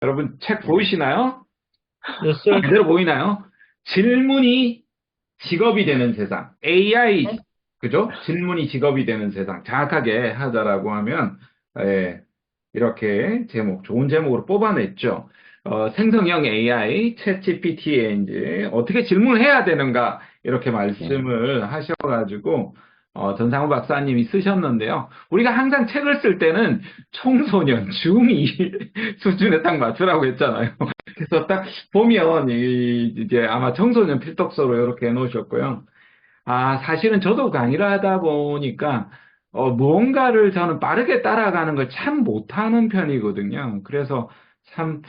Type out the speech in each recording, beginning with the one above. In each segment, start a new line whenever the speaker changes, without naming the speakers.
여러분 책
네.
보이시나요?
Yes, sir.
제대로 보이나요? 질문이 직업이 되는 세상. AI, 그죠? 질문이 직업이 되는 세상. 정확하게 하자라고 하면, 예, 이렇게 제목, 좋은 제목으로 뽑아냈죠. 생성형 AI, 챗GPT에 이제 어떻게 질문을 해야 되는가, 이렇게
네.
말씀을 하셔가지고, 전상우 박사님이 쓰셨는데요. 우리가 항상 책을 쓸 때는 청소년, 중2 수준에 딱 맞추라고 했잖아요. 그래서 딱 보면, 이제 아마 청소년 필독서로 이렇게 해놓으셨고요. 사실은 저도 강의를 하다 보니까, 무언가를 저는 빠르게 따라가는 걸 참 못하는 편이거든요. 그래서 참,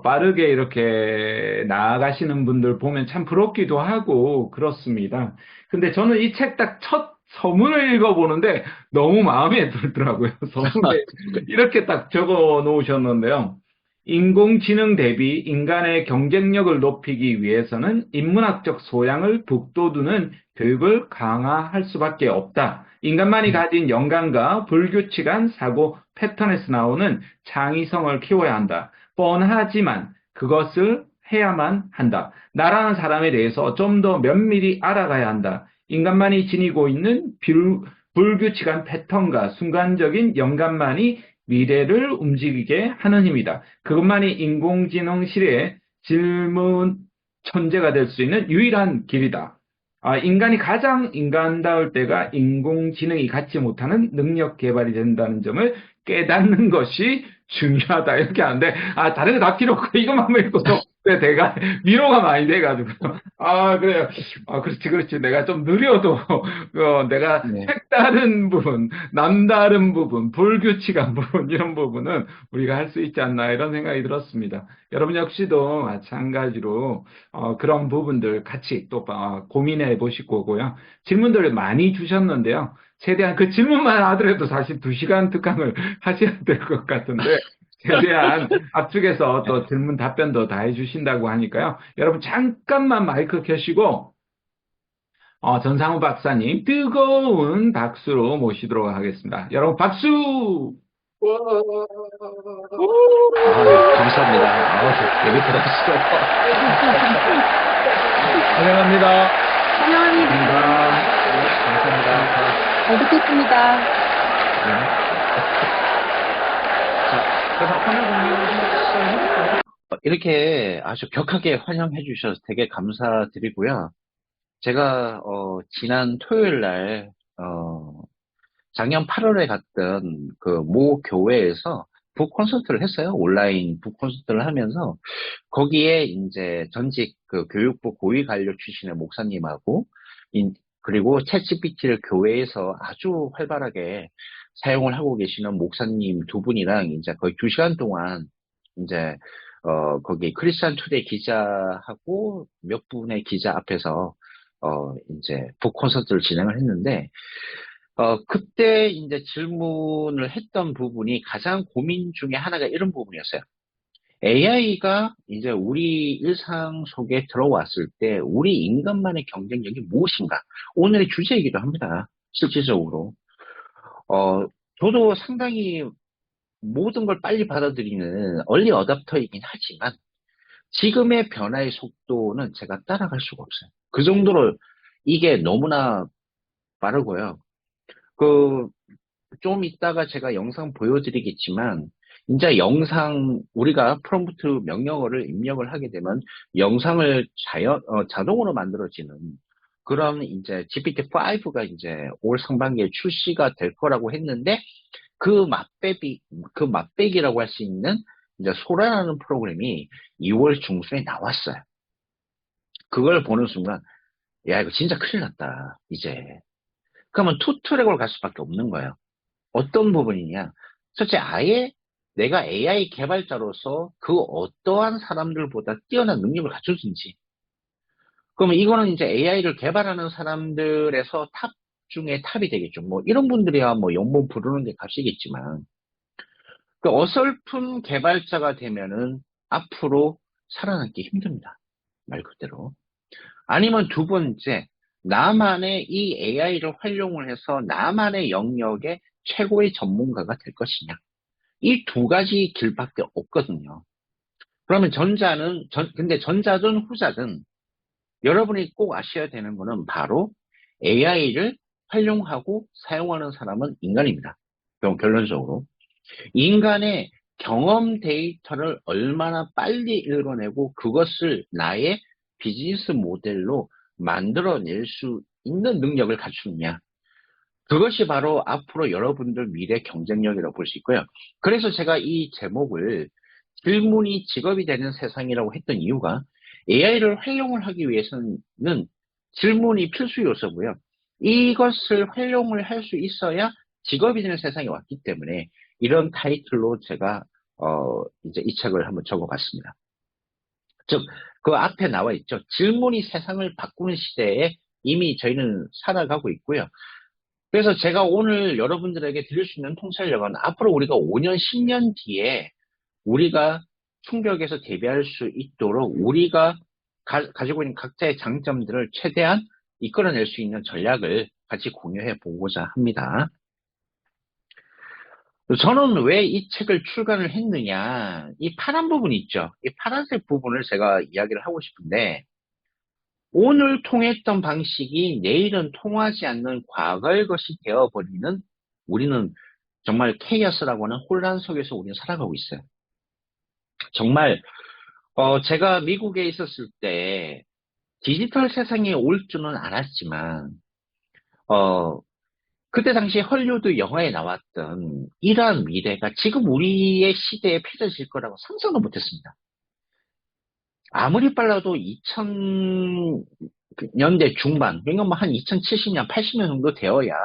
빠르게 이렇게 나아가시는 분들 보면 참 부럽기도 하고, 그렇습니다. 근데 저는 이 책 딱 첫 서문을 읽어보는데 너무 마음에 들더라고요. 서문에 이렇게 딱 적어 놓으셨는데요. 인공지능 대비 인간의 경쟁력을 높이기 위해서는 인문학적 소양을 북돋우는 교육을 강화할 수밖에 없다. 인간만이 가진 영감과 불규칙한 사고 패턴에서 나오는 창의성을 키워야 한다. 뻔하지만 그것을 해야만 한다. 나라는 사람에 대해서 좀 더 면밀히 알아가야 한다. 인간만이 지니고 있는 불규칙한 패턴과 순간적인 영감만이 미래를 움직이게 하는 힘이다. 그것만이 인공지능 시대의 질문 천재가 될 수 있는 유일한 길이다. 인간이 가장 인간다울 때가 인공지능이 갖지 못하는 능력 개발이 된다는 점을 깨닫는 것이 중요하다. 이렇게 하는데, 다른 거 다 필요 없고, 이것만 읽고도 내가 위로가 많이 돼가지고. 그래요. 그렇지, 그렇지. 내가 좀 느려도, 내가
네.
색다른 부분, 남다른 부분, 불규칙한 부분, 이런 부분은 우리가 할 수 있지 않나, 이런 생각이 들었습니다. 여러분 역시도 마찬가지로, 그런 부분들 같이 또 고민해 보실 거고요. 질문들을 많이 주셨는데요. 최대한 그 질문만 하더라도 사실 2시간 특강을 하셔야 될 것 같은데, 최대한 앞쪽에서 또 질문 답변도 다 해주신다고 하니까요. 여러분 잠깐만 마이크 켜시고, 전상우 박사님 뜨거운 박수로 모시도록 하겠습니다. 여러분 박수!
감사합니다. 되게 부담스러워. 환영합니다.
환영합니다.
감사합니다.
잘 듣겠습니다.
자, 그럼 화면 공유 이렇게 아주 격하게 환영해 주셔서 되게 감사드리고요. 제가 지난 토요일 날 작년 8월에 갔던 그 모 교회에서 북 콘서트를 했어요. 온라인 북 콘서트를 하면서 거기에 이제 전직 그 교육부 고위 관료 출신의 목사님하고 그리고 챗GPT를 교회에서 아주 활발하게 사용을 하고 계시는 목사님 두 분이랑 이제 거의 2시간 동안 이제 거기 크리스찬 투데이 기자하고 몇 분의 기자 앞에서 이제 북 콘서트를 진행을 했는데 그때 이제 질문을 했던 부분이 가장 고민 중에 하나가 이런 부분이었어요. AI가 이제 우리 일상 속에 들어왔을 때 우리 인간만의 경쟁력이 무엇인가? 오늘의 주제이기도 합니다. 실질적으로. 어, 저도 상당히 모든 걸 빨리 받아들이는 얼리 어답터이긴 하지만 지금의 변화의 속도는 제가 따라갈 수가 없어요. 그 정도로 이게 너무나 빠르고요. 그 좀 이따가 제가 영상 보여드리겠지만, 이제 영상, 우리가 프롬프트 명령어를 입력을 하게 되면 영상을 자동으로 만들어지는 그런 이제 GPT-5가 이제 올 상반기에 출시가 될 거라고 했는데, 그 맛배기라고 할 수 있는 이제 소라라는 프로그램이 2월 중순에 나왔어요. 그걸 보는 순간, 야, 이거 진짜 큰일 났다, 이제. 그러면 투트랙으로 갈 수밖에 없는 거예요. 어떤 부분이냐? 첫째, 아예 내가 AI 개발자로서 그 어떠한 사람들보다 뛰어난 능력을 갖추든지. 그러면 이거는 이제 AI를 개발하는 사람들에서 탑 중에 탑이 되겠죠. 뭐 이런 분들이야 뭐 연봉 부르는 게 값이겠지만. 그 어설픈 개발자가 되면은 앞으로 살아남기 힘듭니다. 말 그대로. 아니면 두 번째, 나만의 이 AI를 활용을 해서 나만의 영역의 최고의 전문가가 될 것이냐. 이 두 가지 길밖에 없거든요. 그러면 근데 전자든 후자든 여러분이 꼭 아셔야 되는 거는 바로 AI를 활용하고 사용하는 사람은 인간입니다. 그럼 결론적으로. 인간의 경험 데이터를 얼마나 빨리 읽어내고 그것을 나의 비즈니스 모델로 만들어낼 수 있는 능력을 갖추느냐. 그것이 바로 앞으로 여러분들 미래 경쟁력이라고 볼 수 있고요. 그래서 제가 이 제목을 질문이 직업이 되는 세상이라고 했던 이유가 AI를 활용을 하기 위해서는 질문이 필수 요소고요. 이것을 활용을 할 수 있어야 직업이 되는 세상이 왔기 때문에 이런 타이틀로 제가 이제 이 책을 한번 적어봤습니다. 즉, 그 앞에 나와 있죠. 질문이 세상을 바꾸는 시대에 이미 저희는 살아가고 있고요. 그래서 제가 오늘 여러분들에게 드릴 수 있는 통찰력은 앞으로 우리가 5년, 10년 뒤에 우리가 충격에서 대비할 수 있도록 우리가 가지고 있는 각자의 장점들을 최대한 이끌어낼 수 있는 전략을 같이 공유해 보고자 합니다. 저는 왜 이 책을 출간을 했느냐, 이 파란 부분 있죠. 이 파란색 부분을 제가 이야기를 하고 싶은데, 오늘 통했던 방식이 내일은 통하지 않는 과거의 것이 되어버리는 우리는 정말 케이오스라고 하는 혼란 속에서 우리는 살아가고 있어요. 정말 제가 미국에 있었을 때 디지털 세상에 올 줄은 알았지만 그때 당시 헐리우드 영화에 나왔던 이러한 미래가 지금 우리의 시대에 펼쳐질 거라고 상상도 못했습니다. 아무리 빨라도 2000년대 중반, 그러니까 뭐 한 2070년, 80년 정도 되어야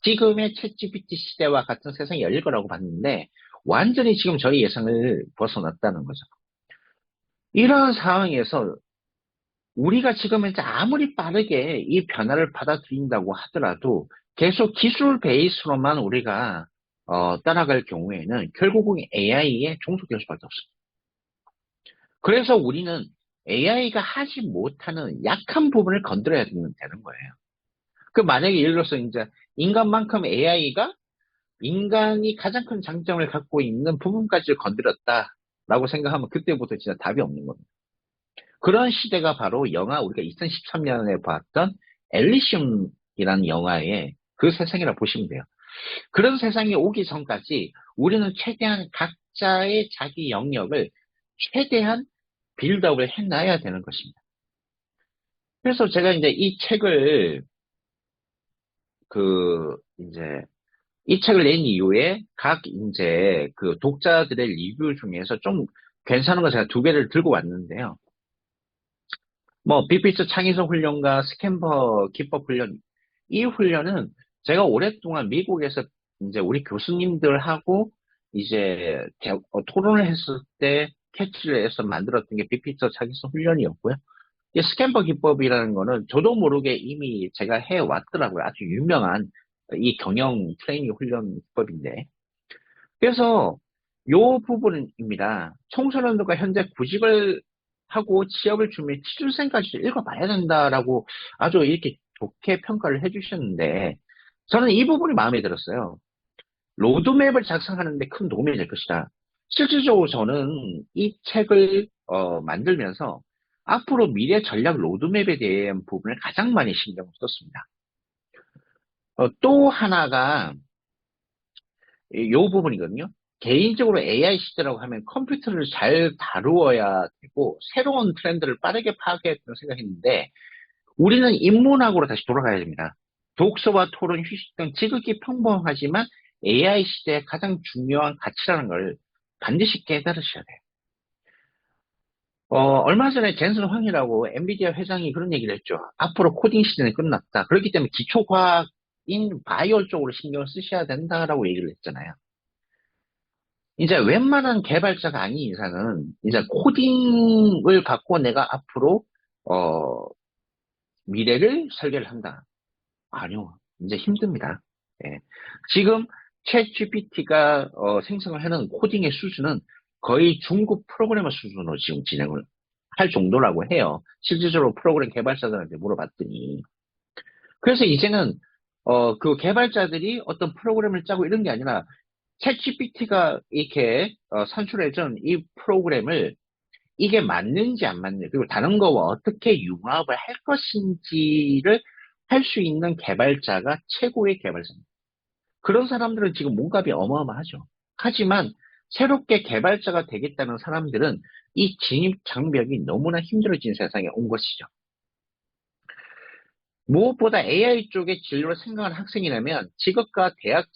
지금의 챗GPT 시대와 같은 세상이 열릴 거라고 봤는데 완전히 지금 저희 예상을 벗어났다는 거죠. 이러한 상황에서 우리가 지금 이제 아무리 빠르게 이 변화를 받아들인다고 하더라도 계속 기술 베이스로만 우리가 따라갈 경우에는 결국은 AI에 종속될 수밖에 없습니다. 그래서 우리는 AI가 하지 못하는 약한 부분을 건드려야 되는 거예요. 그 만약에 예를 들어서 이제 인간만큼 AI가 인간이 가장 큰 장점을 갖고 있는 부분까지 건드렸다라고 생각하면 그때부터 진짜 답이 없는 겁니다. 그런 시대가 바로 영화 우리가 2013년에 봤던 엘리시움이라는 영화의 그 세상이라고 보시면 돼요. 그런 세상이 오기 전까지 우리는 최대한 각자의 자기 영역을 최대한 빌드업을 해놔야 되는 것입니다. 그래서 제가 이제 이 책을 이 책을 낸 이후에 각 이제 그 독자들의 리뷰 중에서 좀 괜찮은 거 제가 두 개를 들고 왔는데요. 뭐 빅피처 창의성 훈련과 스캔버 기법 훈련, 이 훈련은 제가 오랫동안 미국에서 이제 우리 교수님들하고 이제 토론을 했을 때 캐치를 해서 만들었던 게 빅피처 창의성 훈련이었고요. 이 스캔버 기법이라는 거는 저도 모르게 이미 제가 해왔더라고요. 아주 유명한 이 경영 트레이닝 훈련 기법인데. 그래서 요 부분입니다. 청소년들과 현재 구직을 하고 취업을 준비해 취준생까지 읽어봐야 된다라고 아주 이렇게 좋게 평가를 해주셨는데 저는 이 부분이 마음에 들었어요. 로드맵을 작성하는 데 큰 도움이 될 것이다. 실질적으로 저는 이 책을 만들면서 앞으로 미래 전략 로드맵에 대한 부분을 가장 많이 신경을 썼습니다. 또 하나가 이 부분이거든요. 개인적으로 AI 시대라고 하면 컴퓨터를 잘 다루어야 되고 새로운 트렌드를 빠르게 파악해야 된다고 생각했는데 우리는 인문학으로 다시 돌아가야 됩니다. 독서와 토론, 휴식 등 지극히 평범하지만 AI 시대의 가장 중요한 가치라는 걸 반드시 깨달으셔야 돼요. 얼마 전에 젠슨 황이라고 엔비디아 회장이 그런 얘기를 했죠. 앞으로 코딩 시대는 끝났다. 그렇기 때문에 기초과학인 바이오 쪽으로 신경을 쓰셔야 된다라고 얘기를 했잖아요. 이제 웬만한 개발자가 아닌 이상은 이제 코딩을 갖고 내가 앞으로 미래를 설계를 한다. 아니요. 이제 힘듭니다. 예. 지금 챗 GPT가 생성을 하는 코딩의 수준은 거의 중급 프로그래머 수준으로 지금 진행을 할 정도라고 해요. 실질적으로 프로그램 개발자들한테 물어봤더니. 그래서 이제는 그 개발자들이 어떤 프로그램을 짜고 이런 게 아니라 챗 GPT가 이렇게 산출해준 이 프로그램을 이게 맞는지 안 맞는지, 그리고 다른 거와 어떻게 융합을 할 것인지를 할 수 있는 개발자가 최고의 개발자입니다. 그런 사람들은 지금 몸값이 어마어마하죠. 하지만 새롭게 개발자가 되겠다는 사람들은 이 진입 장벽이 너무나 힘들어진 세상에 온 것이죠. 무엇보다 AI 쪽의 진로를 생각하는 학생이라면 직업과 대학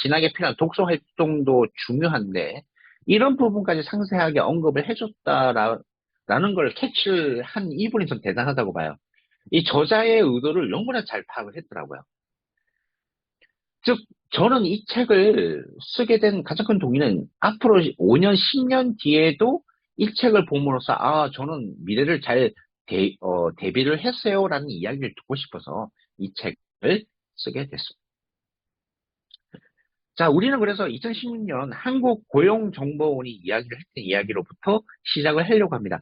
진학에 필요한 독서 활동도 중요한데 이런 부분까지 상세하게 언급을 해줬다라는 걸 캐치를 한 이분이 좀 대단하다고 봐요. 이 저자의 의도를 너무나 잘 파악을 했더라고요. 즉, 저는 이 책을 쓰게 된 가장 큰 동기는 앞으로 5년, 10년 뒤에도 이 책을 봄으로써, 저는 미래를 잘 대비를 했어요라는 이야기를 듣고 싶어서 이 책을 쓰게 됐습니다. 자, 우리는 그래서 2016년 한국고용정보원이 이야기를 했던 이야기로부터 시작을 하려고 합니다.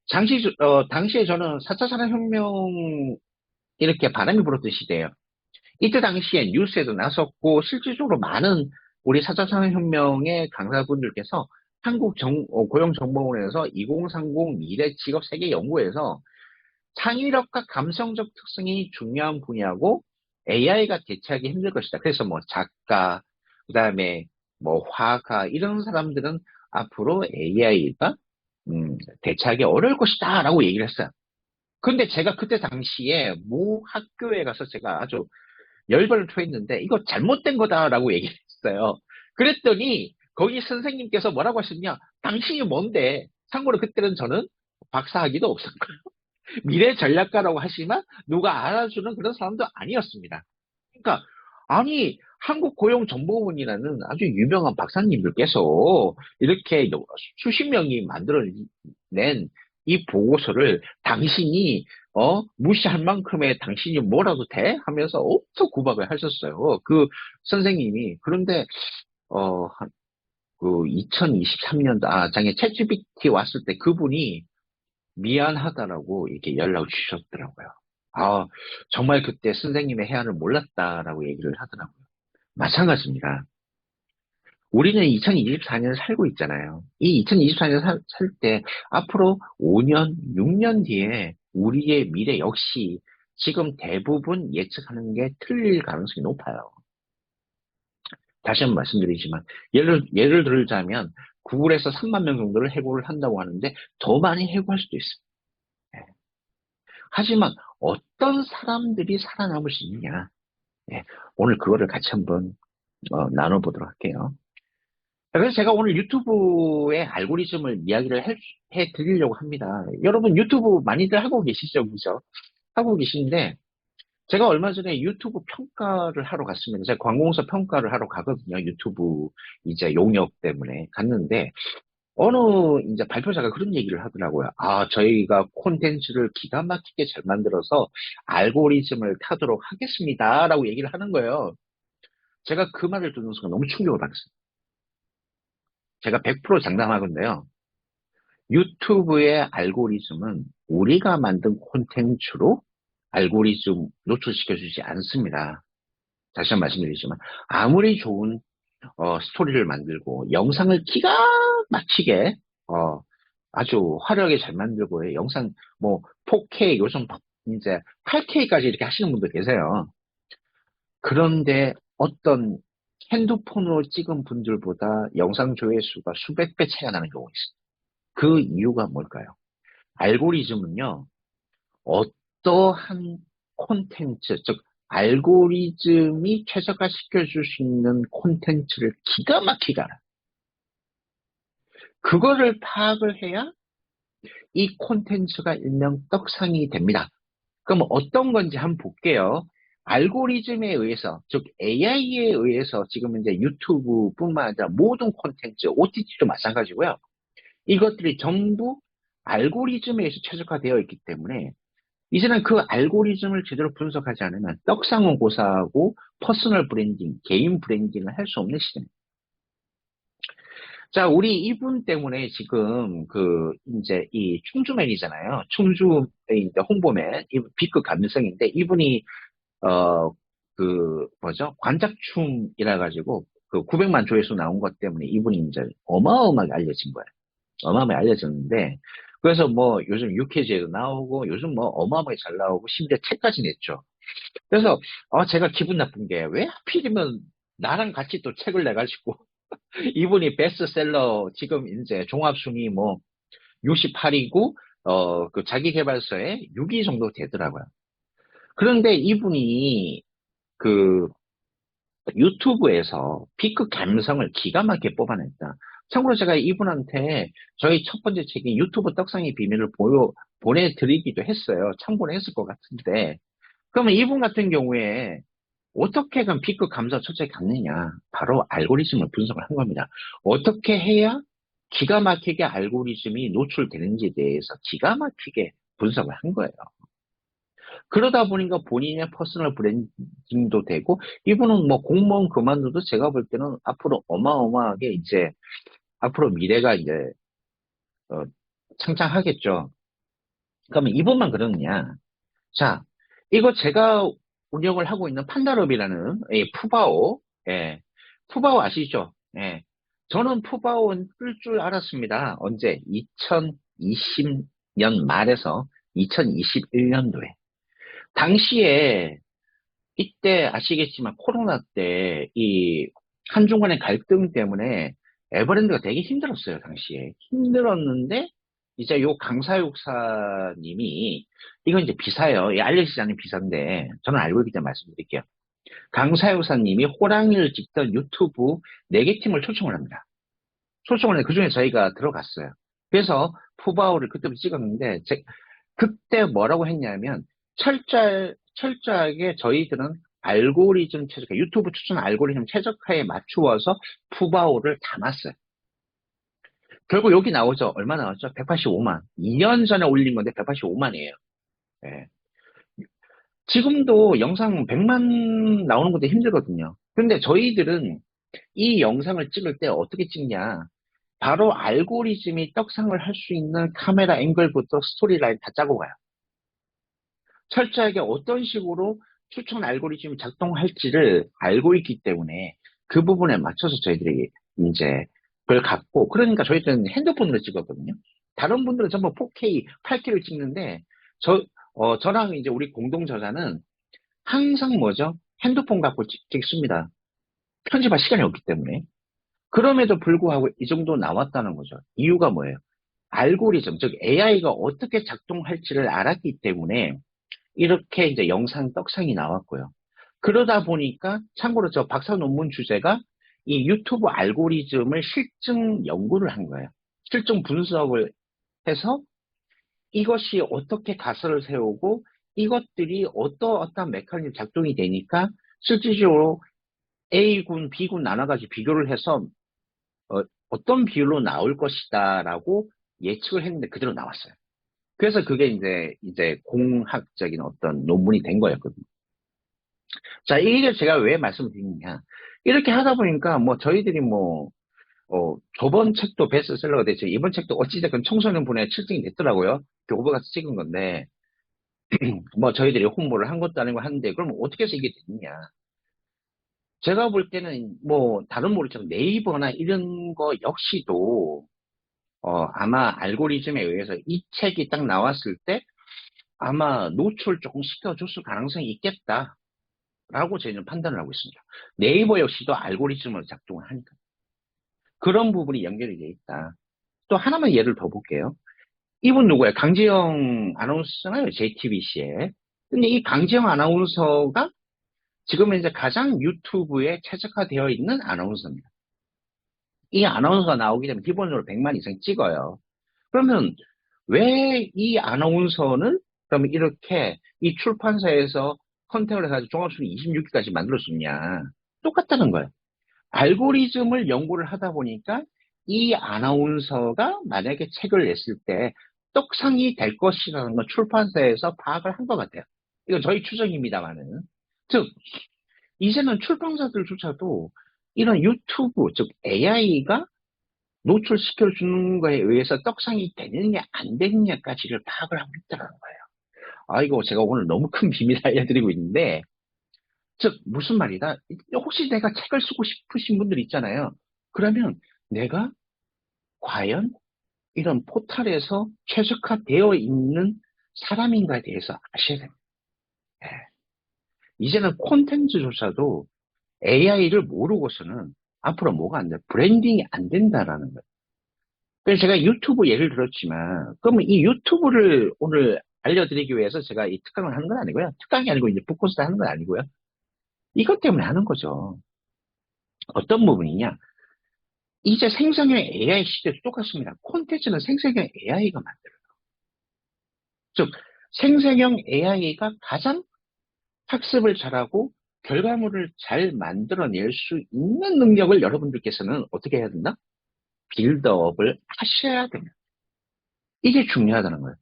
당시에 저는 4차 산업혁명 이렇게 바람이 불었던 시대예요. 이때 당시에 뉴스에도 나섰고 실질적으로 많은 우리 4차 산업혁명의 강사분들께서 고용정보원에서 2030 미래 직업 세계 연구에서 창의력과 감성적 특성이 중요한 분야고 AI가 대체하기 힘들 것이다. 그래서 뭐 작가, 그다음에 뭐 화가 이런 사람들은 앞으로 AI가 대체하기 어려울 것이다라고 얘기를 했어요. 근데 제가 그때 당시에 모 학교에 가서 제가 아주 열변을 토했는데 이거 잘못된 거다라고 얘기를 했어요. 그랬더니 거기 선생님께서 뭐라고 하셨냐? 당신이 뭔데? 참고로 그때는 저는 박사학위도 없었고요. 미래 전략가라고 하지만 누가 알아주는 그런 사람도 아니었습니다. 그러니까 아니 한국고용정보원이라는 아주 유명한 박사님들께서 이렇게 수십 명이 만들어낸 이 보고서를 당신이 무시할 만큼의 당신이 뭐라도 돼? 하면서 엄청 구박을 하셨어요. 그 선생님이. 그런데 그 2023년도 장에 챗GPT 왔을 때 그분이 미안하다라고 이렇게 연락을 주셨더라고요. 정말 그때 선생님의 해안을 몰랐다라고 얘기를 하더라고요. 마찬가지입니다. 우리는 2024년 살고 있잖아요. 이 2024년 살 때 앞으로 5년, 6년 뒤에 우리의 미래 역시 지금 대부분 예측하는 게 틀릴 가능성이 높아요. 다시 한번 말씀드리지만 예를 들자면 구글에서 3만 명 정도를 해고를 한다고 하는데 더 많이 해고할 수도 있습니다. 하지만 어떤 사람들이 살아남을 수 있느냐? 오늘 그거를 같이 한번 나눠보도록 할게요. 그래서 제가 오늘 유튜브의 알고리즘을 이야기를 해드리려고 합니다. 여러분 유튜브 많이들 하고 계시죠? 그죠? 하고 계신데 제가 얼마 전에 유튜브 평가를 하러 갔습니다. 제가 관공서 평가를 하러 가거든요. 유튜브 이제 용역 때문에 갔는데 어느 이제 발표자가 그런 얘기를 하더라고요. 저희가 콘텐츠를 기가 막히게 잘 만들어서 알고리즘을 타도록 하겠습니다라고 얘기를 하는 거예요. 제가 그 말을 듣는 순간 너무 충격을 받았어요. 제가 100% 장담하건데요. 유튜브의 알고리즘은 우리가 만든 콘텐츠로 알고리즘 노출시켜주지 않습니다. 다시 한번 말씀드리지만 아무리 좋은 스토리를 만들고 영상을 기가 막히게 아주 화려하게 잘 만들고 영상 뭐 4K 요즘 이제 8K까지 이렇게 하시는 분도 계세요. 그런데 어떤 핸드폰으로 찍은 분들보다 영상 조회수가 수백 배 차이가 나는 경우가 있습니다. 그 이유가 뭘까요? 알고리즘은요, 어떠한 콘텐츠, 즉, 알고리즘이 최적화시켜줄 수 있는 콘텐츠를 기가 막히게 알아요. 그거를 파악을 해야 이 콘텐츠가 일명 떡상이 됩니다. 그럼 어떤 건지 한번 볼게요. 알고리즘에 의해서, 즉 AI에 의해서 지금 이제 유튜브뿐만 아니라 모든 콘텐츠, OTT도 마찬가지고요. 이것들이 전부 알고리즘에 의해서 최적화되어 있기 때문에 이제는 그 알고리즘을 제대로 분석하지 않으면 떡상은 고사하고 퍼스널 브랜딩, 개인 브랜딩을 할 수 없는 시대입니다. 자, 우리 이분 때문에 지금 이제 이 충주맨이잖아요. 충주의 이제 홍보맨, B급 감성인데 이분이 관작춤이라 가지고 그 900만 조회수 나온 것 때문에 이분이 이제 어마어마하게 알려진 거예요. 어마어마하게 알려졌는데, 그래서 뭐 요즘 유퀴즈에도 나오고, 요즘 뭐 어마어마하게 잘 나오고, 심지어 책까지 냈죠. 그래서, 제가 기분 나쁜 게, 왜 하필이면 나랑 같이 또 책을 내가지고, 이분이 베스트셀러 지금 이제 종합순위 뭐 68위고, 그 자기계발서에 6위 정도 되더라고요. 그런데 이분이 그 유튜브에서 피크 감성을 기가 막히게 뽑아냈다. 참고로 제가 이분한테 저희 첫 번째 책인 유튜브 떡상의 비밀을 보내드리기도 했어요. 참고를 했을 것 같은데. 그러면 이분 같은 경우에 어떻게 그럼 피크 감성 첫째 갖느냐? 바로 알고리즘을 분석을 한 겁니다. 어떻게 해야 기가 막히게 알고리즘이 노출되는지에 대해서 기가 막히게 분석을 한 거예요. 그러다 보니까 본인의 퍼스널 브랜딩도 되고, 이분은 뭐 공무원 그만둬도 제가 볼 때는 앞으로 어마어마하게 이제, 앞으로 미래가 이제, 어, 창창하겠죠. 그러면 이분만 그러느냐? 자, 이거 제가 운영을 하고 있는 판다롭이라는 이 푸바오, 예, 푸바오 아시죠? 예. 저는 푸바오를 줄 알았습니다. 언제? 2020년 말에서 2021년도에. 당시에 이때 아시겠지만 코로나 때 이 한중간의 갈등 때문에 에버랜드가 되게 힘들었어요, 당시에. 힘들었는데 이제 요 강사육사님이 이건 이제 비사예요. 예, 알려지지 않은 비사인데 저는 알고 있기 때문에 말씀드릴게요. 강사육사님이 호랑이를 찍던 유튜브 4개 팀을 초청을 합니다. 초청을 해 그중에 저희가 들어갔어요. 그래서 푸바오를 그때부터 찍었는데 그때 뭐라고 했냐면 철저하게 저희들은 알고리즘 최적화, 유튜브 추천 알고리즘 최적화에 맞추어서 푸바오를 담았어요. 결국 여기 나오죠. 얼마 나왔죠? 185만. 2년 전에 올린 건데 185만이에요. 지금도 영상 100만 나오는 것도 힘들거든요. 근데 저희들은 이 영상을 찍을 때 어떻게 찍냐? 바로 알고리즘이 떡상을 할 수 있는 카메라 앵글부터 스토리라인 다 짜고 가요. 철저하게 어떤 식으로 추천 알고리즘이 작동할지를 알고 있기 때문에 그 부분에 맞춰서 저희들이 이제 그걸 갖고, 그러니까 저희들은 핸드폰으로 찍었거든요. 다른 분들은 전부 4K, 8K를 찍는데 저랑 이제 우리 공동 저자는 항상 뭐죠? 핸드폰 갖고 찍습니다. 편집할 시간이 없기 때문에. 그럼에도 불구하고 이 정도 나왔다는 거죠. 이유가 뭐예요? 알고리즘, 즉 AI가 어떻게 작동할지를 알았기 때문에 이렇게 이제 영상 떡상이 나왔고요. 그러다 보니까 참고로 저 박사 논문 주제가 이 유튜브 알고리즘을 실증 연구를 한 거예요. 실증 분석을 해서 이것이 어떻게 가설을 세우고 이것들이 어떠한 메커니즘 작동이 되니까 실질적으로 A군, B군 나눠가지고 비교를 해서 어떤 비율로 나올 것이다라고 예측을 했는데 그대로 나왔어요. 그래서 그게 이제 공학적인 어떤 논문이 된 거였거든요. 자, 이게 제가 왜 말씀을 드리느냐. 이렇게 하다 보니까 뭐 저희들이 뭐, 저번 책도 베스트셀러가 됐죠. 이번 책도 어찌됐건 청소년 분야에 출중이 됐더라고요. 교보 가서 찍은 건데, 뭐 저희들이 홍보를 한 것도 아니고 하는데, 그럼 어떻게 해서 이게 됐느냐. 제가 볼 때는 뭐, 다른 모르겠지만 네이버나 이런 거 역시도, 아마 알고리즘에 의해서 이 책이 딱 나왔을 때 아마 노출 조금 시켜줬을 가능성이 있겠다. 라고 저희는 판단을 하고 있습니다. 네이버 역시도 알고리즘으로 작동을 하니까. 그런 부분이 연결이 되어 있다. 또 하나만 예를 더 볼게요. 이분 누구예요? 강지영 아나운서잖아요. JTBC에. 근데 이 강지영 아나운서가 지금은 이제 가장 유튜브에 최적화되어 있는 아나운서입니다. 이 아나운서가 나오게 되면 기본적으로 100만 이상 찍어요. 그러면 왜 이 아나운서는 그러면 이렇게 이 출판사에서 컨택을 해가지고 종합순위 26위까지 만들어줬냐? 똑같다는 거예요. 알고리즘을 연구를 하다 보니까 이 아나운서가 만약에 책을 냈을 때 떡상이 될 것이라는 걸 출판사에서 파악을 한 것 같아요. 이건 저희 추정입니다만은. 즉, 이제는 출판사들조차도 이런 유튜브, 즉 AI가 노출시켜주는 거에 의해서 떡상이 되느냐 안 되느냐까지를 파악을 하고 있다는 거예요. 아, 이거 제가 오늘 너무 큰 비밀 알려드리고 있는데, 즉 무슨 말이다? 혹시 내가 책을 쓰고 싶으신 분들 있잖아요. 그러면 내가 과연 이런 포털에서 최적화되어 있는 사람인가에 대해서 아셔야 됩니다. 예. 이제는 콘텐츠조차도 AI를 모르고서는 앞으로 뭐가 안 돼? 브랜딩이 안 된다라는 거예요. 그래서 제가 유튜브 예를 들었지만, 그러면 이 유튜브를 오늘 알려드리기 위해서 제가 이 특강을 하는 건 아니고요. 특강이 아니고 이제 북코스 하는 건 아니고요. 이것 때문에 하는 거죠. 어떤 부분이냐? 이제 생성형 AI 시대도 똑같습니다. 콘텐츠는 생성형 AI가 만들어요. 즉, 생성형 AI가 가장 학습을 잘하고 결과물을 잘 만들어낼 수 있는 능력을 여러분들께서는 어떻게 해야 된다? 빌드업을 하셔야 됩니다. 이게 중요하다는 거예요.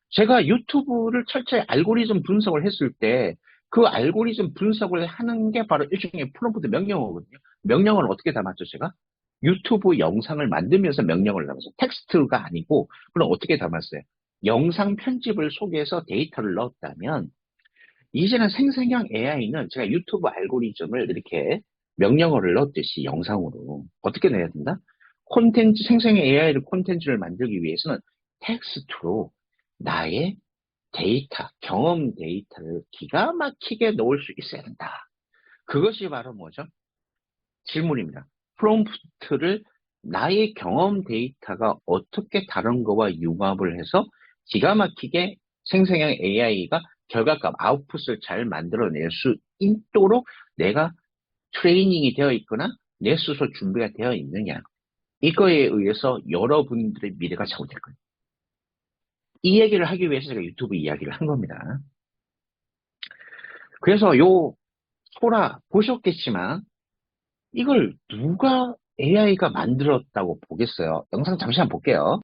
제가 유튜브를 철저히 알고리즘 분석을 했을 때 그 알고리즘 분석을 하는 게 바로 일종의 프롬프트 명령어거든요. 명령어를 어떻게 담았죠, 제가? 유튜브 영상을 만들면서 명령을 담았어요. 텍스트가 아니고, 그럼 어떻게 담았어요? 영상 편집을 속에서 데이터를 넣었다면, 이제는 생성형 AI는 제가 유튜브 알고리즘을 이렇게 명령어를 넣었듯이 영상으로 어떻게 내야 된다? 콘텐츠, 생성형 AI를 콘텐츠를 만들기 위해서는 텍스트로 나의 데이터, 경험 데이터를 기가 막히게 넣을 수 있어야 된다. 그것이 바로 뭐죠? 질문입니다. 프롬프트를 나의 경험 데이터가 어떻게 다른 거와 융합을 해서 기가 막히게 생성형 AI가 결과값, 아웃풋을 잘 만들어낼 수 있도록 내가 트레이닝이 되어 있거나 내 스스로 준비가 되어 있느냐. 이거에 의해서 여러분들의 미래가 좌우될 거예요. 이 얘기를 하기 위해서 제가 유튜브 이야기를 한 겁니다. 그래서 요 소라 보셨겠지만 이걸 누가 AI가 만들었다고 보겠어요? 영상 잠시 한번 볼게요.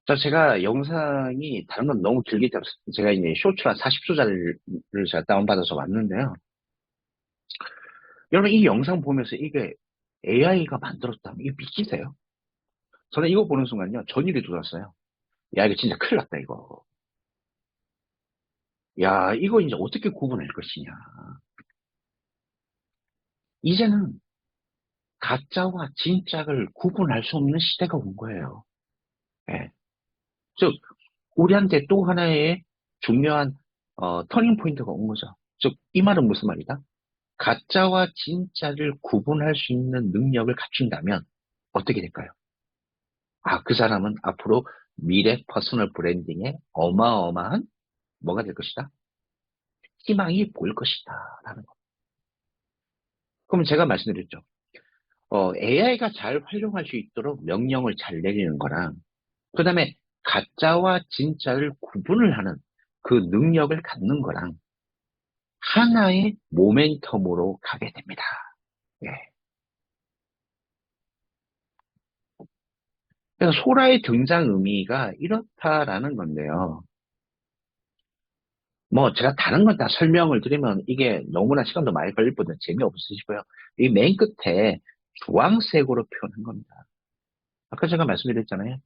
자, 제가 영상이 다른 건 너무 길기 때문에 제가 이제 쇼츠라 40초짜리를 제가 다운받아서 왔는데요. 여러분 이 영상 보면서 이게 AI가 만들었다면 이게 믿기세요? 저는 이거 보는 순간요 전율이 돋았어요. 야 이거 진짜 큰일 났다 이거. 야 이거 이제 어떻게 구분할 것이냐. 이제는 가짜와 진짜를 구분할 수 없는 시대가 온 거예요. 예. 즉 우리한테 또 하나의 중요한 터닝 포인트가 온 거죠. 즉 이 말은 무슨 말이다? 가짜와 진짜를 구분할 수 있는 능력을 갖춘다면 어떻게 될까요? 아, 그 사람은 앞으로 미래 퍼스널 브랜딩에 어마어마한 뭐가 될 것이다? 희망이 보일 것이다. 라는 거. 그럼 제가 말씀드렸죠. AI가 잘 활용할 수 있도록 명령을 잘 내리는 거랑, 그 다음에 가짜와 진짜를 구분을 하는 그 능력을 갖는 거랑 하나의 모멘텀으로 가게 됩니다. 예. 그래서 소라의 등장 의미가 이렇다라는 건데요. 뭐 제가 다른 건 다 설명을 드리면 이게 너무나 시간도 많이 걸릴 뿐 재미없으시고요. 이 맨 끝에 주황색으로 표현한 겁니다. 아까 제가 말씀드렸잖아요.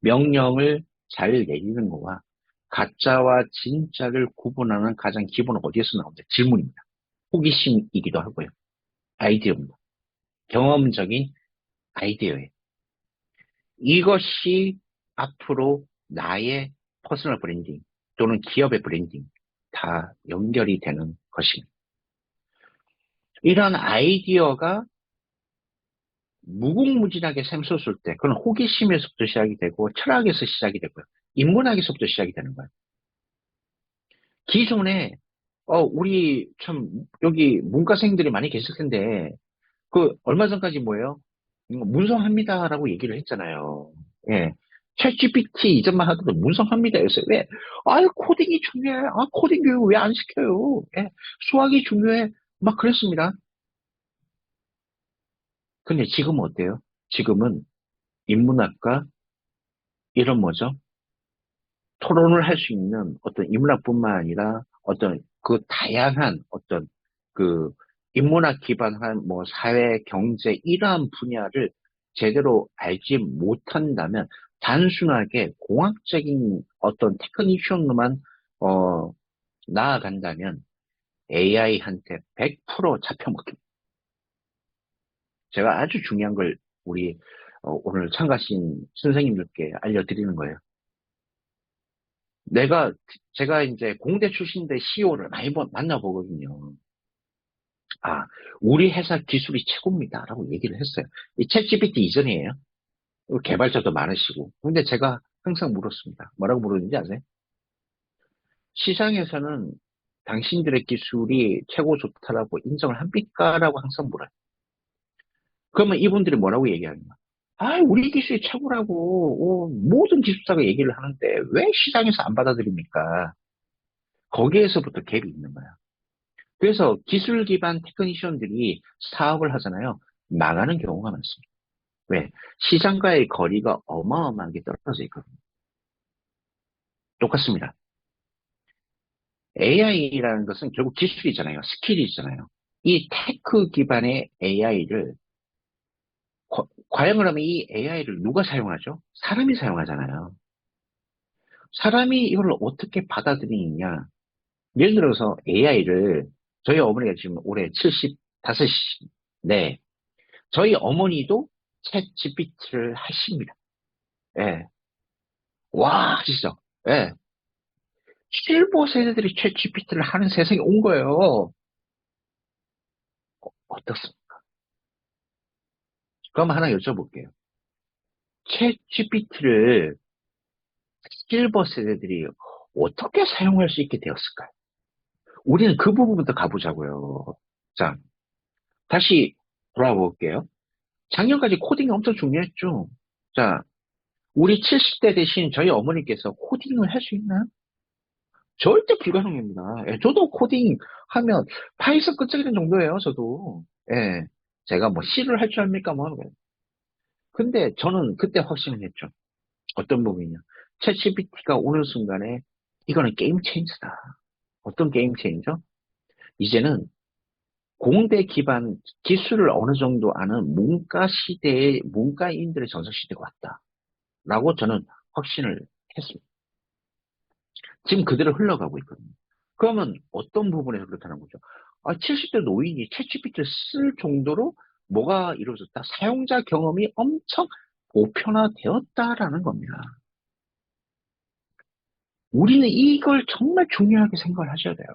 명령을 잘 내리는 거와 가짜와 진짜를 구분하는 가장 기본은 어디에서 나오냐? 질문입니다. 호기심이기도 하고요. 아이디어입니다. 경험적인 아이디어예요. 이것이 앞으로 나의 퍼스널 브랜딩 또는 기업의 브랜딩 다 연결이 되는 것입니다. 이런 아이디어가 무궁무진하게 샘솟을 때 그건 호기심에서부터 시작이 되고 철학에서 시작이 되고요. 인문학에서부터 시작이 되는 거예요. 기존에 우리 참 여기 문과생들이 많이 계실 텐데 그 얼마 전까지 뭐예요? 문성합니다라고 얘기를 했잖아요. 예. 챗GPT 이전만 하더라도 문성합니다. 그래서 왜? 아, 코딩이 중요해. 아, 코딩 교육 왜 안 시켜요? 예, 수학이 중요해. 막 그랬습니다. 근데 지금은 어때요? 지금은 인문학과 이런 뭐죠? 토론을 할 수 있는 어떤 인문학뿐만 아니라 어떤 그 다양한 어떤 그 인문학 기반한 뭐 사회, 경제 이러한 분야를 제대로 알지 못한다면 단순하게 공학적인 어떤 테크니션으로만 어 나아간다면 AI한테 100% 잡혀먹힙니다. 제가 아주 중요한 걸 우리 오늘 참가하신 선생님들께 알려드리는 거예요. 제가 이제 공대 출신대 CEO를 많이 만나보거든요. 아, 우리 회사 기술이 최고입니다. 라고 얘기를 했어요. 이 챗GPT 이전이에요. 개발자도 많으시고. 근데 제가 항상 물었습니다. 뭐라고 물었는지 아세요? 시장에서는 당신들의 기술이 최고 좋다라고 인정을 합니까? 라고 항상 물어요. 그러면 이분들이 뭐라고 얘기하냐? 아, 우리 기술이 최고라고 모든 기술사가 얘기를 하는데 왜 시장에서 안 받아들입니까? 거기에서부터 갭이 있는 거야. 그래서 기술 기반 테크니션들이 사업을 하잖아요. 망하는 경우가 많습니다. 왜? 시장과의 거리가 어마어마하게 떨어져 있거든요. 똑같습니다. AI라는 것은 결국 기술이잖아요. 스킬이잖아요. 이 테크 기반의 AI를 과연 그러면 이 AI를 누가 사용하죠? 사람이 사용하잖아요. 사람이 이걸 어떻게 받아들이느냐? 예를 들어서 AI를 저희 어머니가 지금 올해 75네. 저희 어머니도 챗 GPT를 하십니다. 예. 와, 진짜. 예. 실버 세대들이 챗 GPT를 하는 세상이 온 거예요. 어떻습니까? 그럼 하나 여쭤볼게요. 챗 GPT를 실버 세대들이 어떻게 사용할 수 있게 되었을까요? 우리는 그 부분부터 가보자고요. 자, 다시 돌아와 볼게요. 작년까지 코딩이 엄청 중요했죠. 자, 우리 70대 대신 저희 어머니께서 코딩을 할 수 있나요? 절대 불가능합니다. 예, 저도 코딩 하면 파이썬 끝장이는 정도예요, 저도. 예, 제가 뭐 C를 할 줄 압니까? 뭐 하는 거예요. 근데 저는 그때 확신을 했죠. 어떤 부분이냐. 챗GPT가 오는 순간에 이거는 게임 체인저다. 어떤 게임 체인저? 이제는 공대 기반 기술을 어느 정도 아는 문과 시대의 문과인들의 전성 시대가 왔다. 라고 저는 확신을 했습니다. 지금 그대로 흘러가고 있거든요. 그러면 어떤 부분에서 그렇다는 거죠? 아, 70대 노인이 챗GPT를 쓸 정도로 뭐가 이루어졌다? 사용자 경험이 엄청 보편화되었다라는 겁니다. 우리는 이걸 정말 중요하게 생각을 하셔야 돼요.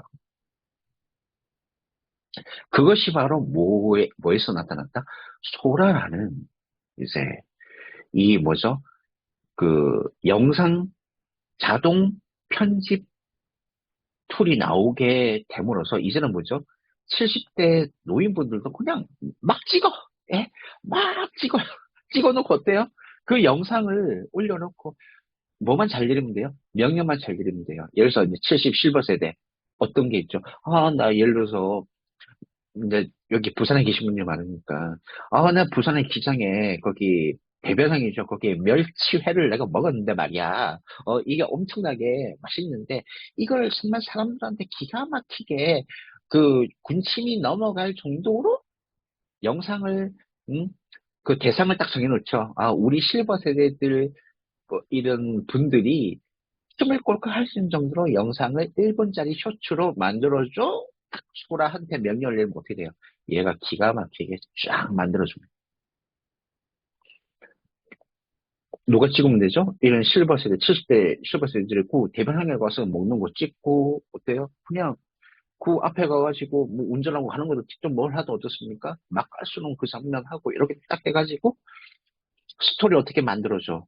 그것이 바로 뭐에서 나타났다? 소라라는 이제 이 뭐죠? 그 영상 자동 편집 툴이 나오게 됨으로써 이제는 뭐죠? 70대 노인분들도 그냥 막 찍어. 예? 막 찍어요. 찍어놓고 어때요? 그 영상을 올려놓고 뭐만 잘 들으면 돼요? 명령만 잘 들으면 돼요. 예를 들어서 이제 70 실버 세대 어떤 게 있죠? 아, 나 예를 들어서 이제 여기 부산에 계신 분들이 많으니까 아, 나 부산의 기장에 거기 대변항이죠. 거기에 멸치회를 내가 먹었는데 말이야. 이게 엄청나게 맛있는데 이걸 정말 사람들한테 기가 막히게 그 군침이 넘어갈 정도로 영상을 그 대상을 딱 정해놓죠. 아, 우리 실버 세대들 이런 분들이 숨을 꼴깍 할 수 있는 정도로 영상을 1분짜리 쇼츠로 만들어줘. 딱 소라한테 명령을 내리면 어떻게 돼요? 얘가 기가 막히게 쫙 만들어줍니다. 누가 찍으면 되죠? 이런 실버 세대, 70대 실버 세대들이 그 대변항에 가서 먹는 거 찍고, 어때요? 그냥 그 앞에 가가지고 뭐 운전하고 하는 것도 직접 뭘 하도 어떻습니까? 막갈수록 그 장면하고 이렇게 딱 해가지고 스토리 어떻게 만들어줘?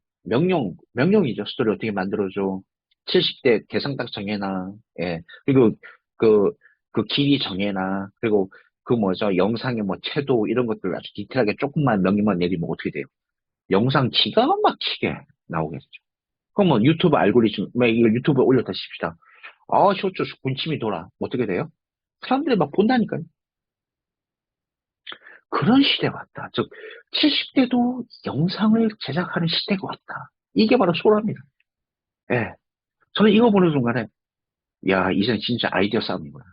명령이죠. 스토리 어떻게 만들어줘? 70대 대상 딱 정해놔. 예. 그리고 그, 그 길이 정해놔. 그리고 그 뭐죠? 영상의 뭐 채도 이런 것들 아주 디테일하게 조금만 명령만 내리면 어떻게 돼요? 영상 기가 막히게 나오겠죠. 그러면 유튜브 알고리즘, 막 이거 유튜브에 올렸다 칩시다. 아, 쇼츠 군침이 돌아. 어떻게 돼요? 사람들이 막 본다니까요. 그런 시대가 왔다. 즉, 70대도 영상을 제작하는 시대가 왔다. 이게 바로 소라입니다. 예. 저는 이거 보는 순간에, 야, 이젠 진짜 아이디어 싸움이구나.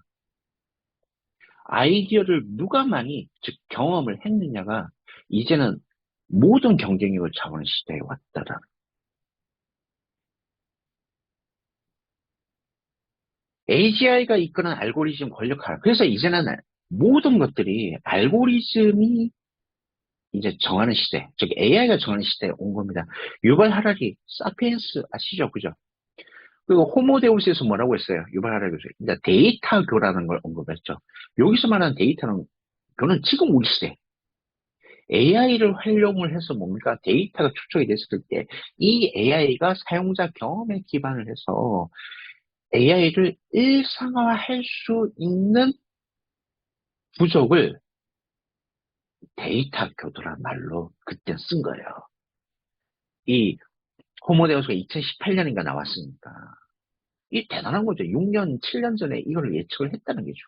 아이디어를 누가 많이, 즉, 경험을 했느냐가, 이제는 모든 경쟁력을 잡는 시대에 왔다라. AGI가 이끄는 알고리즘 권력화. 그래서 이제는 모든 것들이 알고리즘이 이제 정하는 시대, 즉 AI가 정하는 시대에 온 겁니다. 유발 하라리, 사피엔스 아시죠? 그죠? 그리고 호모데우스에서 뭐라고 했어요? 유발 하라리에서 이제 데이터 교라는 걸 언급했죠. 여기서 말하는 데이터는 교는 지금 우리 시대. AI를 활용을 해서 뭡니까? 데이터가 축적이 됐을 때 이 AI가 사용자 경험에 기반을 해서 AI를 일상화할 수 있는 부족을 데이터 교도란 말로 그때 쓴 거예요. 이 호모데우스가 2018년인가 나왔으니까. 이 대단한 거죠. 6년, 7년 전에 이걸 예측을 했다는 게죠.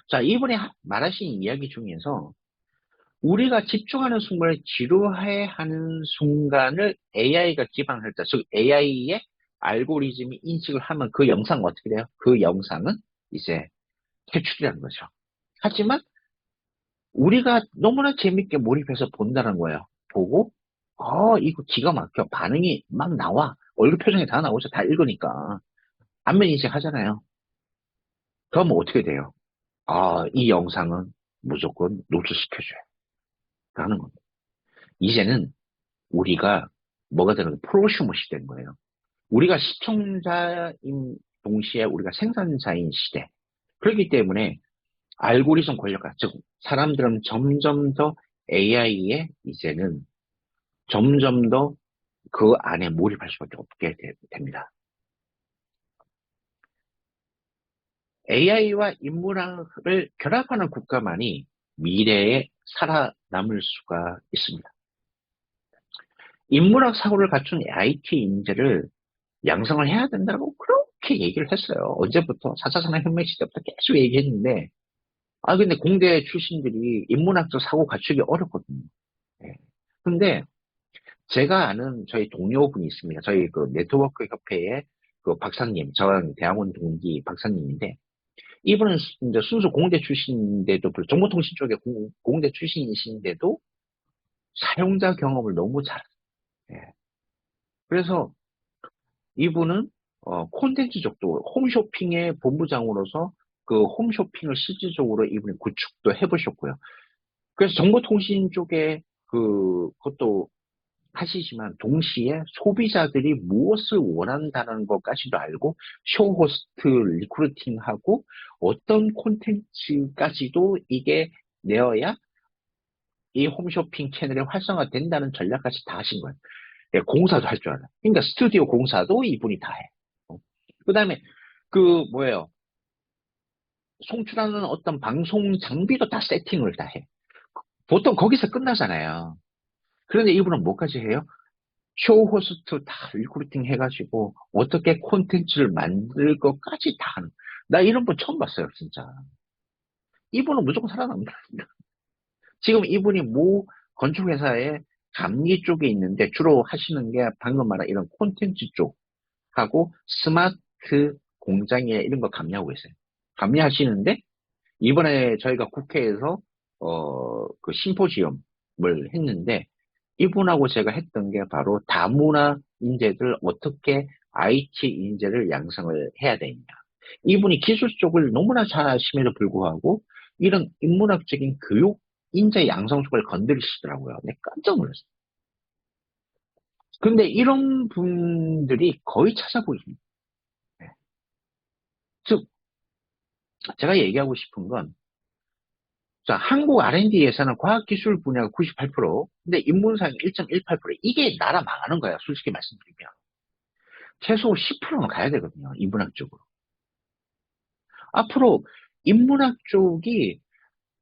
자, 이번에 말하신 이야기 중에서 우리가 집중하는 순간을 지루해 하는 순간을 AI가 기반할 때, 즉 AI의 알고리즘이 인식을 하면 그 영상은 어떻게 돼요? 그 영상은 이제 퇴출이라는 거죠. 하지만 우리가 너무나 재밌게 몰입해서 본다는 거예요. 보고, 이거 기가 막혀. 반응이 막 나와. 얼굴 표정이 다 나오죠. 다 읽으니까. 안면 인식 하잖아요. 그러면 어떻게 돼요? 이 영상은 무조건 노출시켜줘요. 라는 겁니다. 이제는 우리가 뭐가 되는 거예요? 프로슈머 시대인 거예요. 우리가 시청자인 동시에 우리가 생산자인 시대. 그렇기 때문에 알고리즘 권력화, 즉 사람들은 점점 더 AI에 이제는 점점 더 그 안에 몰입할 수밖에 없게 됩니다. AI와 인문학을 결합하는 국가만이 미래에 살아남을 수가 있습니다. 인문학 사고를 갖춘 IT 인재를 양성을 해야 된다고 그렇게 얘기를 했어요. 언제부터? 4차 산업혁명 시대부터 계속 얘기했는데, 근데 공대 출신들이 인문학적 사고 갖추기 어렵거든요. 예. 근데 제가 아는 저희 동료분이 있습니다. 저희 그 네트워크 협회의 그 박사님, 저랑 대학원 동기 박사님인데, 이분은 이제 순수 공대 출신인데도, 정보통신 쪽에 공대 출신이신데도 사용자 경험을 너무 잘, 예. 그래서 이분은, 콘텐츠 쪽도 홈쇼핑의 본부장으로서 그 홈쇼핑을 실질적으로 이분이 구축도 해보셨고요. 그래서 정보통신 쪽에 그것도 하시지만 동시에 소비자들이 무엇을 원한다는 것까지도 알고 쇼호스트 리크루팅하고 어떤 콘텐츠까지도 이게 내어야 이 홈쇼핑 채널이 활성화된다는 전략까지 다 하신 거예요. 예, 공사도 할 줄 알아요. 그러니까 스튜디오 공사도 이분이 다 해. 그 다음에 뭐예요? 송출하는 어떤 방송 장비도 다 세팅을 다 해. 보통 거기서 끝나잖아요. 그런데 이분은 뭐까지 해요? 쇼 호스트 다 리크루팅 해가지고 어떻게 콘텐츠를 만들 것까지 다 하는. 나 이런 분 처음 봤어요, 진짜. 이분은 무조건 살아납니다. 지금 이분이 건축회사의 감리 쪽에 있는데 주로 하시는 게 방금 말한 이런 콘텐츠 쪽하고 스마트 공장에 이런 거 감리하고 있어요. 감리하시는데 이번에 저희가 국회에서 그 심포지엄을 했는데 이분하고 제가 했던 게 바로 다문화 인재들 어떻게 IT 인재를 양성을 해야 되느냐. 이분이 기술 쪽을 너무나 잘 아심에도 불구하고 이런 인문학적인 교육 인재 양성 쪽을 건드리시더라고요. 네, 깜짝 놀랐어요. 근데 이런 분들이 거의 찾아보입니다. 네. 즉, 제가 얘기하고 싶은 건, 자, 한국 R&D 예산은 과학기술 분야가 98%, 근데 인문상 1.18%. 이게 나라 망하는 거야, 솔직히 말씀드리면. 최소 10%는 가야 되거든요, 인문학 쪽으로. 앞으로 인문학 쪽이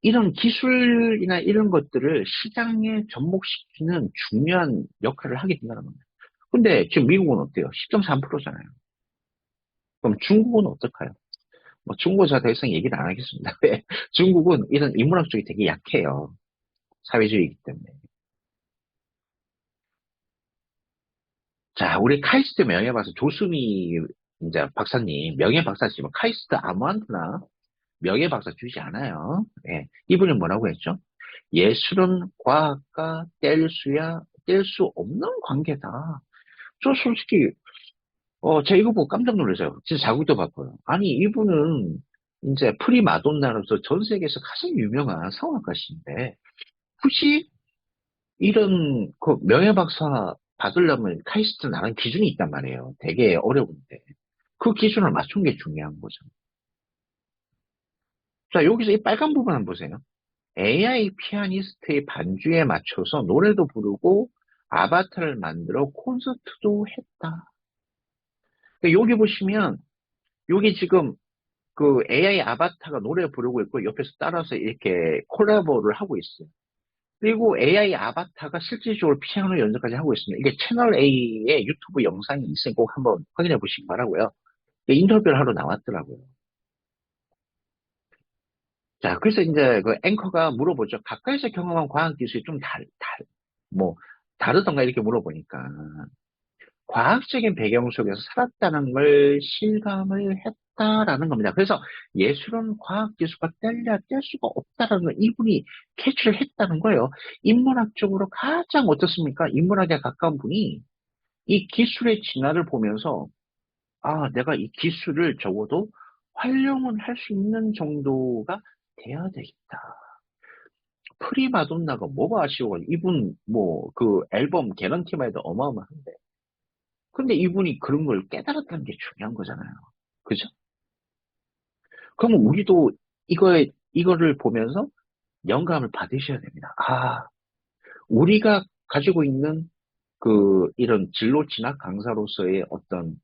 이런 기술이나 이런 것들을 시장에 접목시키는 중요한 역할을 하게 된다는 겁니다. 근데 지금 미국은 어때요? 10.3%잖아요. 그럼 중국은 어떨까요? 뭐 중국은 제가 더 이상 얘기를 안 하겠습니다. 왜? 중국은 이런 인문학 쪽이 되게 약해요. 사회주의이기 때문에. 자, 우리 카이스트 명예박사 조수미 이제 박사님, 명예박사지만 카이스트 아무한테나 명예박사 주지 않아요. 예. 이분이 뭐라고 했죠? 예술은 과학과 뗄 수 없는 관계다. 저 솔직히, 제가 이거 보고 깜짝 놀랐어요. 진짜 자국도 바꿔요. 아니, 이분은 이제 프리마돈나로서 전 세계에서 가장 유명한 성악가신데, 굳이 이런 그 명예박사 받으려면 카이스트 나름 기준이 있단 말이에요. 되게 어려운데. 그 기준을 맞춘 게 중요한 거죠. 자, 여기서 이 빨간 부분 한번 보세요. AI 피아니스트의 반주에 맞춰서 노래도 부르고 아바타를 만들어 콘서트도 했다. 그러니까 여기 보시면 여기 지금 그 AI 아바타가 노래 부르고 있고 옆에서 따라서 이렇게 콜라보를 하고 있어요. 그리고 AI 아바타가 실질적으로 피아노 연주까지 하고 있습니다. 이게 채널 A의 유튜브 영상이 있으니 꼭 한번 확인해 보시기 바라고요. 인터뷰를 하러 나왔더라고요. 자, 그래서 이제 그 앵커가 물어보죠. 가까이서 경험한 과학 기술이 좀 뭐, 다르던가 이렇게 물어보니까, 과학적인 배경 속에서 살았다는 걸 실감을 했다라는 겁니다. 그래서 예술은 과학 기술과 뗄 수가 없다라는 걸 이분이 캐치를 했다는 거예요. 인문학적으로 가장 어떻습니까? 인문학에 가까운 분이 이 기술의 진화를 보면서, 아, 내가 이 기술을 적어도 활용을 할 수 있는 정도가 돼야 되겠다. 프리마돈나가 뭐가 아쉬워? 이분 뭐 그 앨범 개런티만 해도 어마어마한데. 근데 이분이 그런 걸 깨달았다는 게 중요한 거잖아요. 그죠? 그러면 우리도 이거를 보면서 영감을 받으셔야 됩니다. 아, 우리가 가지고 있는 이런 진로 진학 강사로서의 어떤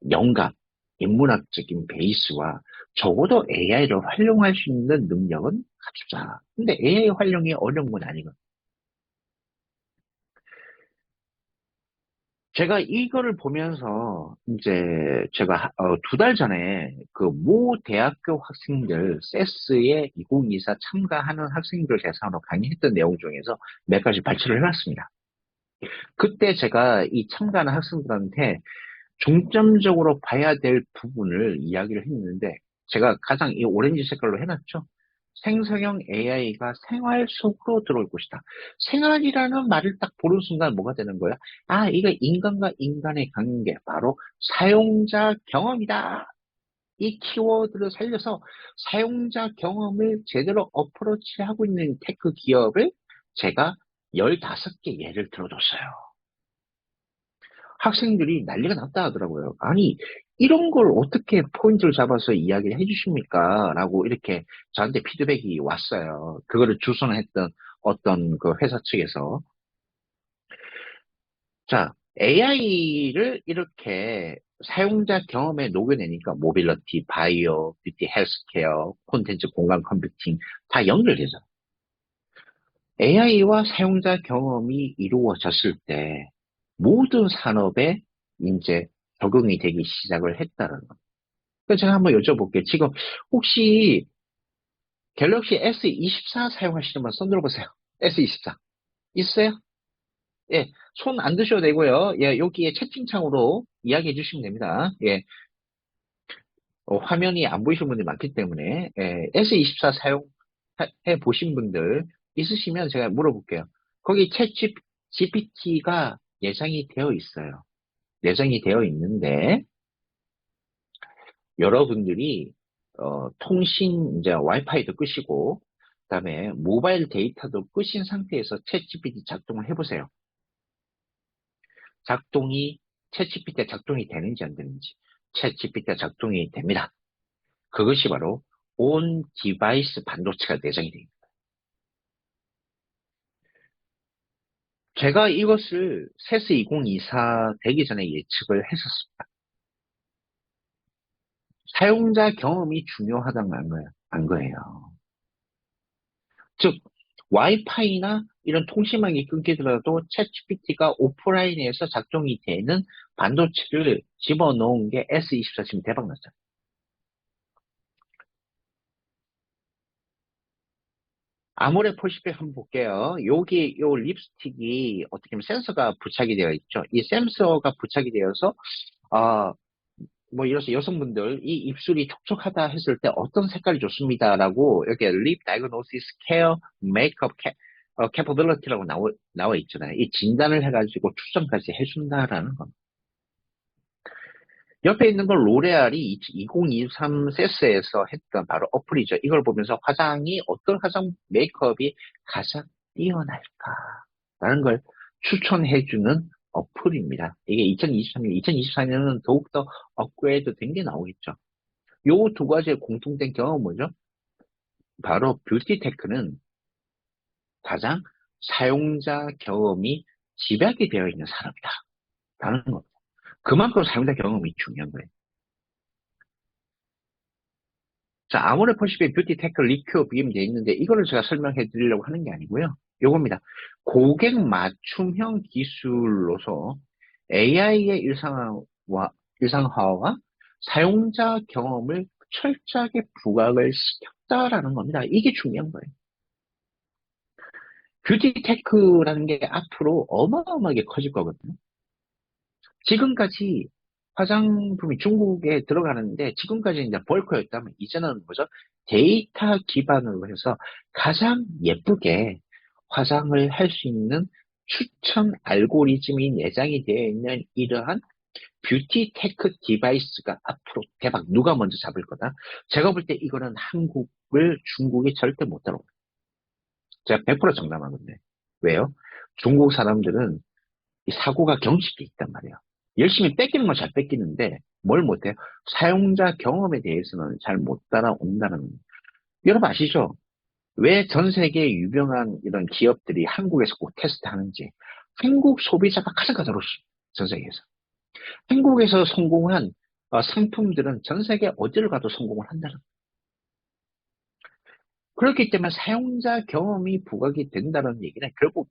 영감, 인문학적인 베이스와 적어도 AI를 활용할 수 있는 능력은 갖추자. 근데 AI 활용이 어려운 건 아니거든요. 제가 이거를 보면서 이제 제가 2달 전에 그 모 대학교 학생들 세스에 2024 참가하는 학생들 대상으로 강의했던 내용 중에서 몇 가지 발췌를 해놨습니다. 그때 제가 이 참가하는 학생들한테 중점적으로 봐야 될 부분을 이야기를 했는데 제가 가장 이 오렌지 색깔로 해놨죠. 생성형 AI가 생활 속으로 들어올 것이다. 생활이라는 말을 딱 보는 순간 뭐가 되는 거야? 아, 이거 인간과 인간의 관계, 바로 사용자 경험이다. 이 키워드를 살려서 사용자 경험을 제대로 어프로치하고 있는 테크 기업을 제가 15개 예를 들어줬어요. 학생들이 난리가 났다 하더라고요. 아니, 이런 걸 어떻게 포인트를 잡아서 이야기를 해주십니까? 라고 이렇게 저한테 피드백이 왔어요. 그거를 주선했던 어떤 그 회사 측에서. 자, AI를 이렇게 사용자 경험에 녹여내니까 모빌리티, 바이오, 뷰티, 헬스케어, 콘텐츠, 공간 컴퓨팅 다 연결되죠. AI와 사용자 경험이 이루어졌을 때 모든 산업에 이제 적용이 되기 시작을 했다는 거. 그래서 제가 한번 여쭤볼게요. 지금 혹시 갤럭시 S24 사용하시는 분 손 들어보세요. S24 있어요? 예, 손 안 드셔도 되고요. 예, 여기에 채팅창으로 이야기해 주시면 됩니다. 예, 화면이 안 보이시는 분들이 많기 때문에 예, S24 사용해 보신 분들 있으시면 제가 물어볼게요. 거기 챗 GPT가 예상이 되어 있어요. 예정이 되어 있는데 여러분들이 통신 이제 와이파이도 끄시고 그다음에 모바일 데이터도 끄신 상태에서 챗GPT 작동을 해보세요. 챗GPT 작동이 되는지 안 되는지. 챗GPT 작동이 됩니다. 그것이 바로 온 디바이스 반도체가 내장이 됩니다. 제가 이것을 세스 2024 되기 전에 예측을 했었습니다. 사용자 경험이 중요하다는 안 거예요. 즉, 와이파이나 이런 통신망이 끊기더라도 챗GPT가 오프라인에서 작동이 되는 반도체를 집어넣은 게 S24 지금 대박 났잖아요. 아모레410 한번 볼게요. 여기 요 립스틱이 어떻게 보면 센서가 부착이 되어 있죠. 이 센서가 부착이 되어서 뭐 이래서 여성분들 이 입술이 촉촉하다 했을 때 어떤 색깔이 좋습니다라고 여기 립 다이그노시스 케어 메이크업 캐퍼빌리티라고 나와 있잖아요. 이 진단을 해가지고 추천까지 해준다라는 겁니다. 옆에 있는 건 로레알이 2023 세스에서 했던 바로 어플이죠. 이걸 보면서 어떤 화장 메이크업이 가장 뛰어날까라는 걸 추천해주는 어플입니다. 이게 2023년, 2024년은 더욱더 업그레이드 된 게 나오겠죠. 요 두 가지의 공통된 경험은 뭐죠? 바로 뷰티테크는 가장 사용자 경험이 집약이 되어 있는 산업이다. 라는 겁니다. 그만큼 사용자 경험이 중요한 거예요. 자, 아모레410의 뷰티테크 리큐어 비임 되어 있는데 이거를 제가 설명해 드리려고 하는 게 아니고요. 요겁니다. 고객 맞춤형 기술로서 AI의 일상화와 사용자 경험을 철저하게 부각을 시켰다라는 겁니다. 이게 중요한 거예요. 뷰티테크라는 게 앞으로 어마어마하게 커질 거거든요. 지금까지 화장품이 중국에 들어가는데 지금까지 이제 벌크였다면 이제는 뭐죠? 데이터 기반으로 해서 가장 예쁘게 화장을 할 수 있는 추천 알고리즘이 내장이 되어 있는 이러한 뷰티 테크 디바이스가 앞으로 대박 누가 먼저 잡을 거다. 제가 볼 때 이거는 중국이 절대 못 따라옵니다. 제가 100% 장담하거든요. 왜요? 중국 사람들은 이 사고가 경직돼 있단 말이에요. 열심히 뺏기는 건 잘 뺏기는데 뭘 못해요? 사용자 경험에 대해서는 잘 못 따라온다는 겁니다. 여러분 아시죠? 왜 전 세계 유명한 이런 기업들이 한국에서 꼭 테스트하는지. 한국 소비자가 가장 까다롭습니다. 전 세계에서. 한국에서 성공한 상품들은 전 세계 어디를 가도 성공을 한다는 거예요. 그렇기 때문에 사용자 경험이 부각이 된다는 얘기는 결국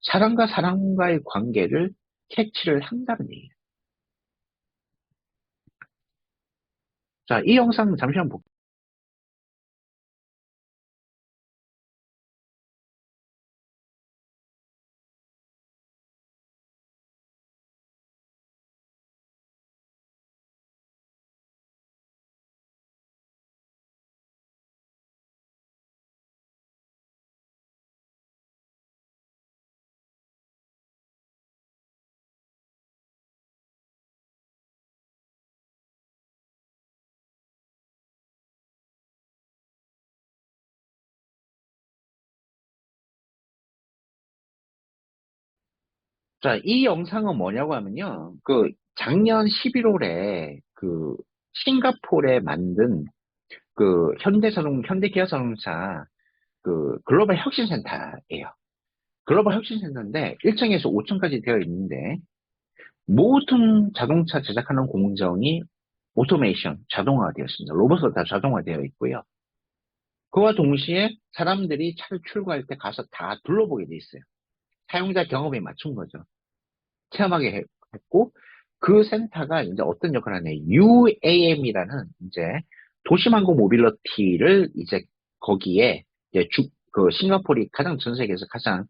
사람과 사람과의 관계를 캐치를 한다는 얘기예요. 자, 이 영상 잠시만 볼게요. 자, 이 영상은 뭐냐고 하면요. 작년 11월에 싱가포르에 만든 현대기아자동차 글로벌 혁신센터예요. 글로벌 혁신센터인데 1층에서 5층까지 되어 있는데 모든 자동차 제작하는 공정이 오토메이션, 자동화되어 있습니다. 로봇으로 다 자동화되어 있고요. 그와 동시에 사람들이 차를 출고할 때 가서 다 둘러보게 돼 있어요. 사용자 경험에 맞춘 거죠. 체험하게 했고, 그 센터가 이제 어떤 역할을 하냐. UAM이라는 이제 도시망고 모빌리티를 이제 거기에 이제 싱가포르이 전 세계에서 가장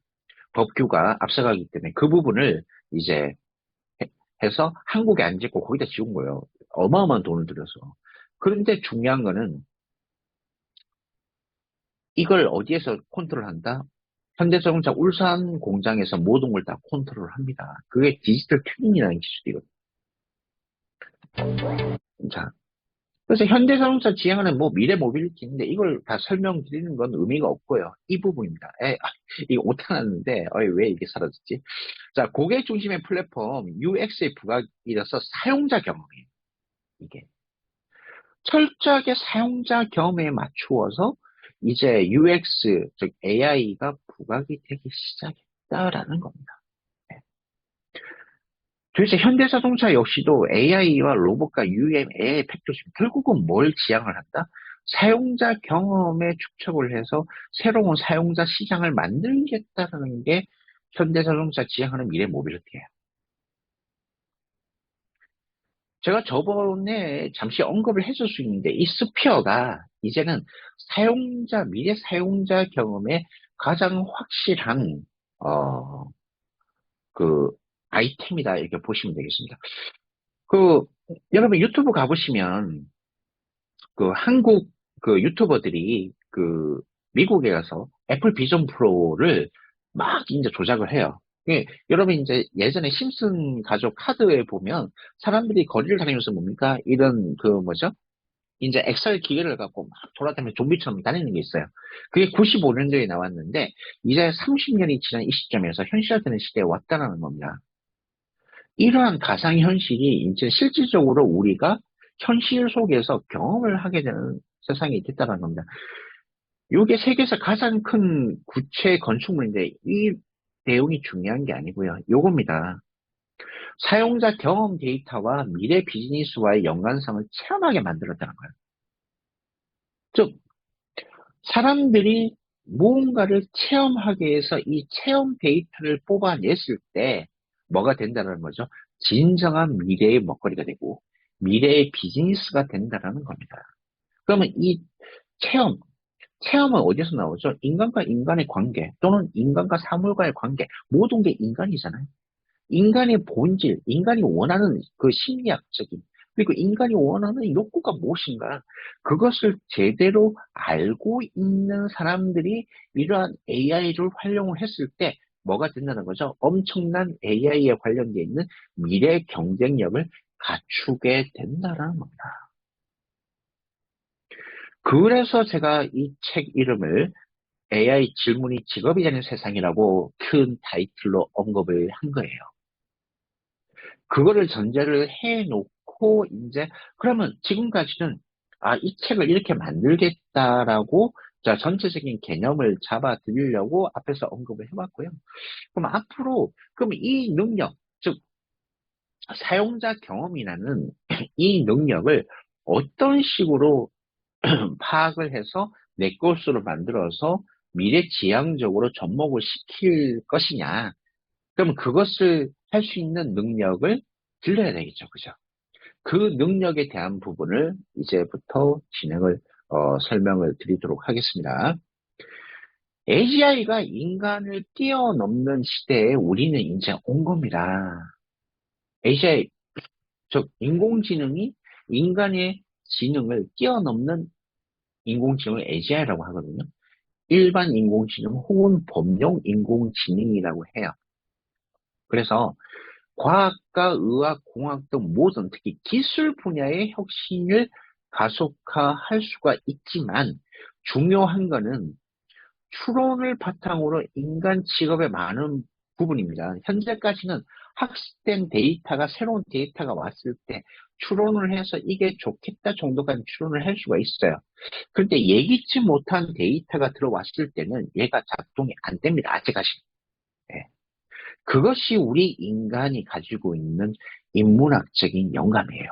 법규가 앞서가기 때문에 그 부분을 이제 해서 한국에 안 짓고 거기다 지은 거예요. 어마어마한 돈을 들여서. 그런데 중요한 거는 이걸 어디에서 컨트롤한다? 현대자동차 울산 공장에서 모든 걸 다 컨트롤합니다. 그게 디지털 튜닝이라는 기술이거든요. 자, 그래서 현대자동차 지향하는 미래 모빌리티인데 이걸 다 설명드리는 건 의미가 없고요. 이 부분입니다. 이거 못하는데 왜 이게 사라졌지? 자, 고객 중심의 플랫폼 UX의 부각이라서 사용자 경험이에요. 이게 철저하게 사용자 경험에 맞추어서 이제 UX, 즉 AI가 부각이 되기 시작했다라는 겁니다. 도대체 현대자동차 역시도 AI와 로봇과 UM, AI 팩토시 결국은 뭘 지향을 한다? 사용자 경험에 축적을 해서 새로운 사용자 시장을 만들겠다는 게 현대자동차 지향하는 미래 모빌리티예요. 제가 저번에 잠시 언급을 해줄 수 있는데 이 스피어가 이제는 미래 사용자 경험에 가장 확실한 어, 그 아이템이다 이렇게 보시면 되겠습니다. 그 여러분 유튜브 가보시면 그 한국 그 유튜버들이 그 미국에 가서 애플 비전 프로를 막 이제 조작을 해요. 여러분 이제 예전에 심슨 가족 카드에 보면 사람들이 거리를 다니면서 뭡니까? 이런 그 뭐죠? 이제 엑셀 기계를 갖고 막 돌아다니면서 좀비처럼 다니는 게 있어요. 그게 95년도에 나왔는데 이제 30년이 지난 이 시점에서 현실화되는 시대에 왔다는 겁니다. 이러한 가상현실이 이제 실질적으로 우리가 현실 속에서 경험을 하게 되는 세상이 됐다는 겁니다. 이게 세계에서 가장 큰 구체 건축물인데 이 내용이 중요한 게 아니고요. 요겁니다. 사용자 경험 데이터와 미래 비즈니스와의 연관성을 체험하게 만들었다는 거예요. 즉, 사람들이 무언가를 체험하기 위해서 이 체험 데이터를 뽑아냈을 때 뭐가 된다는 거죠? 진정한 미래의 먹거리가 되고 미래의 비즈니스가 된다는 겁니다. 그러면 이 체험, 체험은 어디서 나오죠? 인간과 인간의 관계 또는 인간과 사물과의 관계 모든 게 인간이잖아요. 인간의 본질, 인간이 원하는 그 심리학적인 그리고 인간이 원하는 욕구가 무엇인가 그것을 제대로 알고 있는 사람들이 이러한 AI를 활용을 했을 때 뭐가 된다는 거죠? 엄청난 AI에 관련되어 있는 미래 경쟁력을 갖추게 된다는 겁니다. 그래서 제가 이 책 이름을 AI 질문이 직업이 되는 세상이라고 큰 타이틀로 언급을 한 거예요. 그거를 전제를 해놓고 이제 그러면 지금까지는 이 책을 이렇게 만들겠다라고 자 전체적인 개념을 잡아 드리려고 앞에서 언급을 해봤고요. 그럼 앞으로 그럼 이 능력 즉 사용자 경험이라는 이 능력을 어떤 식으로 파악을 해서 내 것으로 만들어서 미래지향적으로 접목을 시킬 것이냐. 그럼 그것을 할 수 있는 능력을 길러야 되겠죠. 그죠? 그 능력에 대한 부분을 이제부터 설명을 드리도록 하겠습니다. AGI가 인간을 뛰어넘는 시대에 우리는 이제 온 겁니다. AGI, 즉, 인공지능이 인간의 지능을 뛰어넘는 인공지능을 AGI라고 하거든요. 일반 인공지능 혹은 범용 인공지능이라고 해요. 그래서 과학과 의학, 공학 등 모든 특히 기술 분야의 혁신을 가속화할 수가 있지만 중요한 거는 추론을 바탕으로 인간 직업의 많은 부분입니다. 현재까지는 학습된 데이터가 새로운 데이터가 왔을 때 추론을 해서 이게 좋겠다 정도까지 추론을 할 수가 있어요. 그런데 예기치 못한 데이터가 들어왔을 때는 얘가 작동이 안 됩니다. 아직까지. 네. 그것이 우리 인간이 가지고 있는 인문학적인 영감이에요.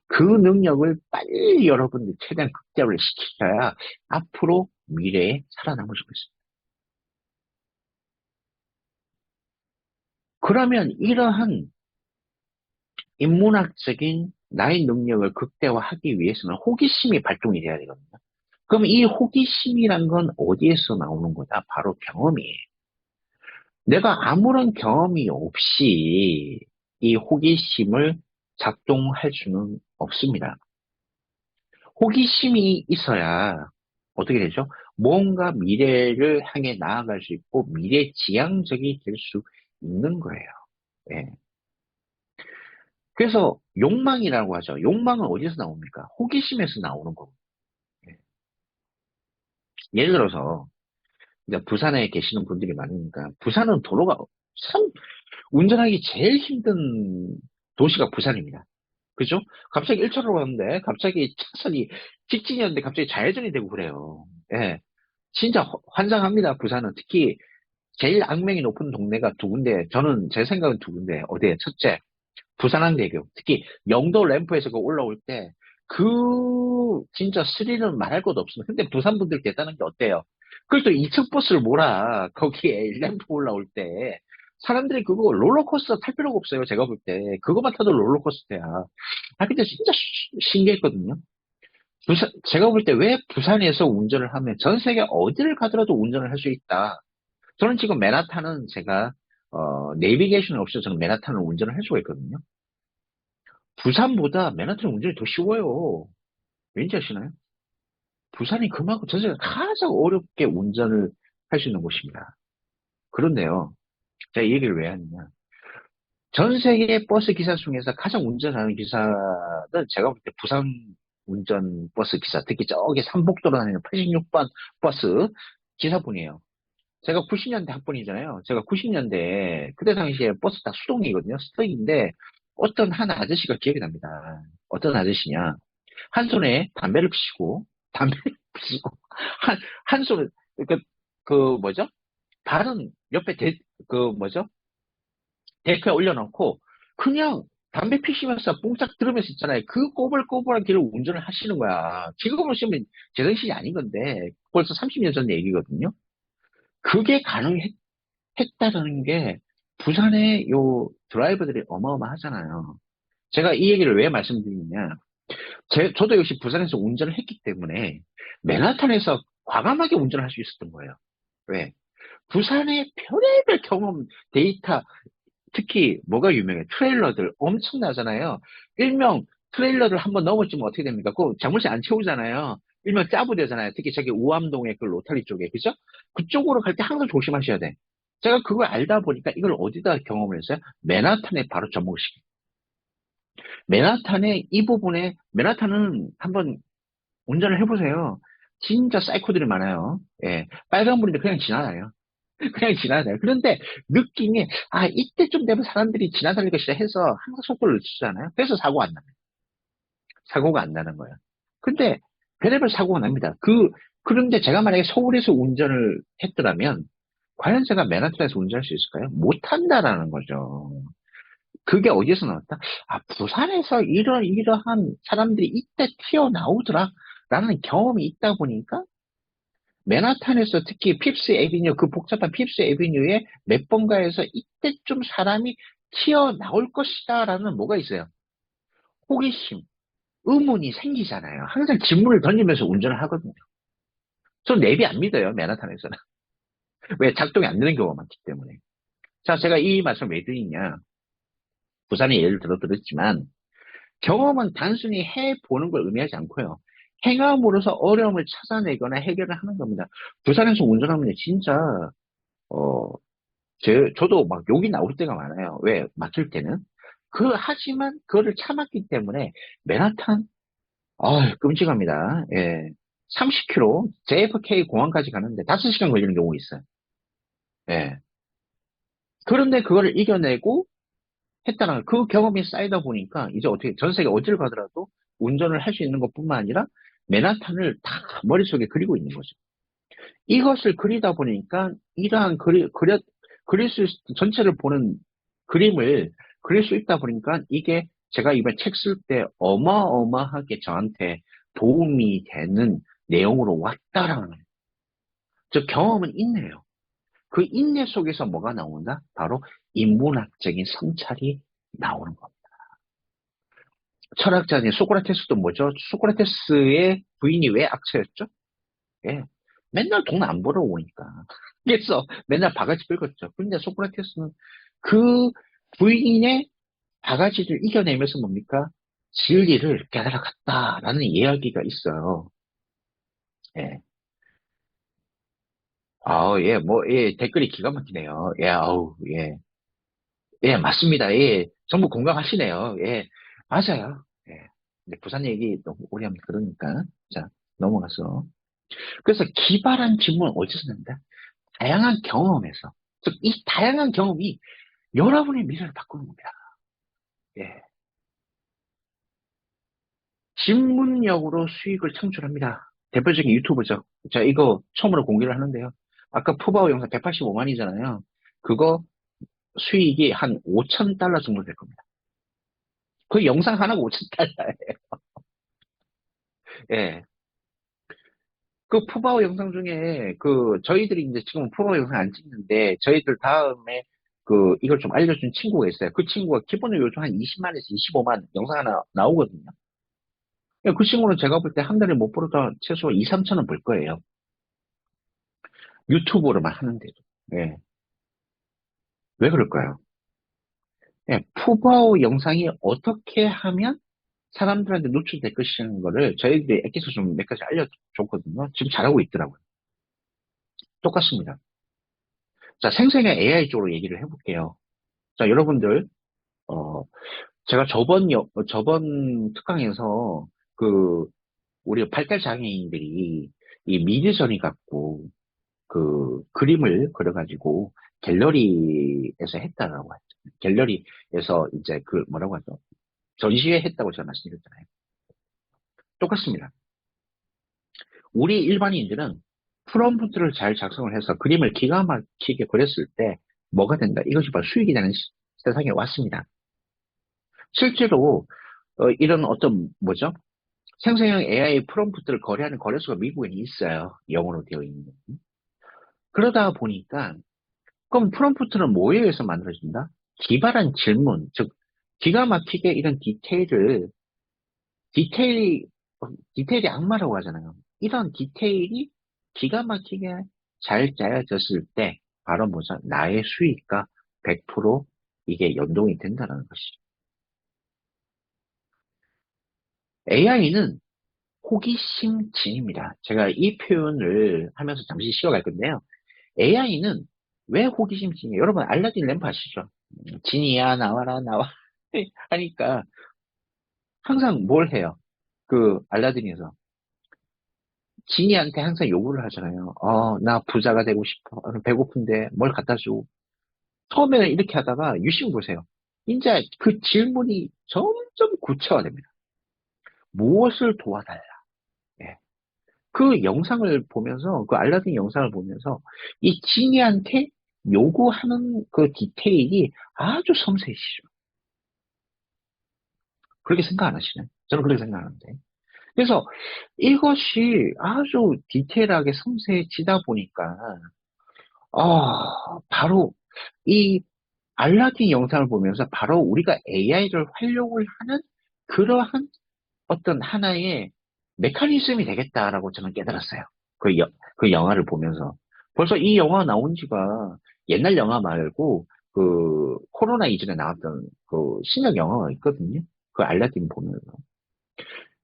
그 능력을 빨리 여러분들 최대한 극대화를 시키셔야 앞으로 미래에 살아남을 수 있습니다. 그러면 이러한 인문학적인 나의 능력을 극대화하기 위해서는 호기심이 발동이 돼야 되거든요. 그럼 이 호기심이란 건 어디에서 나오는 거다? 바로 경험이에요. 내가 아무런 경험이 없이 이 호기심을 작동할 수는 없습니다. 호기심이 있어야 어떻게 되죠? 뭔가 미래를 향해 나아갈 수 있고 미래지향적이 될 수 있는 거예요. 예. 그래서 욕망이라고 하죠. 욕망은 어디서 나옵니까? 호기심에서 나오는 거고. 예. 예를 들어서 이제 부산에 계시는 분들이 많으니까 부산은 도로가 참 운전하기 제일 힘든 도시가 부산입니다. 그죠? 갑자기 1차로로 가는데 갑자기 차선이 직진이었는데 갑자기 좌회전이 되고 그래요. 예. 진짜 환장합니다. 부산은 특히 제일 악명이 높은 동네가 두 군데. 저는 제 생각은 두 군데. 어디에? 첫째, 부산항대교. 특히 영도 램프에서 그 올라올 때 진짜 스릴은 말할 것도 없습니다. 근데 부산 분들 대단한 게 어때요? 그걸 또 2층 버스를 몰아. 거기에 램프 올라올 때. 사람들이 그거 롤러코스터 탈 필요가 없어요. 제가 볼 때. 그거만 타도 롤러코스터야. 아, 근데 진짜 신기했거든요. 제가 볼 때 왜 부산에서 운전을 하면 전 세계 어디를 가더라도 운전을 할 수 있다. 저는 지금 맨하탄은 제가, 내비게이션 없이 저는 맨하탄을 운전을 할 수가 있거든요. 부산보다 맨하탄 운전이 더 쉬워요. 왠지 아시나요? 부산이 그만큼 전 세계 가장 어렵게 운전을 할 수 있는 곳입니다. 그런데요. 제가 이 얘기를 왜 하느냐. 전 세계 버스 기사 중에서 가장 운전하는 기사는 제가 볼 때 부산 운전 버스 기사, 특히 저기 삼복도로 다니는 86번 버스 기사분이에요. 제가 90년대 학번이잖아요. 제가 90년대 그때 당시에 버스 다 수동이거든요. 수동인데 어떤 한 아저씨가 기억이 납니다. 어떤 아저씨냐. 한 손에 담배를 피시고 담배를 피시고 한 손에 그, 그 뭐죠? 발은 옆에 뭐죠? 데크에 올려놓고 그냥 담배 피시면서 뽕짝 들으면서 있잖아요. 그 꼬불꼬불한 길을 운전을 하시는 거야. 지금 보시면 제정신이 아닌 건데 벌써 30년 전 얘기거든요. 그게 가능했다는 게 부산의 요 드라이버들이 어마어마하잖아요. 제가 이 얘기를 왜 말씀드리느냐. 저도 역시 부산에서 운전을 했기 때문에 맨하탄에서 과감하게 운전을 할 수 있었던 거예요. 왜? 부산의 별의별 경험, 데이터, 특히 뭐가 유명해? 트레일러들 엄청나잖아요. 일명 트레일러를 한번 넘어지면 어떻게 됩니까? 그 자물쇠 안 채우잖아요. 일명 짜부되잖아요. 특히 저기 우암동의 그 로타리 쪽에. 그죠? 그쪽으로 갈 때 항상 조심하셔야 돼. 제가 그걸 알다 보니까 이걸 어디다 경험을 했어요? 맨하탄에 바로 접목시키. 맨하탄의 이 부분에, 맨하탄은 한번 운전을 해보세요. 진짜 사이코들이 많아요. 예. 빨간불인데 그냥 지나가요. 그냥 지나가요. 그런데 느낌이, 아, 이때쯤 되면 사람들이 지나다닐 것이다 해서 항상 속도를 늦추잖아요. 그래서 사고가 안 납니다. 사고가 안 나는 거예요. 근데 별의별 사고가 납니다. 그런데 제가 만약에 서울에서 운전을 했더라면, 과연 제가 맨하탄에서 운전할 수 있을까요? 못한다라는 거죠. 그게 어디서 나왔다? 아, 부산에서 이러한 사람들이 이때 튀어나오더라. 라는 경험이 있다 보니까 맨하탄에서 특히 핍스 에비뉴, 그 복잡한 핍스 에비뉴에 몇 번가에서 이때쯤 사람이 튀어나올 것이다 라는 뭐가 있어요? 호기심, 의문이 생기잖아요. 항상 질문을 던지면서 운전을 하거든요. 전 내비 안 믿어요, 맨하탄에서는. 왜? 작동이 안 되는 경우가 많기 때문에. 자, 제가 이 말씀을 왜 드리냐. 부산의 예를 들었지만, 경험은 단순히 해보는 걸 의미하지 않고요. 행함으로써 어려움을 찾아내거나 해결을 하는 겁니다. 부산에서 운전하면 진짜, 어, 저도 막 욕이 나올 때가 많아요. 왜? 막힐 때는. 하지만 그거를 참았기 때문에 맨하탄, 끔찍합니다. 예. 30km, JFK 공항까지 가는데 5시간 걸리는 경우 있어요. 예. 그런데 그거를 이겨내고 했다는 그 경험이 쌓이다 보니까 이제 어떻게 전 세계 어디를 가더라도 운전을 할 수 있는 것뿐만 아니라 맨하탄을 다 머릿속에 그리고 있는 거죠. 이것을 그리다 보니까 이러한 그릴 전체를 보는 그림을 그릴 수 있다 보니까 이게 제가 이번 책 쓸 때 어마어마하게 저한테 도움이 되는 내용으로 왔다라는 거예요. 저 경험은 인내예요. 그 인내 속에서 뭐가 나온다? 바로 인문학적인 성찰이 나오는 겁니다. 철학자인 소크라테스도 뭐죠? 소크라테스의 부인이 왜 악처였죠? 예. 맨날 돈 안 벌어오니까. 그래서 맨날 바가지 긁었죠. 근데 소크라테스는 그 부인의 바가지를 이겨내면서 뭡니까? 진리를 깨달아갔다라는 이야기가 있어요. 예. 예, 예, 댓글이 기가 막히네요. 예, 예. 예, 맞습니다. 예, 전부 공감하시네요. 예, 맞아요. 예. 근데 부산 얘기 너무 오래 하면 그러니까. 자, 넘어가서. 그래서 기발한 질문은 어디서 난다? 다양한 경험에서. 즉, 이 다양한 경험이 여러분의 미래를 바꾸는 겁니다. 예. 질문력으로 수익을 창출합니다. 대표적인 유튜브죠. 자, 이거 처음으로 공개를 하는데요. 아까 푸바오 영상 185만이잖아요. 그거 수익이 한 5천 달러 정도 될 겁니다. 그 영상 하나가 5천 달러예요. 예. 그 푸바오 영상 중에 저희들이 이제 지금 푸바오 영상 안 찍는데 저희들 다음에 이걸 좀 알려준 친구가 있어요. 그 친구가 기본으로 요즘 한 20만에서 25만 영상 하나 나오거든요. 예, 그 친구는 제가 볼 때 한 달에 못 벌어도 최소 2, 3천 원 벌 거예요. 유튜브로만 하는데도. 예. 왜 그럴까요? 예, 푸바오 영상이 어떻게 하면 사람들한테 노출될 것이라는 거를 저희들이 엑기스 좀 몇 가지 알려줬거든요. 지금 잘하고 있더라고요. 똑같습니다. 자, 생생한 AI 쪽으로 얘기를 해볼게요. 자, 여러분들, 어, 제가 저번 특강에서 그, 우리 발달 장애인들이 이 미드저니 갖고 그림을 그려가지고 갤러리에서 했다라고 했죠. 갤러리에서 이제 뭐라고 하죠? 전시회 했다고 제가 말씀드렸잖아요. 똑같습니다. 우리 일반인들은 프롬프트를 잘 작성을 해서 그림을 기가 막히게 그렸을 때 뭐가 된다? 이것이 바로 수익이 되는 세상에 왔습니다. 실제로 이런 어떤 뭐죠? 생성형 AI 프롬프트를 거래하는 거래소가 미국에는 있어요. 영어로 되어 있는. 그러다 보니까 그럼 프롬프트는 뭐에 의해서 만들어진다? 기발한 질문, 즉 기가 막히게 이런 디테일이 디테일이 악마라고 하잖아요. 이런 디테일이 기가 막히게 잘 짜여졌을 때 바로 뭐죠? 나의 수익과 100% 이게 연동이 된다는 것이죠. AI는 호기심진입니다. 제가 이 표현을 하면서 잠시 쉬어갈 건데요. AI는 왜 호기심진이에요? 여러분 알라딘 램프 아시죠? 진이야 나와라 나와 하니까 항상 뭘 해요? 알라딘에서 진이한테 항상 요구를 하잖아요. 나 부자가 되고 싶어. 배고픈데 뭘 갖다 주고. 처음에는 이렇게 하다가 유심 보세요. 이제 그 질문이 점점 구체화됩니다. 무엇을 도와달라. 예. 그 영상을 보면서, 그 알라딘 영상을 보면서 이 진이한테 요구하는 그 디테일이 아주 섬세해지죠. 그렇게 생각 안 하시나요? 저는 그렇게 생각하는데. 그래서 이것이 아주 디테일하게 섬세해지다 보니까 바로 이 알라딘 영상을 보면서 바로 우리가 AI를 활용을 하는 그러한 어떤 하나의 메커니즘이 되겠다라고 저는 깨달았어요. 그 영화를 보면서. 벌써 이 영화 나온 지가 옛날 영화 말고 코로나 이전에 나왔던 신작 영화가 있거든요. 그 알라딘 보면서.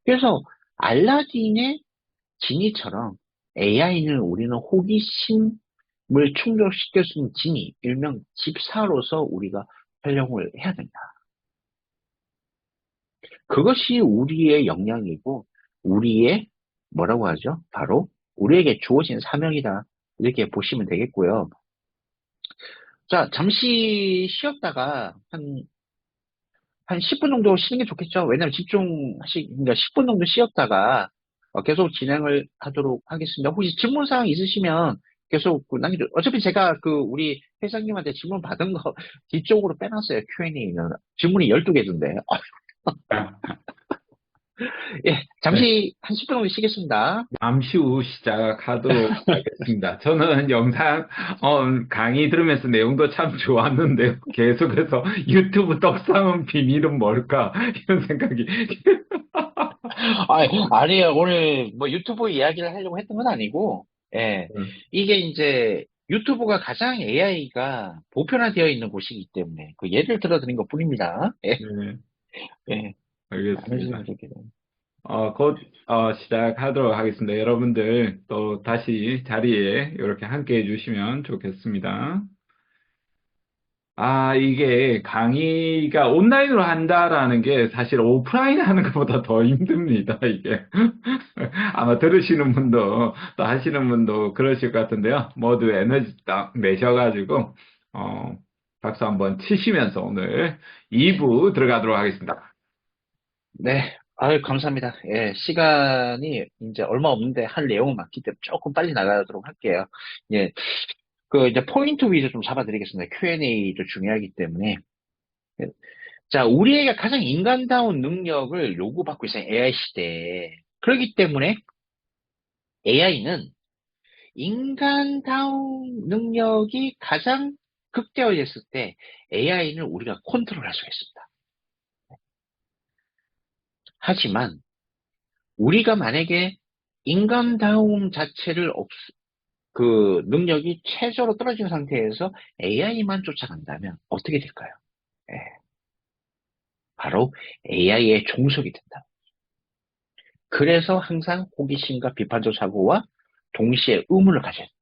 그래서 알라딘의 지니처럼 AI는 우리는 호기심을 충족시킬 수 있는 지니, 일명 집사로서 우리가 활용을 해야 된다. 그것이 우리의 역량이고, 우리의, 뭐라고 하죠? 바로, 우리에게 주어진 사명이다. 이렇게 보시면 되겠고요. 자, 잠시 쉬었다가, 한 10분 정도 쉬는 게 좋겠죠? 왜냐면 그러니까 10분 정도 쉬었다가, 계속 진행을 하도록 하겠습니다. 혹시 질문사항 있으시면 계속 어차피 제가 우리 회장님한테 질문 받은 거 뒤쪽으로 빼놨어요. Q&A는. 질문이 12개던데. 예,
네.
잠시 한 10분 정도 쉬겠습니다.
잠시 후 시작하도록 하겠습니다. 저는 영상, 강의 들으면서 내용도 참 좋았는데요. 계속해서 유튜브 떡상은 비밀은 뭘까? 이런 생각이.
아니에요. 오늘 뭐 유튜브 이야기를 하려고 했던 건 아니고, 예, 이게 이제 유튜브가 가장 AI가 보편화되어 있는 곳이기 때문에 그 예를 들어 드린 것 뿐입니다. 예,
네,
예, 나누시면
알겠습니다.
좋겠네요.
곧, 시작하도록 하겠습니다. 여러분들 또 다시 자리에 이렇게 함께 해주시면 좋겠습니다. 이게 강의가 온라인으로 한다라는 게 사실 오프라인 하는 것보다 더 힘듭니다, 이게. 아마 들으시는 분도, 또 하시는 분도 그러실 것 같은데요. 모두 에너지 딱 내셔가지고, 박수 한번 치시면서 오늘 2부 들어가도록 하겠습니다.
네, 아유, 감사합니다. 예, 시간이 이제 얼마 없는데 할 내용은 많기 때문에 조금 빨리 나가도록 할게요. 예, 이제 포인트 위주 좀 잡아드리겠습니다. Q&A도 중요하기 때문에. 예, 자, 우리에게 가장 인간다운 능력을 요구받고 있어요. AI 시대에. 그렇기 때문에 AI는 인간다운 능력이 가장 극대화됐을 때 AI는 우리가 컨트롤할 수가 있습니다. 하지만 우리가 만약에 인간다움 자체를 그 능력이 최저로 떨어진 상태에서 AI만 쫓아간다면 어떻게 될까요? 예, 바로 AI의 종속이 된다. 그래서 항상 호기심과 비판적 사고와 동시에 의문을 가져야 돼요.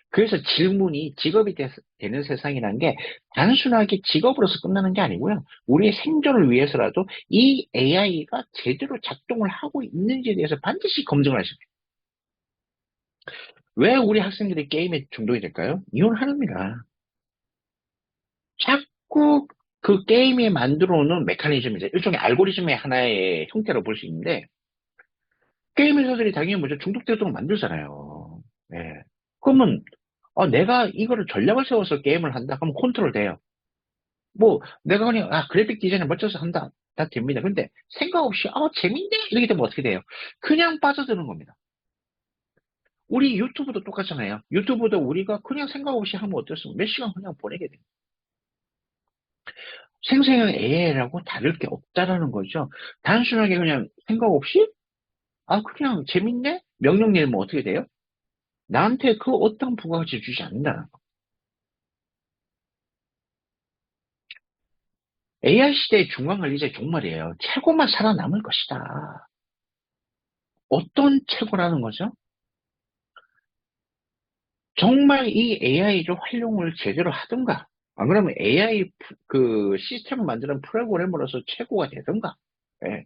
그래서 질문이 직업이 되는 세상이라는 게 단순하게 직업으로서 끝나는 게 아니고요. 우리의 생존을 위해서라도 이 AI가 제대로 작동을 하고 있는지에 대해서 반드시 검증을 하셔야 돼요. 왜 우리 학생들이 게임에 중독이 될까요? 이유는 하나입니다. 자꾸 그 게임이 만들어 오는 메커니즘이죠. 일종의 알고리즘의 하나의 형태로 볼 수 있는데, 게임 회사들이 당연히 먼저 중독되도록 만들잖아요. 예. 그러면, 내가 이거를 전략을 세워서 게임을 한다? 그럼 컨트롤 돼요. 뭐, 내가 그냥, 그래픽 디자인을 멋져서 한다. 다 됩니다. 근데 생각 없이, 재밌네? 이렇게 되면 어떻게 돼요? 그냥 빠져드는 겁니다. 우리 유튜브도 똑같잖아요. 유튜브도 우리가 그냥 생각 없이 하면 어떻습니까? 몇 시간 그냥 보내게 돼요. 생성형 AI라고 다를 게 없다라는 거죠. 단순하게 그냥 생각 없이, 그냥 재밌네? 명령 내리면 어떻게 돼요? 나한테 그 어떤 부가가치 주지 않는다는 거. AI 시대의 중앙관리자의 종말이에요. 최고만 살아남을 것이다. 어떤 최고라는 거죠? 정말 이 AI를 활용을 제대로 하든가, 안 그러면 AI 그 시스템을 만드는 프로그래머로서 최고가 되든가, 예.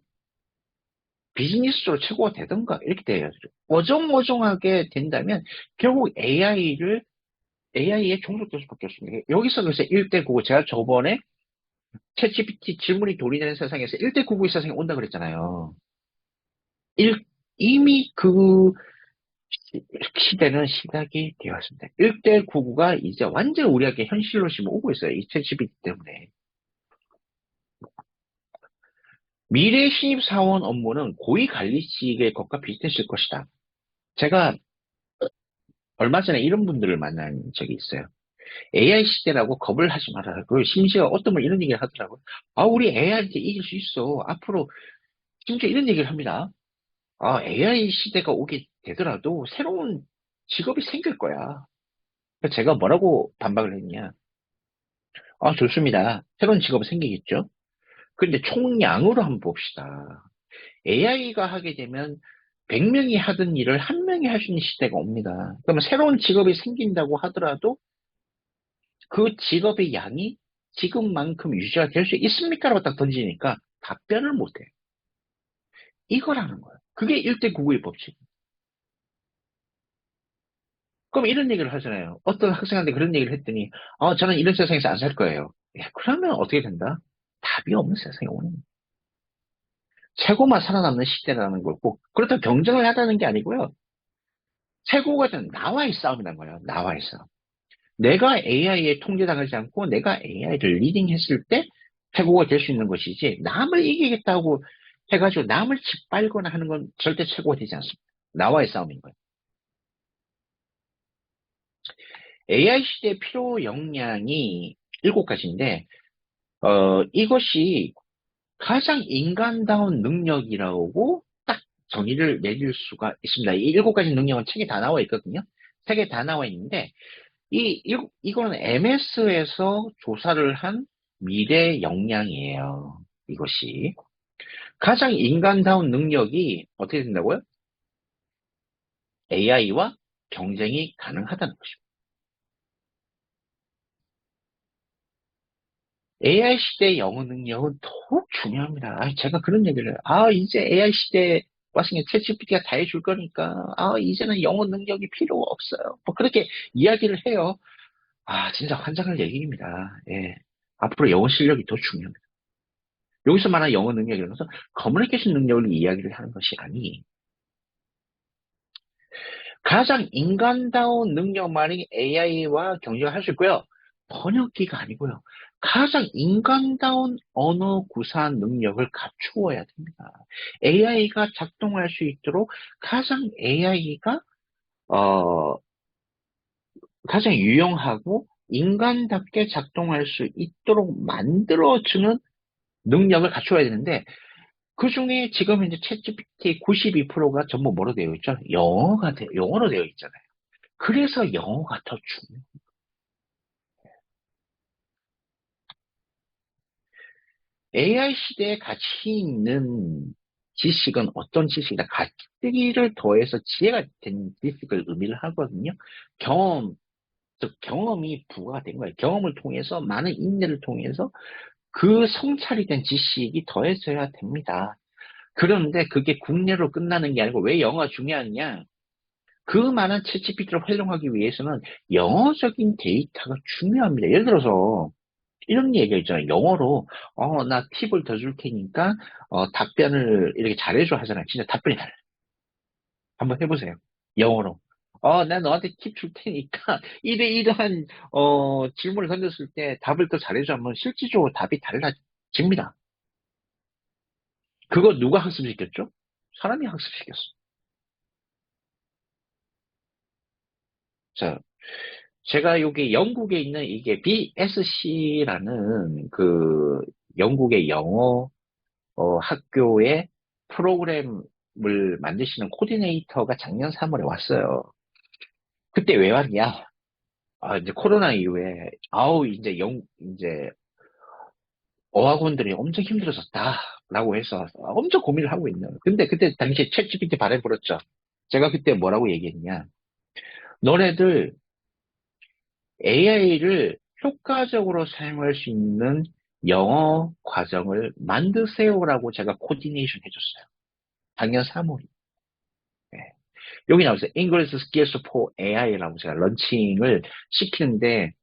비즈니스로 최고가 되든가, 이렇게 돼요. 어정어정하게 된다면, 결국 AI에 종속될 수밖에 없습니다. 여기서 그래서 1대9, 제가 저번에 챗GPT 질문이 돌이되는 세상에서 1대99의 세상에 온다 그랬잖아요. 이미 그 시대는 시작이 되었습니다. 1대99가 이제 완전 우리에게 현실로 지금 오고 있어요. 이 챗GPT 때문에. 미래 신입사원 업무는 고위관리직의 것과 비슷했을 것이다. 제가 얼마 전에 이런 분들을 만난 적이 있어요. AI 시대라고 겁을 하지 말아라. 그리고 심지어 어떤 분 이런 얘기를 하더라고요. 우리 AI한테 이길 수 있어. 앞으로, 심지어 이런 얘기를 합니다. AI 시대가 오게 되더라도 새로운 직업이 생길 거야. 그래서 제가 뭐라고 반박을 했냐. 좋습니다. 새로운 직업이 생기겠죠. 근데 총량으로 한번 봅시다. AI가 하게 되면 100명이 하던 일을 1명이 할 수 있는 시대가 옵니다. 그러면 새로운 직업이 생긴다고 하더라도 그 직업의 양이 지금만큼 유지가 될 수 있습니까? 라고 딱 던지니까 답변을 못해. 이거라는 거예요. 그게 1대99의 법칙. 그럼 이런 얘기를 하잖아요. 어떤 학생한테 그런 얘기를 했더니, 저는 이런 세상에서 안 살 거예요. 그러면 어떻게 된다? 답이 없는 세상에 오는 거예요. 최고만 살아남는 시대라는 거고, 그렇다고 경쟁을 하다는 게 아니고요. 최고가 된 나와의 싸움이라는 거예요. 나와의 싸움. 내가 AI에 통제당하지 않고 내가 AI를 리딩했을 때 최고가 될 수 있는 것이지, 남을 이기겠다고 해가지고 남을 짓밟거나 하는 건 절대 최고가 되지 않습니다. 나와의 싸움인 거예요. AI 시대의 필요 역량이 7가지인데, 이것이 가장 인간다운 능력이라고 딱 정의를 내릴 수가 있습니다. 이 7가지 능력은 책에 다 나와 있거든요. 책에 다 나와 있는데, 이거는 MS에서 조사를 한 미래 역량이에요. 이것이. 가장 인간다운 능력이 어떻게 된다고요? AI와 경쟁이 가능하다는 것입니다. AI 시대의 영어 능력은 더욱 중요합니다. 제가 그런 얘기를 해요. 이제 AI 시대에 왔으니 챗GPT가 다 해줄 거니까, 이제는 영어 능력이 필요 없어요. 뭐 그렇게 이야기를 해요. 진짜 환장할 얘기입니다. 예. 앞으로 영어 실력이 더 중요합니다. 여기서 말하는 영어 능력이라는 것은 커뮤니케이션 능력을 이야기를 하는 것이 아니에요. 가장 인간다운 능력만이 AI와 경쟁을 할 수 있고요. 번역기가 아니고요. 가장 인간다운 언어 구사 능력을 갖추어야 됩니다. AI가 작동할 수 있도록 가장 AI가 가장 유용하고 인간답게 작동할 수 있도록 만들어주는 능력을 갖춰야 되는데, 그 중에 지금 이제 챗GPT 92%가 전부 뭐로 되어 있죠? 영어로 되어 있잖아요. 그래서 영어가 더 중요해요. AI 시대에 가치 있는 지식은 어떤 지식이다? 가치를 더해서 지혜가 된 지식을 의미를 하거든요. 즉 경험이 부과가 된 거예요. 경험을 통해서, 많은 인내를 통해서 그 성찰이 된 지식이 더해져야 됩니다. 그런데 그게 국내로 끝나는 게 아니고, 왜 영어가 중요하냐? 그 많은 챗GPT를 활용하기 위해서는 영어적인 데이터가 중요합니다. 예를 들어서 이런 얘기가 있잖아요. 영어로 나 팁을 더 줄 테니까 답변을 이렇게 잘해줘 하잖아요. 진짜 답변이 달라요. 한번 해보세요. 영어로. 나 너한테 팁 줄 테니까 이러한 질문을 던졌을 때 답을 더 잘해줘 하면 실질적으로 답이 달라집니다. 그거 누가 학습시켰죠? 사람이 학습시켰어. 자, 제가 여기 영국에 있는 이게 BSC라는 그 영국의 영어 학교의 프로그램을 만드시는 코디네이터가 작년 3월에 왔어요. 그때 왜 왔냐? 이제 코로나 이후에 이제 이제 어학원들이 엄청 힘들어졌다라고 해서 엄청 고민을 하고 있는. 근데 그때 당시에 챗GPT 발행 불었죠. 제가 그때 뭐라고 얘기했냐? 너네들 AI를 효과적으로 사용할 수 있는 영어 과정을 만드세요라고 제가 코디네이션 해줬어요. 작년 3월. 여기 나오세요. English Skills for AI라고 제가 런칭을 시키는데,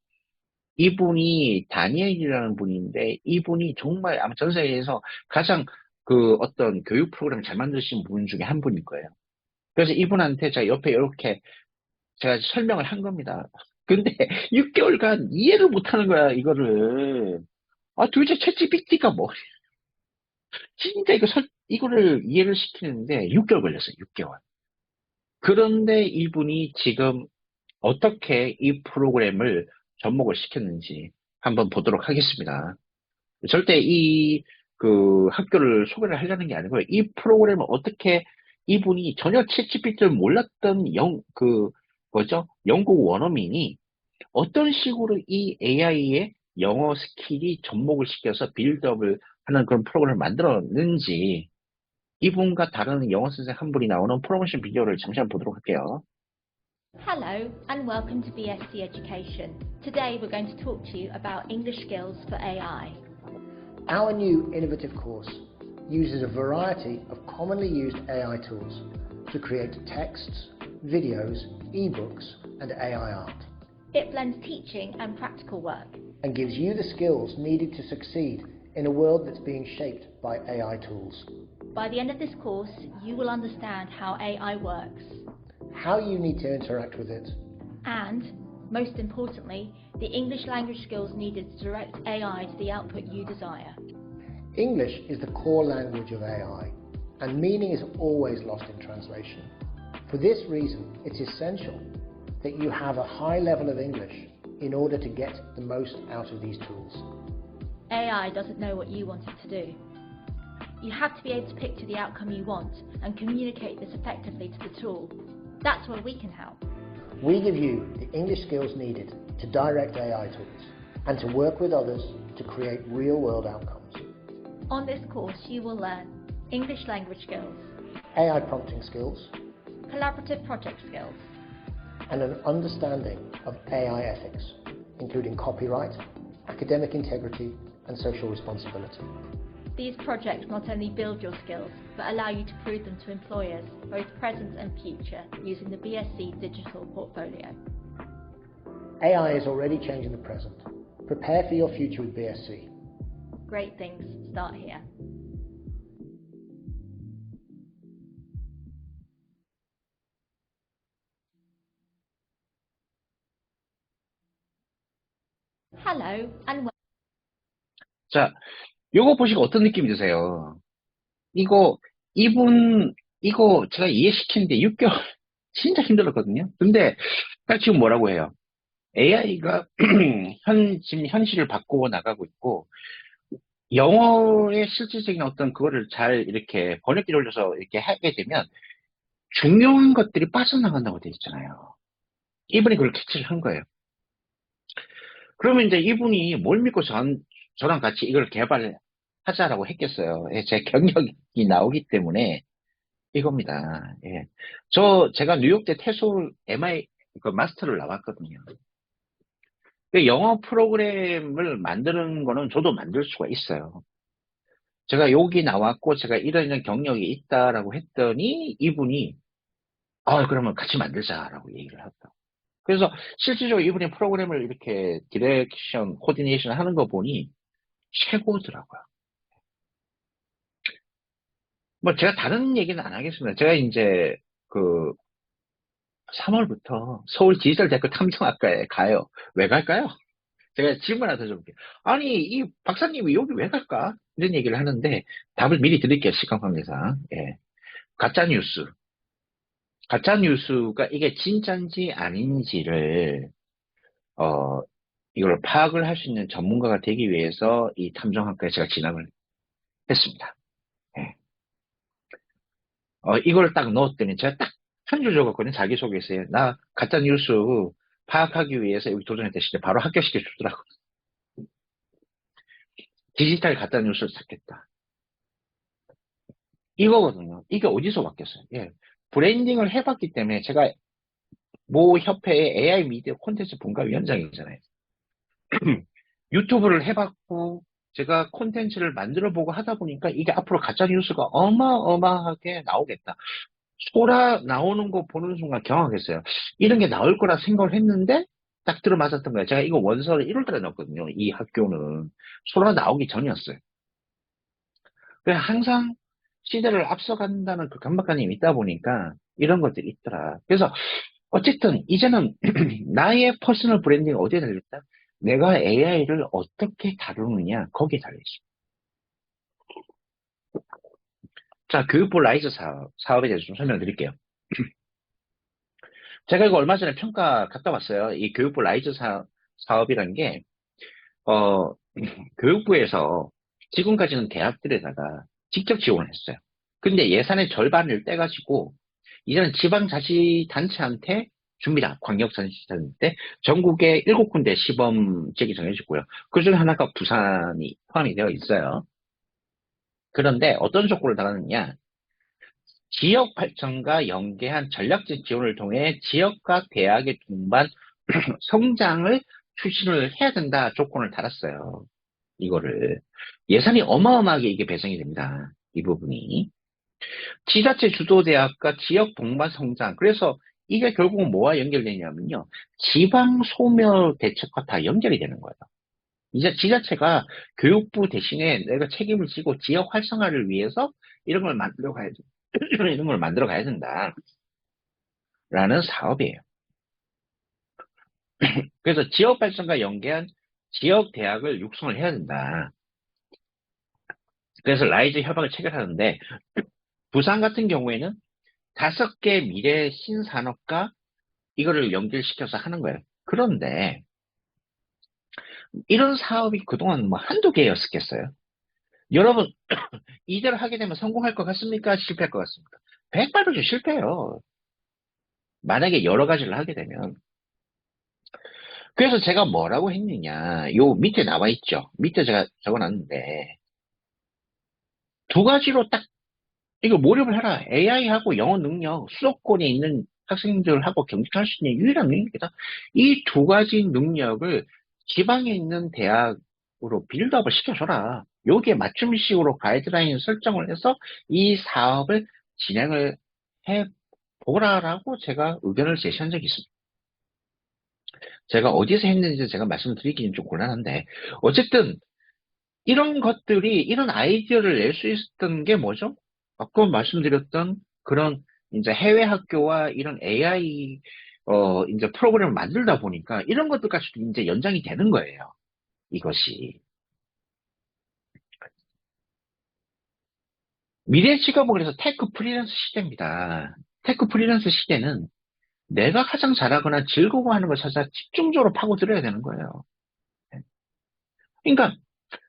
이분이 다니엘이라는 분인데, 이분이 정말 아마 전 세계에서 가장 그 어떤 교육 프로그램 잘 만드신 분 중에 한 분일 거예요. 그래서 이분한테 제가 옆에 이렇게 제가 설명을 한 겁니다. 근데 6개월간 이해를 못 하는 거야, 이거를. 도대체 챗GPT가 뭐, 진짜 이거를 이해를 시키는데 6개월 걸렸어요, 6개월. 그런데 이분이 지금 어떻게 이 프로그램을 접목을 시켰는지 한번 보도록 하겠습니다. 절대 그 학교를 소개를 하려는 게 아니고요. 이 프로그램을 어떻게 이분이 전혀 챗GPT를 몰랐던 뭐죠? 영국 원어민이 어떤 식으로 이 AI의 영어 스킬이 접목을 시켜서 빌드업을 하는 그런 프로그램을 만들었는지, 이분과 다른 영어 선생 한 분이 나오는 프로모션 비디오를 잠시 보도록 할게요.
Hello and welcome to BSc Education. Today we're going to talk to you about English skills for AI.
Our new innovative course uses a variety of commonly used AI tools to create texts, videos, ebooks, and AI art,
It blends teaching and practical work.
and gives you the skills needed to succeed in a world that's being shaped by AI tools.
By the end of this course, you will understand how AI works
How you need to interact with it,
and, most importantly, the English language skills needed to direct AI to the output you desire.
English is the core language of AI, and meaning is always lost in translation. For this reason, it's essential that you have a high level of English in order to get the most out of these tools.
AI doesn't know what you want it to do. You have to be able to picture the outcome you want and communicate this effectively to the tool. That's where we can help.
We give you the English skills needed to direct AI tools and to work with others to create real-world outcomes.
On this course, you will learn English language skills,
AI prompting skills,
collaborative project skills,
and an understanding of AI ethics, including copyright, academic integrity, and social responsibility.
These projects not only build your skills, but allow you to prove them to employers, both present and future, using the BSc Digital Portfolio.
AI is already changing the present. Prepare for your future with BSc.
Great things start here. Hello and welcome.
자, 요거 보시고 어떤 느낌이 드세요? 이거, 이거 제가 이해시키는데 6개월 진짜 힘들었거든요. 근데 딱 지금 뭐라고 해요? AI가 지금 현실을 바꾸고 나가고 있고, 영어의 실질적인 어떤 그거를 잘 이렇게 번역기를 올려서 이렇게 하게 되면 중요한 것들이 빠져나간다고 되어 있잖아요. 이분이 그걸 캐치를 한 거예요. 그러면 이제 이분이 뭘 믿고 저랑 같이 이걸 개발하자라고 했겠어요. 예, 제 경력이 나오기 때문에 이겁니다. 예. 제가 뉴욕대 태솔 MI 그 마스터를 나왔거든요. 그 영어 프로그램을 만드는 거는 저도 만들 수가 있어요. 제가 여기 나왔고 제가 이런 경력이 있다라고 했더니 이분이 그러면 같이 만들자라고 얘기를 했다. 그래서 실질적으로 이분이 프로그램을 이렇게 디렉션, 코디네이션 하는 거 보니 최고더라고요. 뭐 제가 다른 얘기는 안 하겠습니다. 제가 이제 그 3월부터 서울 디지털대학교 탐정학과에 가요. 왜 갈까요? 제가 질문 하나 더 줘볼게요. 아니, 이 박사님이 여기 왜 갈까? 이런 얘기를 하는데 답을 미리 드릴게요. 시간 관계상. 예. 가짜뉴스. 가짜뉴스가 이게 진짜인지 아닌지를, 이걸 파악을 할 수 있는 전문가가 되기 위해서 이 탐정학과에 제가 진학을 했습니다. 예. 이걸 딱 넣었더니 제가 딱 한 줄 적었거든요. 자기소개서에. 나 가짜뉴스 파악하기 위해서 여기 도전했다 시대 바로 합격시켜 주더라고요. 디지털 가짜뉴스를 찾겠다. 이거거든요. 이게 어디서 바뀌었어요? 예. 브랜딩을 해봤기 때문에 제가 모 협회의 AI 미디어 콘텐츠 분과위원장이잖아요. 유튜브를 해봤고 제가 콘텐츠를 만들어보고 하다 보니까 이게 앞으로 가짜뉴스가 어마어마하게 나오겠다. 소라 나오는 거 보는 순간 경악했어요. 이런 게 나올 거라 생각을 했는데 딱 들어맞았던 거예요. 제가 이거 원서를 1월달에 넣었거든요. 이 학교는 소라 나오기 전이었어요. 그래서 항상 시대를 앞서간다는 그 강박관념이 있다 보니까 이런 것들이 있더라. 그래서 어쨌든 이제는 나의 퍼스널 브랜딩이 어디에 달렸다? 내가 AI를 어떻게 다루느냐 거기에 달려있어. 자, 교육부 라이즈 사업에 대해서 좀 설명드릴게요. 제가 이거 얼마 전에 평가 갔다 왔어요. 이 교육부 라이즈 사업이라는 게 교육부에서 지금까지는 대학들에다가 직접 지원을 했어요. 근데 예산의 절반을 떼가지고 이제는 지방자치단체한테 줍니다. 광역자치단체한테 전국에 7군데 시범지역이 정해졌고요. 그중 하나가 부산이 포함이 되어 있어요. 그런데 어떤 조건을 달았느냐? 지역 발전과 연계한 전략적 지원을 통해 지역과 대학의 동반 성장을 추진을 해야 된다 조건을 달았어요. 이거를 예산이 어마어마하게 이게 배정이 됩니다. 이 부분이 지자체 주도 대학과 지역 동반 성장. 그래서 이게 결국은 뭐와 연결되냐면요. 지방 소멸 대책과 다 연결이 되는 거예요. 이제 지자체가 교육부 대신에 내가 책임을 지고 지역 활성화를 위해서 이런 걸 만들어 가야 돼. 이런 걸 만들어 가야 된다. 라는 사업이에요. 그래서 지역 발전과 연계한 지역 대학을 육성을 해야 된다. 그래서 라이즈 협약을 체결하는데 부산 같은 경우에는 5개 미래 신산업과 이거를 연결시켜서 하는 거예요. 그런데 이런 사업이 그동안 뭐 한두 개였겠어요? 여러분 이대로 하게 되면 성공할 것 같습니까? 실패할 것 같습니까? 100% 실패해요. 만약에 여러 가지를 하게 되면. 그래서 제가 뭐라고 했느냐. 요 밑에 나와 있죠. 밑에 제가 적어놨는데 두 가지로 딱 이거 몰입을 해라. AI하고 영어 능력, 수도권에 있는 학생들하고 경쟁할 수 있는 유일한 능력이다. 이 두 가지 능력을 지방에 있는 대학으로 빌드업을 시켜줘라. 여기에 맞춤식으로 가이드라인 설정을 해서 이 사업을 진행을 해보라라고 제가 의견을 제시한 적이 있습니다. 제가 어디서 했는지 제가 말씀드리기는 좀 곤란한데 어쨌든 이런 것들이 이런 아이디어를 낼 수 있었던 게 뭐죠? 아까 말씀드렸던 그런 이제 해외 학교와 이런 AI 이제 프로그램을 만들다 보니까 이런 것들까지도 이제 연장이 되는 거예요. 이것이. 미래 직업은 그래서 테크 프리랜서 시대입니다. 테크 프리랜서 시대는 내가 가장 잘하거나 즐거워하는 걸 찾아 집중적으로 파고들어야 되는 거예요. 그러니까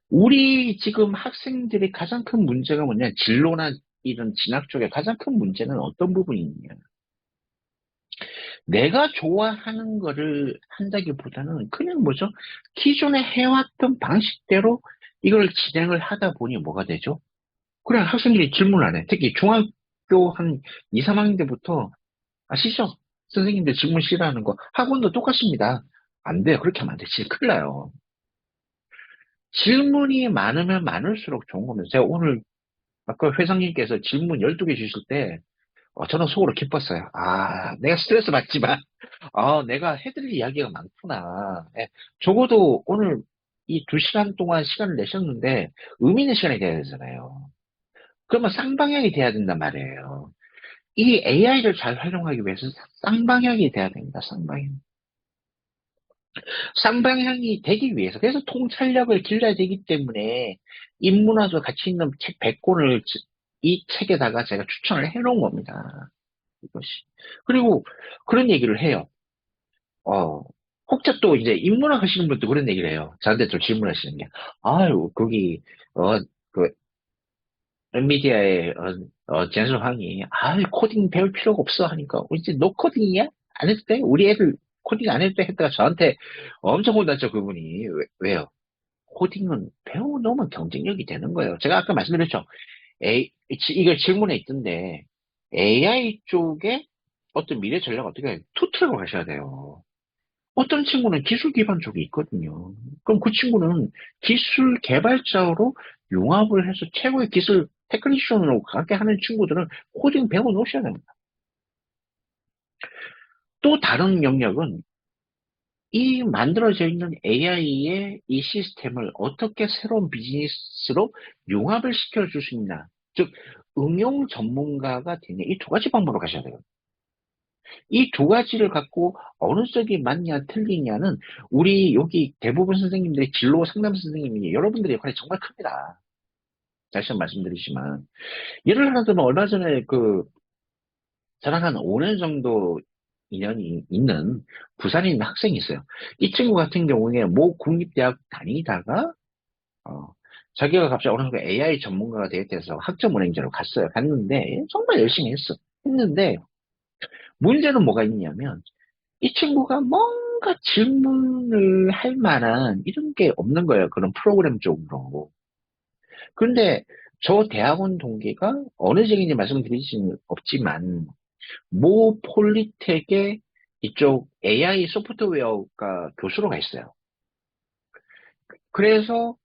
우리 지금 학생들의 가장 큰 문제가 뭐냐, 진로나 이런 진학 쪽에 가장 큰 문제는 어떤 부분이 있냐. 내가 좋아하는 거를 한다기보다는 그냥 뭐죠? 기존에 해왔던 방식대로 이걸 진행을 하다 보니 뭐가 되죠? 그냥 학생들이 질문을 안 해. 특히 중학교 한 2, 3학년 때부터 아시죠? 선생님들 질문 싫어하는 거. 학원도 똑같습니다. 안 돼요. 그렇게 하면 안 돼. 진짜 큰일 나요. 질문이 많으면 많을수록 좋은 겁니다. 제가 오늘 아까 회장님께서 질문 12개 주실 때 저는 속으로 기뻤어요. 아, 내가 스트레스 받지만 내가 해드릴 이야기가 많구나. 예, 적어도 오늘 이 2시간 동안 시간을 내셨는데 의미 있는 시간이 돼야 되잖아요. 그러면 쌍방향이 돼야 된단 말이에요. 이 AI를 잘 활용하기 위해서 쌍방향이 돼야 됩니다. 쌍방향. 쌍방향이 되기 위해서. 그래서 통찰력을 길러야 되기 때문에 인문화도 같이 있는 책 100권을 이 책에다가 제가 추천을 해놓은 겁니다. 이것이. 그리고 그런 얘기를 해요. 혹자 또 이제 인문학 하시는 분도 그런 얘기를 해요. 저한테 좀 질문하시는 게, 아유, 거기, 그, 엔비디아의, 젠슨황이, 아유, 코딩 배울 필요가 없어 하니까, 이제 너 코딩이야? 안 해도 돼? 우리 애들 코딩 안 해도 돼? 했다가 저한테 엄청 혼났죠, 그분이. 왜요? 코딩은 배워놓으면 경쟁력이 되는 거예요. 제가 아까 말씀드렸죠. 이걸 질문에 있던데, AI 쪽에 어떤 미래 전략 어떻게 해요? 투트랙을 하셔야 돼요. 어떤 친구는 기술 기반 쪽이 있거든요. 그럼 그 친구는 기술 개발자로 융합을 해서 최고의 기술 테크니션으로 가게 하는 친구들은 코딩 배워 놓으셔야 됩니다. 또 다른 영역은 이 만들어져 있는 AI의 이 시스템을 어떻게 새로운 비즈니스로 융합을 시켜줄 수 있나. 즉, 응용 전문가가 되냐. 이 두 가지 방법으로 가셔야 돼요. 이 두 가지를 갖고 어느 쪽이 맞냐 틀리냐는 우리 여기 대부분 선생님들이 진로 상담 선생님이 여러분들의 역할이 정말 큽니다. 다시 한번 말씀드리지만 예를 들면 얼마 전에 저랑 한 5년 정도 인연이 있는 부산에 있는 학생이 있어요. 이 친구 같은 경우에 모 국립대학 다니다가 자기가 갑자기 어느 순간 AI 전문가가 되겠다해서 학점은행제로 갔어요. 갔는데 정말 열심히 했는데 문제는 뭐가 있냐면 이 친구가 뭔가 질문을 할 만한 이런 게 없는 거예요. 그런 프로그램 쪽으로. 그런데 저 대학원 동기가 어느 직인지 말씀드릴 수는 없지만 모 폴리텍의 이쪽 AI 소프트웨어가 교수로가 있어요. 그래서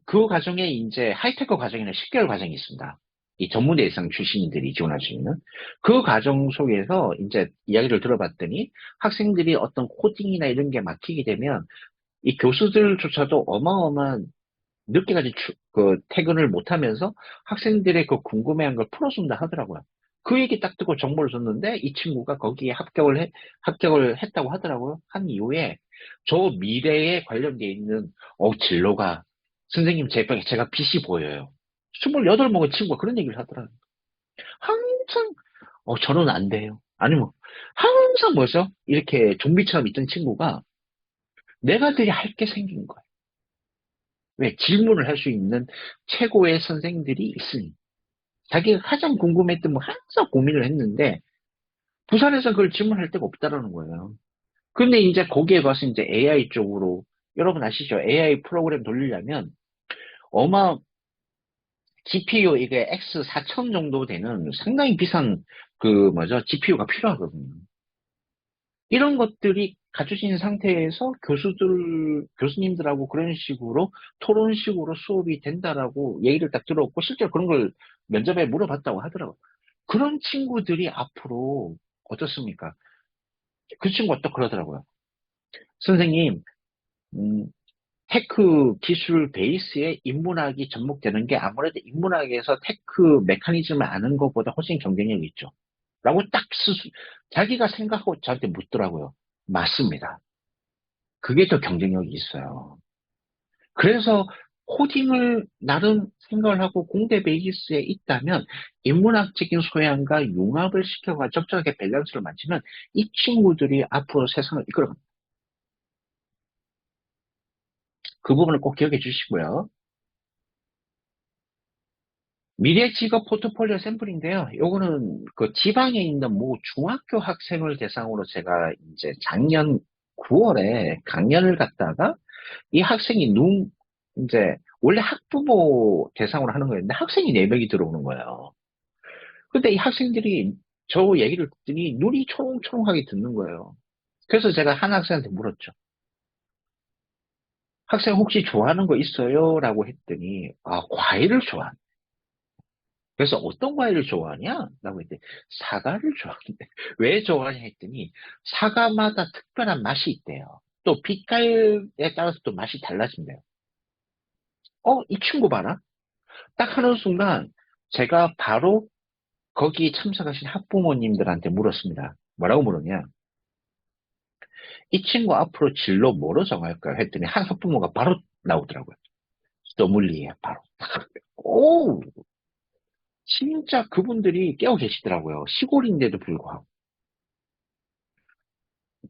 그 과정에 이제 하이테크 과정에는 10개월 과정이 있습니다. 이 전문대 이상 출신들이 지원할 수 있는 그 과정 속에서 이제 이야기를 들어봤더니 학생들이 어떤 코딩이나 이런 게 막히게 되면 이 교수들조차도 어마어마한 늦게까지 퇴근을 못하면서 학생들의 그 궁금해한 걸 풀어준다 하더라고요. 그 얘기 딱 듣고 정보를 줬는데 이 친구가 거기에 합격을 했다고 하더라고요. 한 이후에 저 미래에 관련되어 있는 진로가 선생님 제가 빛이 보여요. 28 먹은 친구가 그런 얘기를 하더라고요. 항상 저는 안 돼요. 아니면 항상 뭐죠? 이렇게 좀비처럼 있던 친구가 내가 되게 할 게 생긴 거예요. 왜? 질문을 할 수 있는 최고의 선생들이 있으니. 자기가 가장 궁금했던 뭐 항상 고민을 했는데, 부산에서 그걸 질문할 데가 없다라는 거예요. 근데 이제 거기에 가서 이제 AI 쪽으로, 여러분 아시죠? AI 프로그램 돌리려면, GPU 이게 X4000 정도 되는 상당히 비싼 GPU가 필요하거든요. 이런 것들이 갖춰진 상태에서 교수님들하고 그런 식으로 토론식으로 수업이 된다라고 얘기를 딱 들었고, 실제로 그런 걸 면접에 물어봤다고 하더라고요. 그런 친구들이 앞으로 어떻습니까? 그 친구가 또 그러더라고요. 선생님, 음, 테크 기술 베이스에 인문학이 접목되는 게 아무래도 인문학에서 테크 메커니즘을 아는 것보다 훨씬 경쟁력이 있죠. 라고 딱 자기가 생각하고 저한테 묻더라고요. 맞습니다. 그게 더 경쟁력이 있어요. 그래서 코딩을 나름 생각을 하고 공대 베이시스에 있다면 인문학적인 소양과 융합을 시켜가 적절하게 밸런스를 맞추면 이 친구들이 앞으로 세상을 이끌어갑니다. 그 부분을 꼭 기억해 주시고요. 미래 직업 포트폴리오 샘플인데요. 요거는 그 지방에 있는 모 중학교 학생을 대상으로 제가 이제 작년 9월에 강연을 갔다가 이 학생이 이제 원래 학부모 대상으로 하는 거였는데 학생이 4명이 들어오는 거예요. 근데 이 학생들이 저 얘기를 듣더니 눈이 초롱초롱하게 듣는 거예요. 그래서 제가 한 학생한테 물었죠. 학생 혹시 좋아하는 거 있어요? 라고 했더니 과일을 좋아한대. 그래서 어떤 과일을 좋아하냐? 라고 했더니 사과를 좋아하는데 왜 좋아하냐 했더니 사과마다 특별한 맛이 있대요. 또 빛깔에 따라서 또 맛이 달라진대요. 이 친구 봐라. 딱 하는 순간 제가 바로 거기 참석하신 학부모님들한테 물었습니다. 뭐라고 물었냐? 이 친구 앞으로 진로 뭐로 정할까요? 했더니 한 학부모가 바로 나오더라고요. 소믈리에 바로. 오, 진짜 그분들이 깨어 계시더라고요. 시골인데도 불구하고.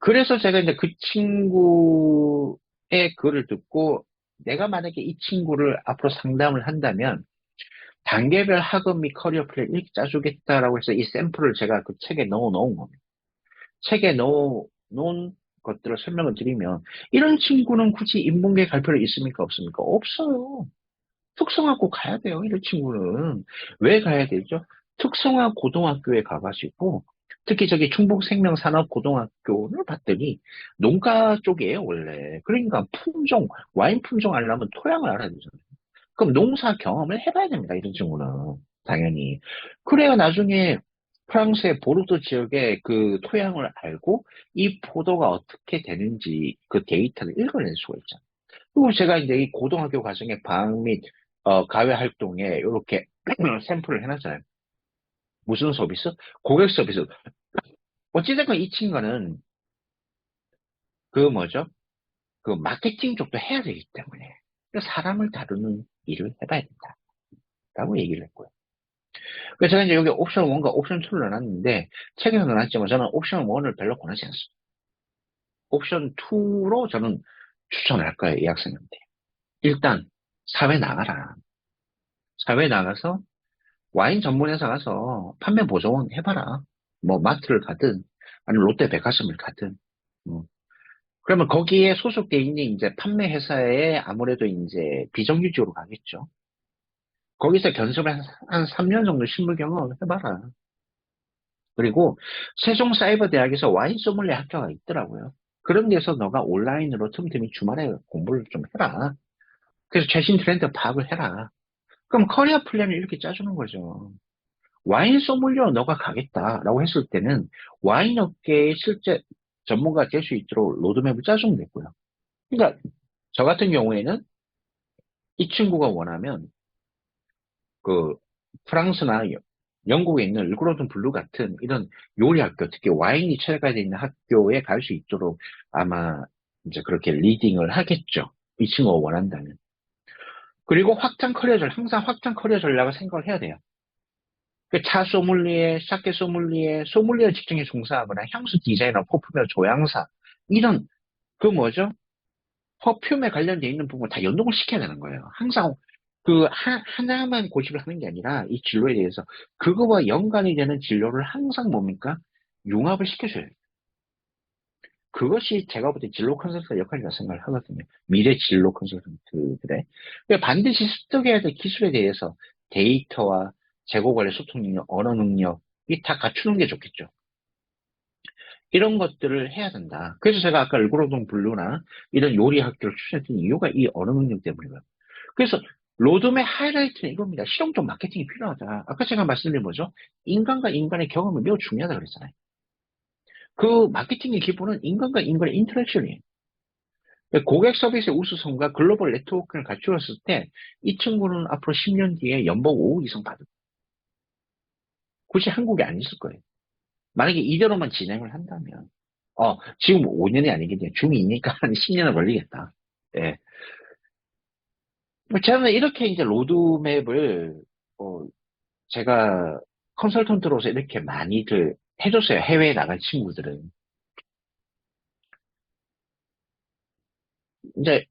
그래서 제가 이제 그 친구의 글을 듣고 내가 만약에 이 친구를 앞으로 상담을 한다면 단계별 학업 및 커리어 플랜 이렇게 짜주겠다라고 해서 이 샘플을 제가 그 책에 넣어 놓은 겁니다. 책에 넣어 놓은 것들을 설명을 드리면 이런 친구는 굳이 인문계 갈 필요 있습니까? 없습니까? 없어요. 특성화고 가야 돼요. 이런 친구는. 왜 가야 되죠? 특성화 고등학교에 가가지고 특히 저기 충북생명산업고등학교를 봤더니 농가 쪽이에요 원래. 그러니까 품종, 와인 품종 알려면 토양을 알아야 되잖아요. 그럼 농사 경험을 해봐야 됩니다. 이런 친구는. 당연히. 그래야 나중에 프랑스의 보르도 지역의 그 토양을 알고 이 포도가 어떻게 되는지 그 데이터를 읽어낼 수가 있잖아요. 그리고 제가 이제 이 고등학교 과정의 방학 및 가외 활동에 이렇게 샘플을 해놨잖아요. 무슨 서비스? 고객 서비스. 어찌됐건 이 친구는 그 뭐죠? 그 마케팅 쪽도 해야 되기 때문에 사람을 다루는 일을 해봐야 된다. 라고 얘기를 했고요. 그래서 제가 이제 여기 옵션 1과 옵션 2를 넣어놨는데 책에서 넣어놨지만 저는 옵션 1을 별로 권하지 않습니다. 옵션 2로 저는 추천을 할 거예요. 이 학생한테. 일단 사회 나가라. 사회 나가서 와인 전문회사 가서 판매 보조원 해봐라. 뭐 마트를 가든 아니면 롯데 백화점을 가든. 그러면 거기에 소속돼 있는 이제 판매 회사에 아무래도 이제 비정규직으로 가겠죠. 거기서 견습을 한 3년 정도 실무 경험을 해봐라. 그리고 세종사이버대학에서 와인 소믈리에 학교가 있더라고요. 그런 데서 너가 온라인으로 틈틈이 주말에 공부를 좀 해라. 그래서 최신 트렌드 파악을 해라. 그럼 커리어 플랜을 이렇게 짜주는 거죠. 와인 소믈리어 너가 가겠다라고 했을 때는 와인 업계의 실제 전문가 될 수 있도록 로드맵을 짜주면 되고요. 그러니까 저 같은 경우에는 이 친구가 원하면 그 프랑스나 영국에 있는 르그로든 블루 같은 이런 요리 학교, 특히 와인이 체계되어 있는 학교에 갈 수 있도록 아마 이제 그렇게 리딩을 하겠죠. 이 친구가 원한다면. 그리고 확장 커리어 항상 확장 커리어 전략을 생각을 해야 돼요. 차 소믈리에, 샤케 소믈리에, 소믈리에 직종에 종사하거나 향수 디자이너, 퍼퓸 조향사 이런 그 뭐죠? 퍼퓸에 관련되어 있는 부분 다 연동을 시켜야 되는 거예요. 항상 하나만 고집을 하는 게 아니라 이 진로에 대해서 그거와 연관이 되는 진로를 항상 뭡니까? 융합을 시켜줘야 돼요. 그것이 제가 볼 때 진로 컨설턴트 역할이라고 생각을 하거든요. 미래 진로 컨설턴트들의. 반드시 습득해야 될 기술에 대해서 데이터와 재고 관리 소통 능력, 언어 능력이 다 갖추는 게 좋겠죠. 이런 것들을 해야 된다. 그래서 제가 아까 르그로든 블루나 이런 요리 학교를 추천했던 이유가 이 언어 능력 때문이고요. 그래서 로드맵 하이라이트는 이겁니다. 실용적 마케팅이 필요하다. 아까 제가 말씀드린 뭐죠? 인간과 인간의 경험이 매우 중요하다 그랬잖아요. 그 마케팅의 기본은 인간과 인간의 인터랙션이에요. 고객 서비스의 우수성과 글로벌 네트워크를 갖추었을 때 이 친구는 앞으로 10년 뒤에 연봉 5억 이상 받을 거예요. 굳이 한국에 안 있을 거예요. 만약에 이대로만 진행을 한다면 지금 5년이 아니겠네요. 중2니까 한 10년은 걸리겠다. 예. 저는 이렇게 이제 로드맵을, 어, 제가 컨설턴트로서 이렇게 많이들 해줬어요. 해외에 나간 친구들은. 이제,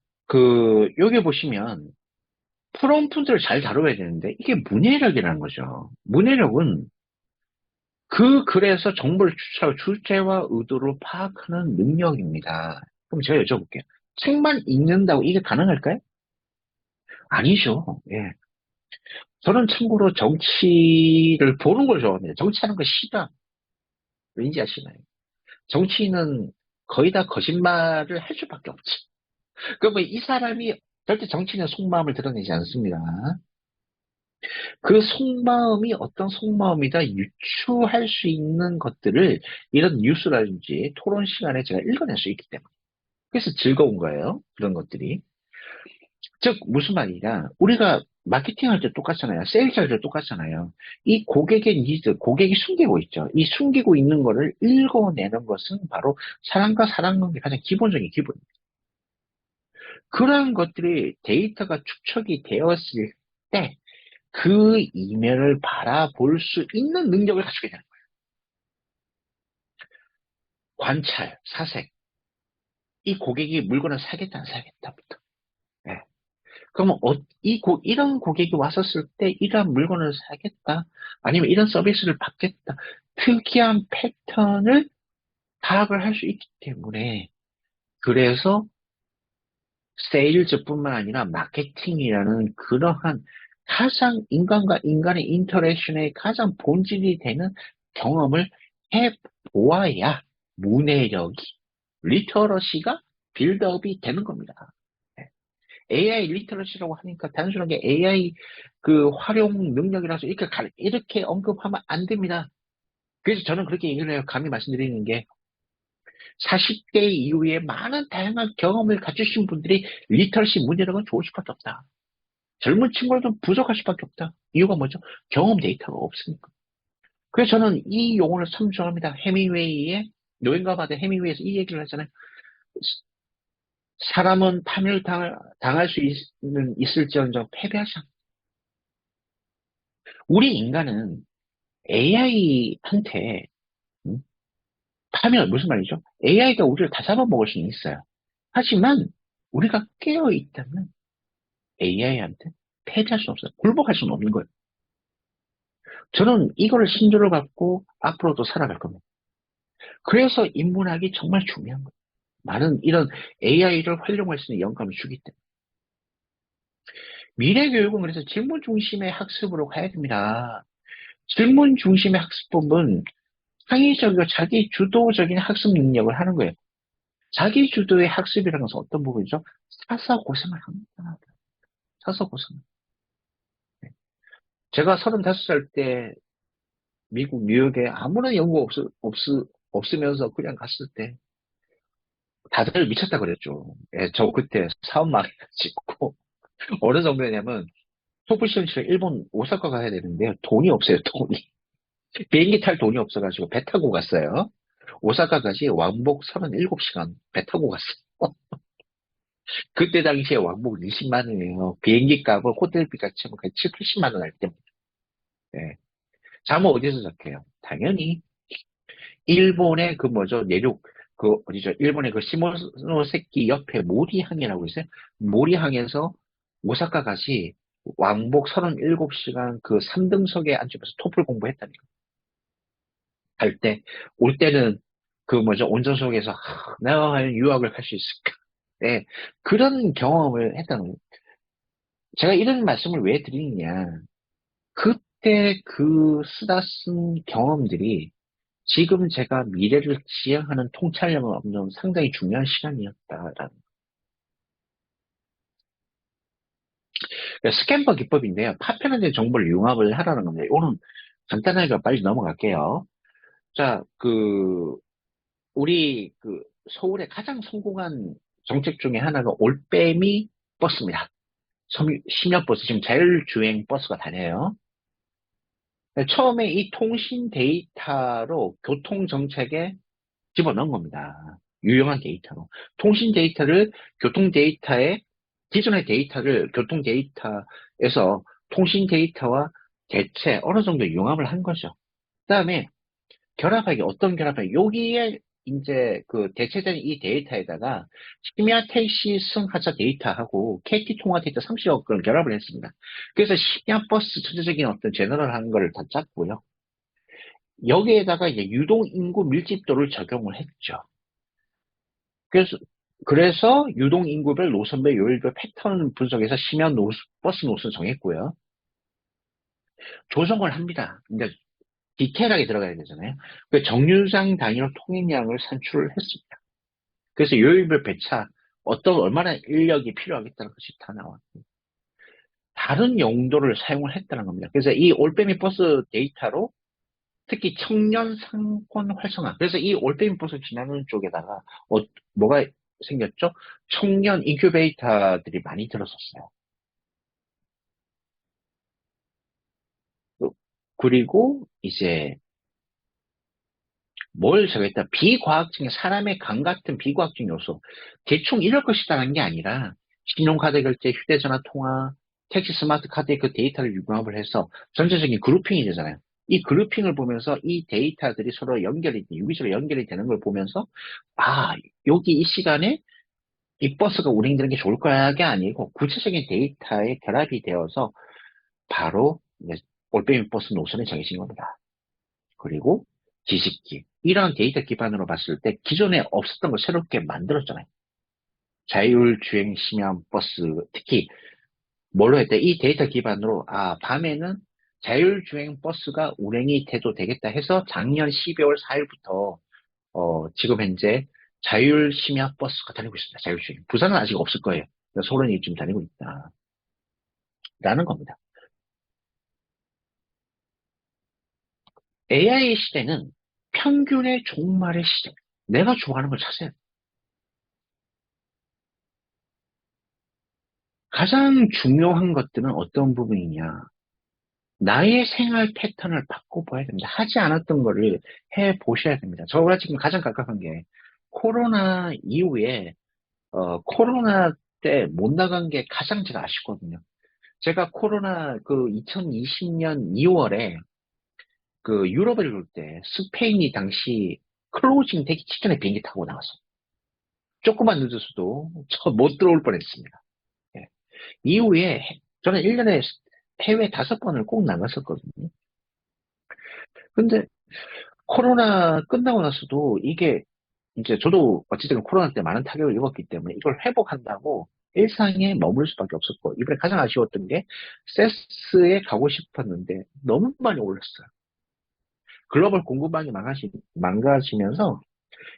여기 보시면, 프롬프트를 잘 다뤄야 되는데, 이게 문해력이라는 거죠. 문해력은 그 글에서 정보를 추출하고 주제와 의도를 파악하는 능력입니다. 그럼 제가 여쭤볼게요. 책만 읽는다고 이게 가능할까요? 아니죠. 예. 저는 참고로 정치를 보는 걸 좋아합니다. 정치하는 거 싫어. 왠지 아시나요? 정치인은 거의 다 거짓말을 할 수밖에 없지. 그러면 이 사람이 절대 정치인의 속마음을 드러내지 않습니다. 그 속마음이 어떤 속마음이다 유추할 수 있는 것들을 이런 뉴스라든지 토론 시간에 제가 읽어낼 수 있기 때문에. 그래서 즐거운 거예요. 그런 것들이. 즉, 무슨 말이냐. 우리가 마케팅 할 때 똑같잖아요. 세일즈 할 때 똑같잖아요. 이 고객의 니즈, 고객이 숨기고 있죠. 이 숨기고 있는 거를 읽어내는 것은 바로 사람과 사람 관계 가장 기본적인 기본입니다. 그런 것들이 데이터가 축적이 되었을 때 그 이면을 바라볼 수 있는 능력을 갖추게 되는 거예요. 관찰, 사색. 이 고객이 물건을 사겠다, 안 사겠다부터. 예. 그러면 이런 고객이 왔었을 때 이러한 물건을 사겠다, 아니면 이런 서비스를 받겠다, 특이한 패턴을 파악을 할 수 있기 때문에, 그래서 세일즈뿐만 아니라 마케팅이라는 그러한 가장 인간과 인간의 인터랙션의 가장 본질이 되는 경험을 해보아야 문해력이, 리터러시가 빌드업이 되는 겁니다. AI 리터러시라고 하니까 단순하게 AI 그 활용 능력이라서 이렇게 언급하면 안 됩니다. 그래서 저는 그렇게 얘기를 해요. 감히 말씀드리는 게 40대 이후에 많은 다양한 경험을 갖추신 분들이 리터러시 문제력은 좋을 수밖에 없다. 젊은 친구들도 부족할 수밖에 없다. 이유가 뭐죠? 경험 데이터가 없으니까. 그래서 저는 이 용어를 참 좋아합니다. 해밍웨이의 노인과 바다 해밍웨이에서 이 얘기를 하잖아요. 사람은 파멸 당할 수 있을지언정 패배하지 않는다. 우리 인간은 AI한테 파멸 무슨 말이죠? AI가 우리를 다 잡아먹을 수는 있어요. 하지만 우리가 깨어 있다면 AI한테 패배할 수는 없어요. 굴복할 수는 없는 거예요. 저는 이거를 신조를 갖고 앞으로도 살아갈 겁니다. 그래서 인문학이 정말 중요한 거예요. 많은 이런 AI를 활용할 수 있는 영감을 주기 때문에. 미래 교육은 그래서 질문 중심의 학습으로 가야 됩니다. 질문 중심의 학습법은 창의적이고 자기 주도적인 학습 능력을 하는 거예요. 자기 주도의 학습이라는 것은 어떤 부분이죠? 사서 고생을 합니다. 사서 고생. 제가 35살 때 미국 뉴욕에 아무런 연구 없으면서 그냥 갔을 때 다들 미쳤다 그랬죠. 예, 저 그때 사업 망해가지고 어느 정도냐면 토플 시험 치러 일본 오사카 가야 되는데요. 돈이 없어요, 돈이. 비행기 탈 돈이 없어가지고 배 타고 갔어요. 오사카까지 왕복 37시간 배 타고 갔어요. 그때 당시에 왕복 20만 원이에요. 비행기 값을 호텔비까지 치면 거의 7, 80만 원 할 때입니다. 예. 잠은 어디서 잤게요? 당연히 일본의 그 뭐죠? 내륙 그 어디죠? 일본의 그 시모노세키 옆에 모리항이라고 있어요. 모리항에서 오사카까지 왕복 37시간 그 3등석에 앉으면서 토플 공부했다니까. 갈 때, 올 때는 그 뭐죠? 운전석에서 내가 과연 유학을 갈 수 있을까? 네, 그런 경험을 했다는 거예요. 제가 이런 말씀을 왜 드리느냐. 그때 그 쓰다 쓴 경험들이 지금 제가 미래를 지향하는 통찰력을 얻는 상당히 중요한 시간이었다라는. 스캔버 기법인데요. 파편화된 정보를 융합을 하라는 겁니다. 오늘 간단하게 빨리 넘어갈게요. 자, 우리 서울의 가장 성공한 정책 중에 하나가 올빼미 버스입니다. 심야버스, 지금 자율주행 버스가 다녀요. 처음에 이 통신 데이터로 교통정책에 집어넣은 겁니다. 유용한 데이터로. 통신 데이터를 교통 데이터에 기존의 데이터를 교통 데이터에서 통신 데이터와 대체 어느 정도 융합을 한 거죠. 그 다음에 결합하기, 어떤 결합하기, 여기에 이제 그 대체된 이 데이터에다가 심야 택시 승하차 데이터하고 KT 통화 데이터 30억 건을 결합을 했습니다. 그래서 심야 버스 전체적인 어떤 제너럴한 걸 다 짰고요. 여기에다가 이제 유동 인구 밀집도를 적용을 했죠. 그래서 유동 인구별 노선별 요일별 패턴 분석해서 심야 버스 노선 정했고요. 조정을 합니다. 근데 디테일하게 들어가야 되잖아요. 그 정류장 단위로 통행량을 산출을 했습니다. 그래서 요일별 배차, 얼마나 인력이 필요하겠다는 것이 다 나왔고, 다른 용도를 사용을 했다는 겁니다. 그래서 이 올빼미 버스 데이터로 특히 청년 상권 활성화. 그래서 이 올빼미 버스 지나는 쪽에다가 뭐가 생겼죠? 청년 인큐베이터들이 많이 들었었어요. 그리고 이제 뭘 저겠다. 비과학적인 사람의 감 같은 비과학적인 요소. 대충 이럴 것이라는 게 아니라 신용카드 결제, 휴대전화 통화, 택시 스마트 카드의 그 데이터를 융합을 해서 전체적인 그룹핑이 되잖아요. 이 그룹핑을 보면서 이 데이터들이 서로 유기적으로 연결이 되는 걸 보면서 여기 이 시간에 이 버스가 운행되는 게 좋을 거야가 아니고 구체적인 데이터에 결합이 되어서 바로 올빼미 버스 노선이 정해진 겁니다. 그리고 지식기. 이러한 데이터 기반으로 봤을 때 기존에 없었던 걸 새롭게 만들었잖아요. 자율주행 심야 버스, 특히 뭘로 했대? 이 데이터 기반으로 밤에는 자율주행 버스가 운행이 돼도 되겠다 해서 작년 12월 4일부터 지금 현재 자율 심야 버스가 다니고 있습니다. 자율주행. 부산은 아직 없을 거예요. 서울은 지금 다니고 있다. 라는 겁니다. AI 시대는 평균의 종말의 시대. 내가 좋아하는 걸 찾아야 돼. 가장 중요한 것들은 어떤 부분이냐. 나의 생활 패턴을 바꿔봐야 됩니다. 하지 않았던 거를 해보셔야 됩니다. 저가 지금 가장 갑갑한 게 코로나 이후에 코로나 때 못 나간 게 가장 제가 아쉽거든요. 제가 코로나 2020년 2월에 그 유럽을 올 때 스페인이 당시 클로징 되기 직전에 비행기 타고 나왔어. 조금만 늦었어도 저 못 들어올 뻔했습니다. 예. 이후에 저는 1년에 해외 5번을 꼭 나갔었거든요. 근데 코로나 끝나고 나서도 이게 이제 저도 어쨌든 코로나 때 많은 타격을 입었기 때문에 이걸 회복한다고 일상에 머물 수밖에 없었고, 이번에 가장 아쉬웠던 게 세스에 가고 싶었는데 너무 많이 올랐어요. 글로벌 공급망이 망가지면서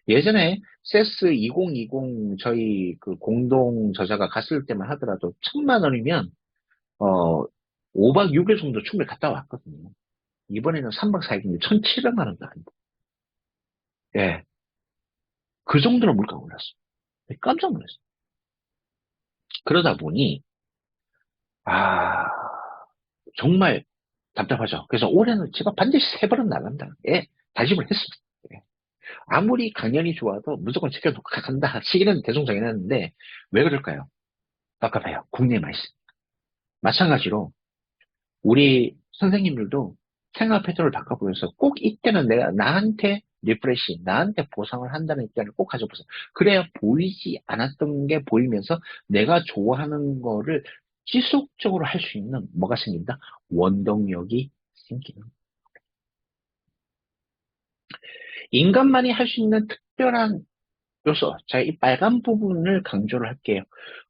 예전에 세스 2020 저희 그 공동 저자가 갔을 때만 하더라도 1,000만 원이면 5박 6일 정도 충분히 갔다 왔거든요. 이번에는 3박 4일인데 1,700만 원도 아니고. 예. 그 정도로 물가가 올랐어요. 깜짝 놀랐어요. 그러다 보니 정말 답답하죠. 그래서 올해는 제가 반드시 3번은 나간다. 예. 다짐을 했습니다. 예. 아무리 강연이 좋아도 무조건 챙겨놓고 간다. 시기는 대충 정해놨는데 왜 그럴까요? 깝깝해요. 국내에 많이 있습니다. 마찬가지로 우리 선생님들도 생활 패턴을 바꿔보면서 꼭 이때는 내가 나한테 리프레시, 나한테 보상을 한다는 입장을 꼭 가져보세요. 그래야 보이지 않았던 게 보이면서 내가 좋아하는 거를 지속적으로 할 수 있는 뭐가 생긴다? 원동력이 생기는. 인간만이 할 수 있는 특별한 요소. 자, 이 빨간 부분을 강조를 할게요.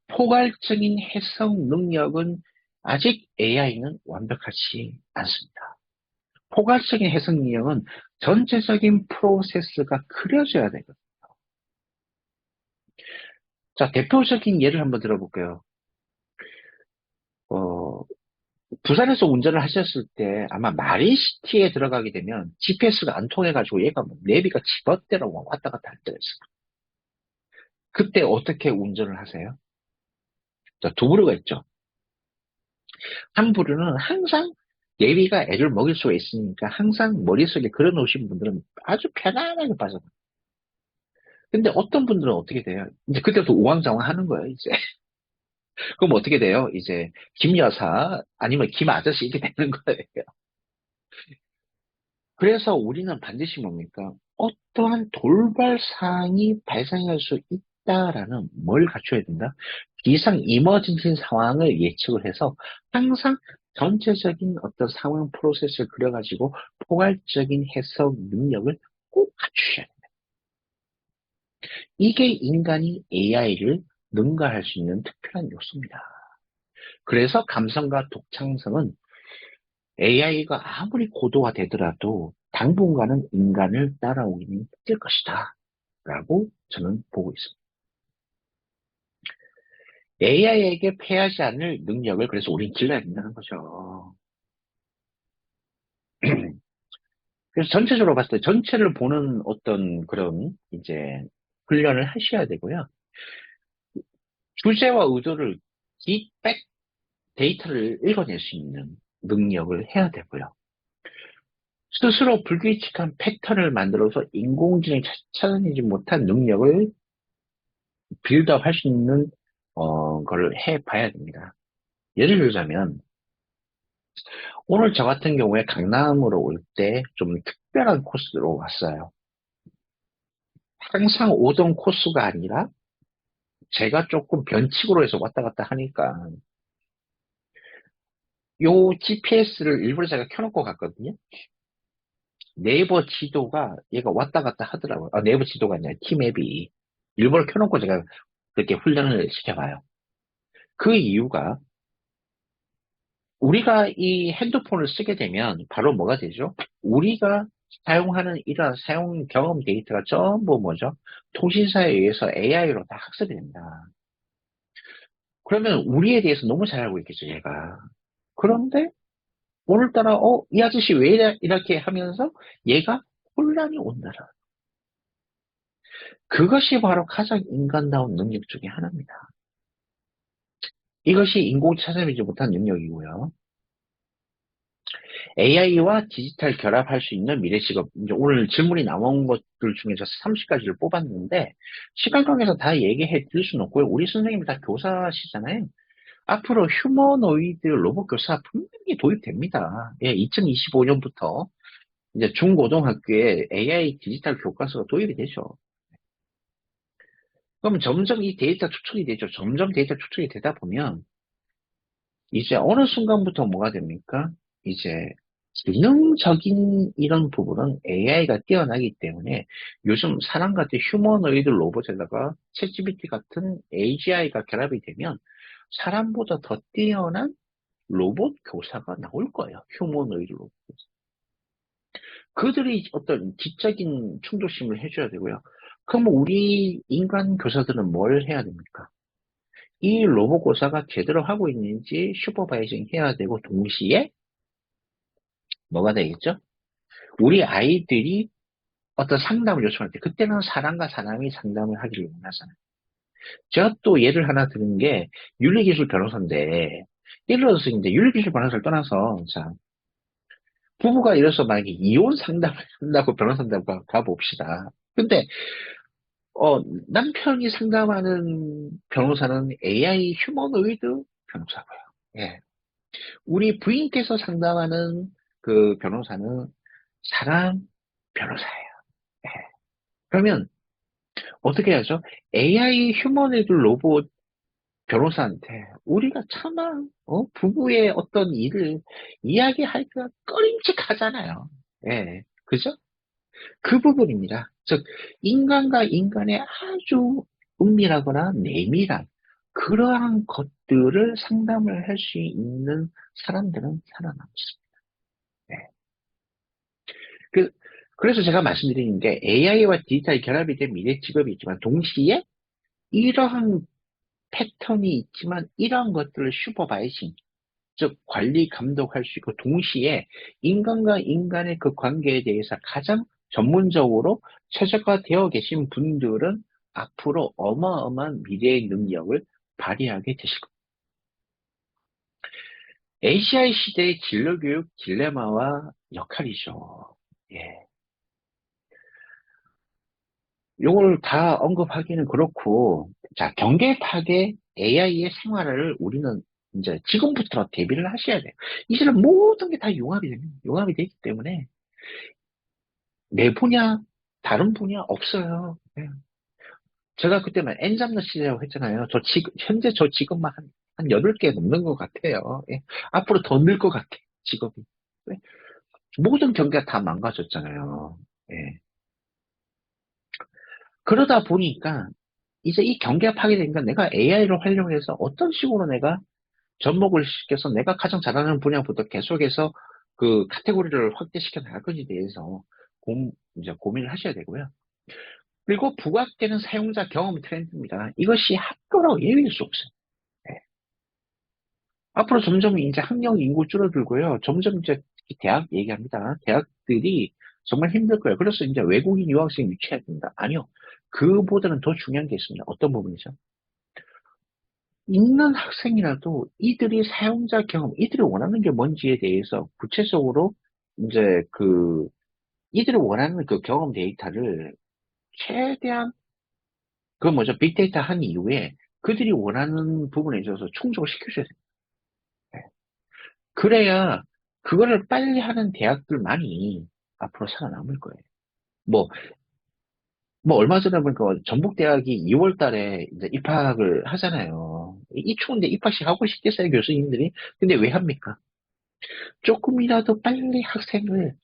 포괄적인 해석 능력은 아직 AI는 완벽하지 않습니다. 포괄적인 해석 능력은 전체적인 프로세스가 그려져야 되거든요. 자, 대표적인 예를 한번 들어볼게요. 부산에서 운전을 하셨을 때 아마 마린시티에 들어가게 되면 GPS가 안 통해가지고 얘가 내비가 집어대로 왔다 갔다 할 때가 있어요. 그때 어떻게 운전을 하세요? 자, 두 부류가 있죠. 한 부류는 항상 내비가 애를 먹일 수가 있으니까 항상 머릿속에 그려놓으신 분들은 아주 편안하게 빠져요. 근데 어떤 분들은 어떻게 돼요? 이제 그때부터 우왕좌왕 하는 거예요, 이제. 그럼 어떻게 돼요? 이제 김 여사 아니면 김 아저씨 이렇게 되는 거예요. 그래서 우리는 반드시 뭡니까? 어떠한 돌발 사항이 발생할 수 있다라는 뭘 갖춰야 된다? 비상 이머전시 상황을 예측을 해서 항상 전체적인 어떤 상황 프로세스를 그려가지고 포괄적인 해석 능력을 꼭 갖추셔야 돼요. 이게 인간이 AI를 능가할 수 있는 특별한 요소입니다. 그래서 감성과 독창성은 AI가 아무리 고도화되더라도 당분간은 인간을 따라오기는 힘들 것이다. 라고 저는 보고 있습니다. AI에게 패하지 않을 능력을 그래서 우린 길러야 된다는 거죠. 그래서 전체적으로 봤을 때 전체를 보는 어떤 그런 이제 훈련을 하셔야 되고요. 주제와 의도를 뒷백 데이터를 읽어낼 수 있는 능력을 해야 되고요. 스스로 불규칙한 패턴을 만들어서 인공지능이 찾아내지 못한 능력을 빌드업 할 수 있는 거를 해봐야 됩니다. 예를 들자면 오늘 저 같은 경우에 강남으로 올 때 좀 특별한 코스로 왔어요. 항상 오던 코스가 아니라 제가 조금 변칙으로 해서 왔다 갔다 하니까 요 GPS를 일부러 제가 켜놓고 갔거든요. 네이버 지도가 얘가 왔다 갔다 하더라고요. 아, 네이버 지도가 아니라 티맵이 일부러 켜놓고 제가 그렇게 훈련을 시켜봐요. 그 이유가 우리가 이 핸드폰을 쓰게 되면 바로 뭐가 되죠? 우리가 사용하는 이러한 사용 경험 데이터가 전부 뭐죠? 통신사에 의해서 AI로 다 학습이 됩니다. 그러면 우리에 대해서 너무 잘 알고 있겠죠, 얘가. 그런데 오늘따라 이 아저씨 왜 이렇게 하면서 얘가 혼란이 온다라. 그것이 바로 가장 인간다운 능력 중에 하나입니다. 이것이 인공이 찾아내지 못한 능력이고요. AI와 디지털 결합할 수 있는 미래 직업. 이제 오늘 질문이 나온 것들 중에서 30가지를 뽑았는데, 시간 관계에서 다 얘기해 드릴 수는 없고요. 우리 선생님이 다 교사시잖아요. 앞으로 휴머노이드 로봇 교사 분명히 도입됩니다. 예, 2025년부터 이제 중고등학교에 AI 디지털 교과서가 도입이 되죠. 그럼 점점 이 데이터 축적이 되죠. 점점 데이터 축적이 되다 보면, 이제 어느 순간부터 뭐가 됩니까? 이제 기능적인 이런 부분은 AI가 뛰어나기 때문에 요즘 사람 같은 휴머노이드 로봇에다가 챗GPT 같은 AGI가 결합이 되면 사람보다 더 뛰어난 로봇 교사가 나올 거예요. 휴머노이드 로봇. 그들이 어떤 지적인 충족심을 해줘야 되고요. 그럼 우리 인간 교사들은 뭘 해야 됩니까? 이 로봇 교사가 제대로 하고 있는지 슈퍼바이징 해야 되고 동시에 뭐가 되겠죠? 우리 아이들이 어떤 상담을 요청할 때 그때는 사람과 사람이 상담을 하기를 원하잖아요. 제가 또 예를 하나 드는 게 윤리기술 변호사인데 예를 들어서 이제 윤리기술 변호사를 떠나서 자 부부가 이래서 만약에 이혼 상담을 한다고 변호사한테 가봅시다. 근데 남편이 상담하는 변호사는 AI 휴머노이드 변호사고요. 예. 우리 부인께서 상담하는 그 변호사는 사람 변호사예요. 예. 그러면 어떻게 하죠? AI 휴머노이드 로봇 변호사한테 우리가 차마 부부의 어떤 일을 이야기하기가 꺼림칙하잖아요. 예, 그죠? 그 부분입니다. 즉 인간과 인간의 아주 은밀하거나 내밀한 그러한 것들을 상담을 할 수 있는 사람들은 살아남습니다. 네. 그래서 제가 말씀드리는 게 AI와 디지털 결합이 된 미래 직업이 있지만 동시에 이러한 패턴이 있지만 이러한 것들을 슈퍼바이징, 즉 관리 감독할 수 있고 동시에 인간과 인간의 그 관계에 대해서 가장 전문적으로 최적화되어 계신 분들은 앞으로 어마어마한 미래의 능력을 발휘하게 되실 겁니다. ACI 시대의 진로교육 딜레마와 역할이죠. 예. 요걸 다 언급하기는 그렇고, 자, 경계 파괴 AI의 생활을 우리는 이제 지금부터 대비를 하셔야 돼요. 이제는 모든 게 다 융합이 되기 때문에 내 분야, 다른 분야 없어요. 예. 제가 그때만 엔잡러시라고 했잖아요. 현재 저 직업만 한 8개 넘는 것 같아요. 예. 앞으로 더 늘 것 같아, 직업이. 예. 모든 경기가 다 망가졌잖아요. 예. 그러다 보니까 이제 이 경기가 파괴되니까 내가 AI를 활용해서 어떤 식으로 내가 접목을 시켜서 내가 가장 잘하는 분야부터 계속해서 그 카테고리를 확대시켜 나갈 건지에 대해서 이제 고민을 하셔야 되고요. 그리고 부각되는 사용자 경험 트렌드입니다. 이것이 학교라고 예외일 수 없어요. 예. 앞으로 점점 이제 학령 인구 줄어들고요. 점점 이제 특히 대학 얘기합니다. 대학들이 정말 힘들 거예요. 그래서 이제 외국인 유학생 유치해야 된다. 아니요. 그보다는 더 중요한 게 있습니다. 어떤 부분이죠? 있는 학생이라도 이들이 사용자 경험, 이들이 원하는 게 뭔지에 대해서 구체적으로 이제 이들이 원하는 그 경험 데이터를 최대한 빅데이터 한 이후에 그들이 원하는 부분에 있어서 충족을 시켜줘야 돼요. 네. 그래야 그거를 빨리 하는 대학들만이 앞으로 살아남을 거예요. 뭐, 얼마 전에 보니까 전북대학이 2월 달에 이제 입학을 하잖아요. 이 추운데 입학식 하고 싶겠어요, 교수님들이? 근데 왜 합니까? 조금이라도 빨리 학생을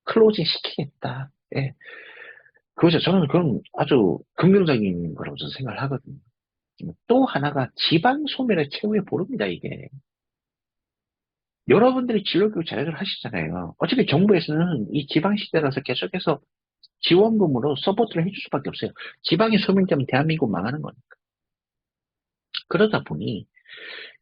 클로징 시키겠다. 예. 그거죠. 저는 그건 아주 긍정적인 거라고 저는 생각을 하거든요. 또 하나가 지방 소멸의 최후의 보루입니다, 이게. 여러분들이 진로교육 잘들 하시잖아요. 어차피 정부에서는 이 지방 시대라서 계속해서 지원금으로 서포트를 해줄 수밖에 없어요. 지방이 소멸되면 대한민국 망하는 거니까. 그러다 보니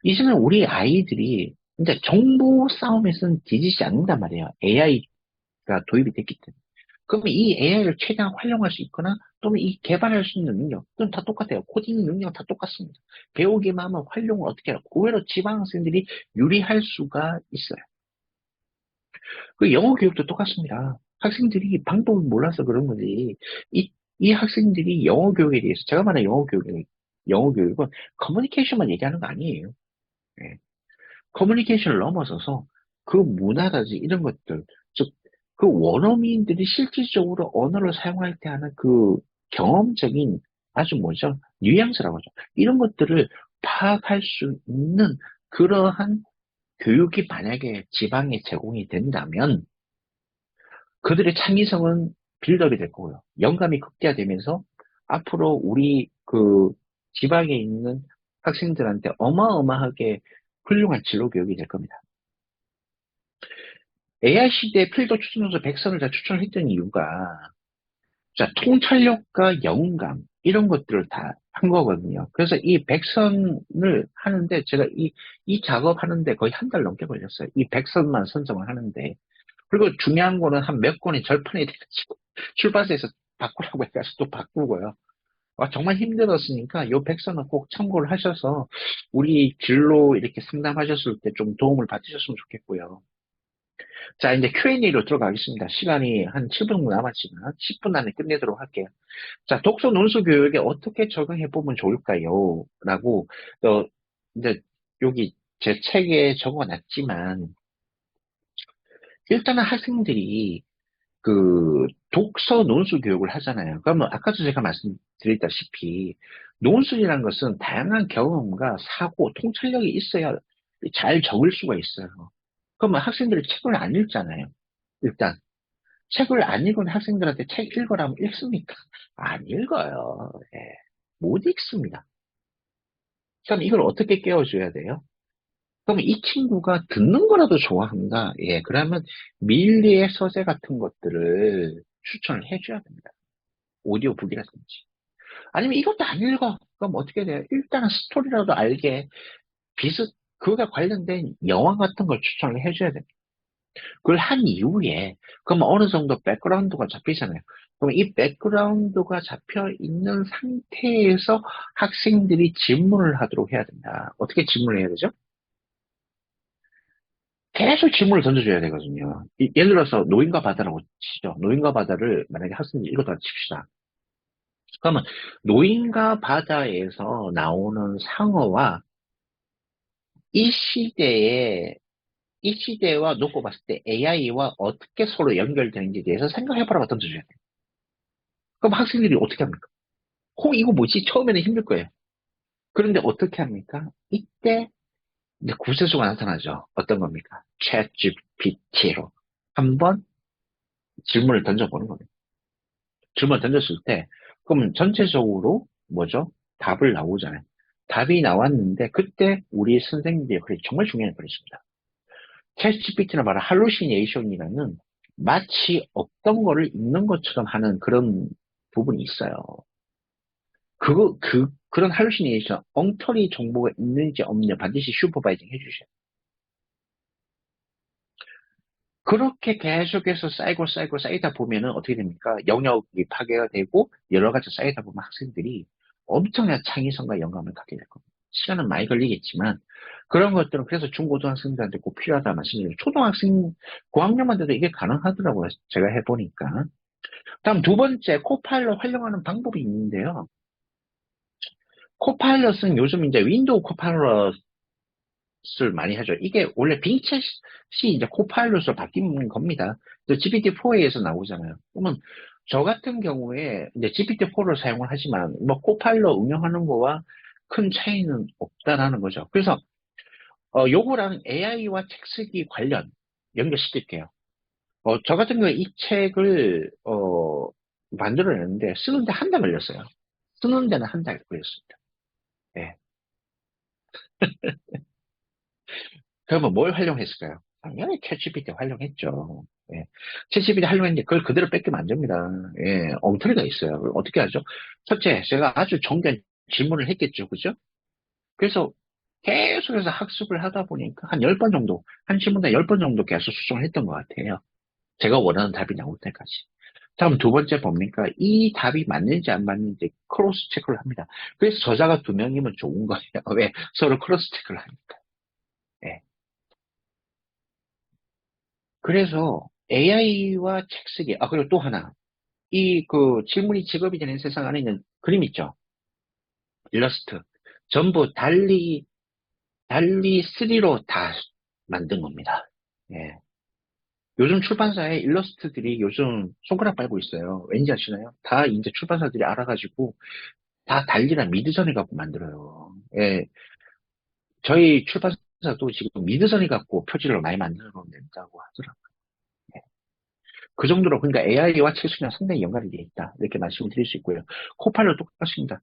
이제는 우리 아이들이 이제 정보 싸움에서는 뒤지지 않는단 말이에요. AI가 도입이 됐기 때문에. 그러면 이 AI를 최대한 활용할 수 있거나 또는 이 개발할 수 있는 능력, 그건 다 똑같아요. 코딩 능력은 다 똑같습니다. 배우기만 하면 활용을 어떻게 해요? 의외로 지방학생들이 유리할 수가 있어요. 그 영어 교육도 똑같습니다. 학생들이 방법을 몰라서 그런 거지. 이 학생들이 영어 교육에 대해서, 제가 말하는 영어 교육은 커뮤니케이션만 얘기하는 거 아니에요. 예. 커뮤니케이션을 넘어서서 그 문화라든지 이런 것들, 즉, 그 원어민들이 실질적으로 언어를 사용할 때 하는 그 경험적인 아주 뉘앙스라고 하죠. 이런 것들을 파악할 수 있는 그러한 교육이 만약에 지방에 제공이 된다면 그들의 창의성은 빌드업이 될 거고요. 영감이 극대화되면서 앞으로 우리 지방에 있는 학생들한테 어마어마하게 훌륭한 진로 교육이 될 겁니다. AI 시대에 필더 추천서 100선을 다 추천을 했던 이유가 통찰력과 영감 이런 것들을 다 한 거거든요. 그래서 이 100선을 하는데 제가 이 작업하는데 거의 한 달 넘게 걸렸어요. 이 100선만 선정을 하는데 그리고 중요한 거는 한 몇 권이 절판이 돼가지고 출판사에서 바꾸라고 해가지고 또 바꾸고요. 정말 힘들었으니까 요 100선은 꼭 참고를 하셔서 우리 진로 이렇게 상담하셨을 때 좀 도움을 받으셨으면 좋겠고요. 자, 이제 Q&A로 들어가겠습니다. 시간이 한 7분 남았지만 10분 안에 끝내도록 할게요. 자, 독서 논술 교육에 어떻게 적용해보면 좋을까요? 라고, 이제 여기 제 책에 적어놨지만, 일단은 학생들이 독서 논술 교육을 하잖아요. 그러면 아까도 제가 말씀드렸다시피, 논술이라는 것은 다양한 경험과 사고, 통찰력이 있어야 잘 적을 수가 있어요. 그러면 학생들이 책을 안 읽잖아요. 일단 책을 안 읽은 학생들한테 책 읽으라면 읽습니까? 안 읽어요. 예, 못 읽습니다. 그럼 이걸 어떻게 깨워줘야 돼요? 그러면 이 친구가 듣는 거라도 좋아한다. 예, 그러면 밀리의 서재 같은 것들을 추천을 해줘야 됩니다. 오디오북이라든지. 아니면 이것도 안 읽어. 그럼 어떻게 돼요? 일단은 스토리라도 알게 그거에 관련된 영화 같은 걸 추천을 해줘야 됩니다. 그걸 한 이후에, 그럼 어느 정도 백그라운드가 잡히잖아요. 그럼 이 백그라운드가 잡혀 있는 상태에서 학생들이 질문을 하도록 해야 된다. 어떻게 질문을 해야 되죠? 계속 질문을 던져줘야 되거든요. 예를 들어서 노인과 바다라고 치죠. 노인과 바다를 만약에 학생들이 읽었다 칩시다. 그러면 노인과 바다에서 나오는 상어와 이 시대에 이 시대와 놓고 봤을 때 AI와 어떻게 서로 연결되는지에 대해서 생각해보라고 던져줘야 돼요. 그럼 학생들이 어떻게 합니까? 이거 뭐지? 처음에는 힘들 거예요. 그런데 어떻게 합니까? 이때 이제 구세주가 나타나죠. 어떤 겁니까? 챗 GPT로 한번 질문을 던져보는 겁니다. 질문을 던졌을 때, 그러면 전체적으로 뭐죠? 답을 나오잖아요. 답이 나왔는데, 그때 우리 선생님들의 역할이 정말 중요한 역할이 있습니다. 챗GPT는 바로 할루시네이션이라는 마치 없던 거를 있는 것처럼 하는 그런 부분이 있어요. 그런 할루시네이션, 엉터리 정보가 있는지 없는지 반드시 슈퍼바이징 해주셔야 돼요. 그렇게 계속해서 쌓이다 보면은 어떻게 됩니까? 영역이 파괴가 되고 여러 가지 쌓이다 보면 학생들이 엄청난 창의성과 영감을 갖게 될 겁니다. 시간은 많이 걸리겠지만 그런 것들은 그래서 중고등학생들한테 꼭 필요하다 말씀드려요. 초등학생 고학년만 돼도 이게 가능하더라고요. 제가 해보니까. 다음 두 번째 코파일럿 활용하는 방법이 있는데요. 코파일럿은 요즘 이제 윈도우 코파일럿 을 많이 하죠. 이게 원래 빙챗이 이제 코파일럿으로 바뀐 겁니다. GPT-4에서 나오잖아요. 그러면 저 같은 경우에 이제 GPT-4를 사용을 하지만 뭐 코파일럿 운영하는 거와 큰 차이는 없다라는 거죠. 그래서 요거랑 AI와 책 쓰기 관련 연결시킬게요. 저 같은 경우에 이 책을 만들어냈는데 쓰는데 한 달 걸렸어요. 쓰는 데는 한 달 걸렸습니다. 예. 그러면 뭘 활용했을까요? 당연히 챗GPT 활용했죠. 예. 챗GPT 활용했는데 그걸 그대로 뺏기면 안 됩니다. 예. 엉터리가 있어요. 그걸 어떻게 하죠? 첫째, 제가 아주 정교한 질문을 했겠죠. 그죠? 그래서 계속해서 학습을 하다 보니까 한 10번 정도, 한 질문에 10번 정도 계속 수정을 했던 것 같아요. 제가 원하는 답이 나올 때까지. 다음 두 번째 뭡니까? 이 답이 맞는지 안 맞는지 크로스 체크를 합니다. 그래서 저자가 2명이면 좋은 거예요. 왜? 서로 크로스 체크를 하니까. 예. 그래서 AI와 책 쓰기, 그리고 또 하나. 질문이 직업이 되는 세상 안에 있는 그림 있죠? 일러스트. 전부 달리 3로 다 만든 겁니다. 예. 요즘 출판사에 일러스트들이 요즘 손가락 빨고 있어요. 왠지 아시나요? 다 이제 출판사들이 알아가지고 다 달리랑 미드전을 갖고 만들어요. 예. 저희 출판사도 지금 미드전을 갖고 표지를 많이 만들어 낸다고 하더라고요. 예. 그 정도로 그러니까 AI와 책수랑 상당히 연관이 되어 있다. 이렇게 말씀을 드릴 수 있고요. 코파일럿 똑같습니다.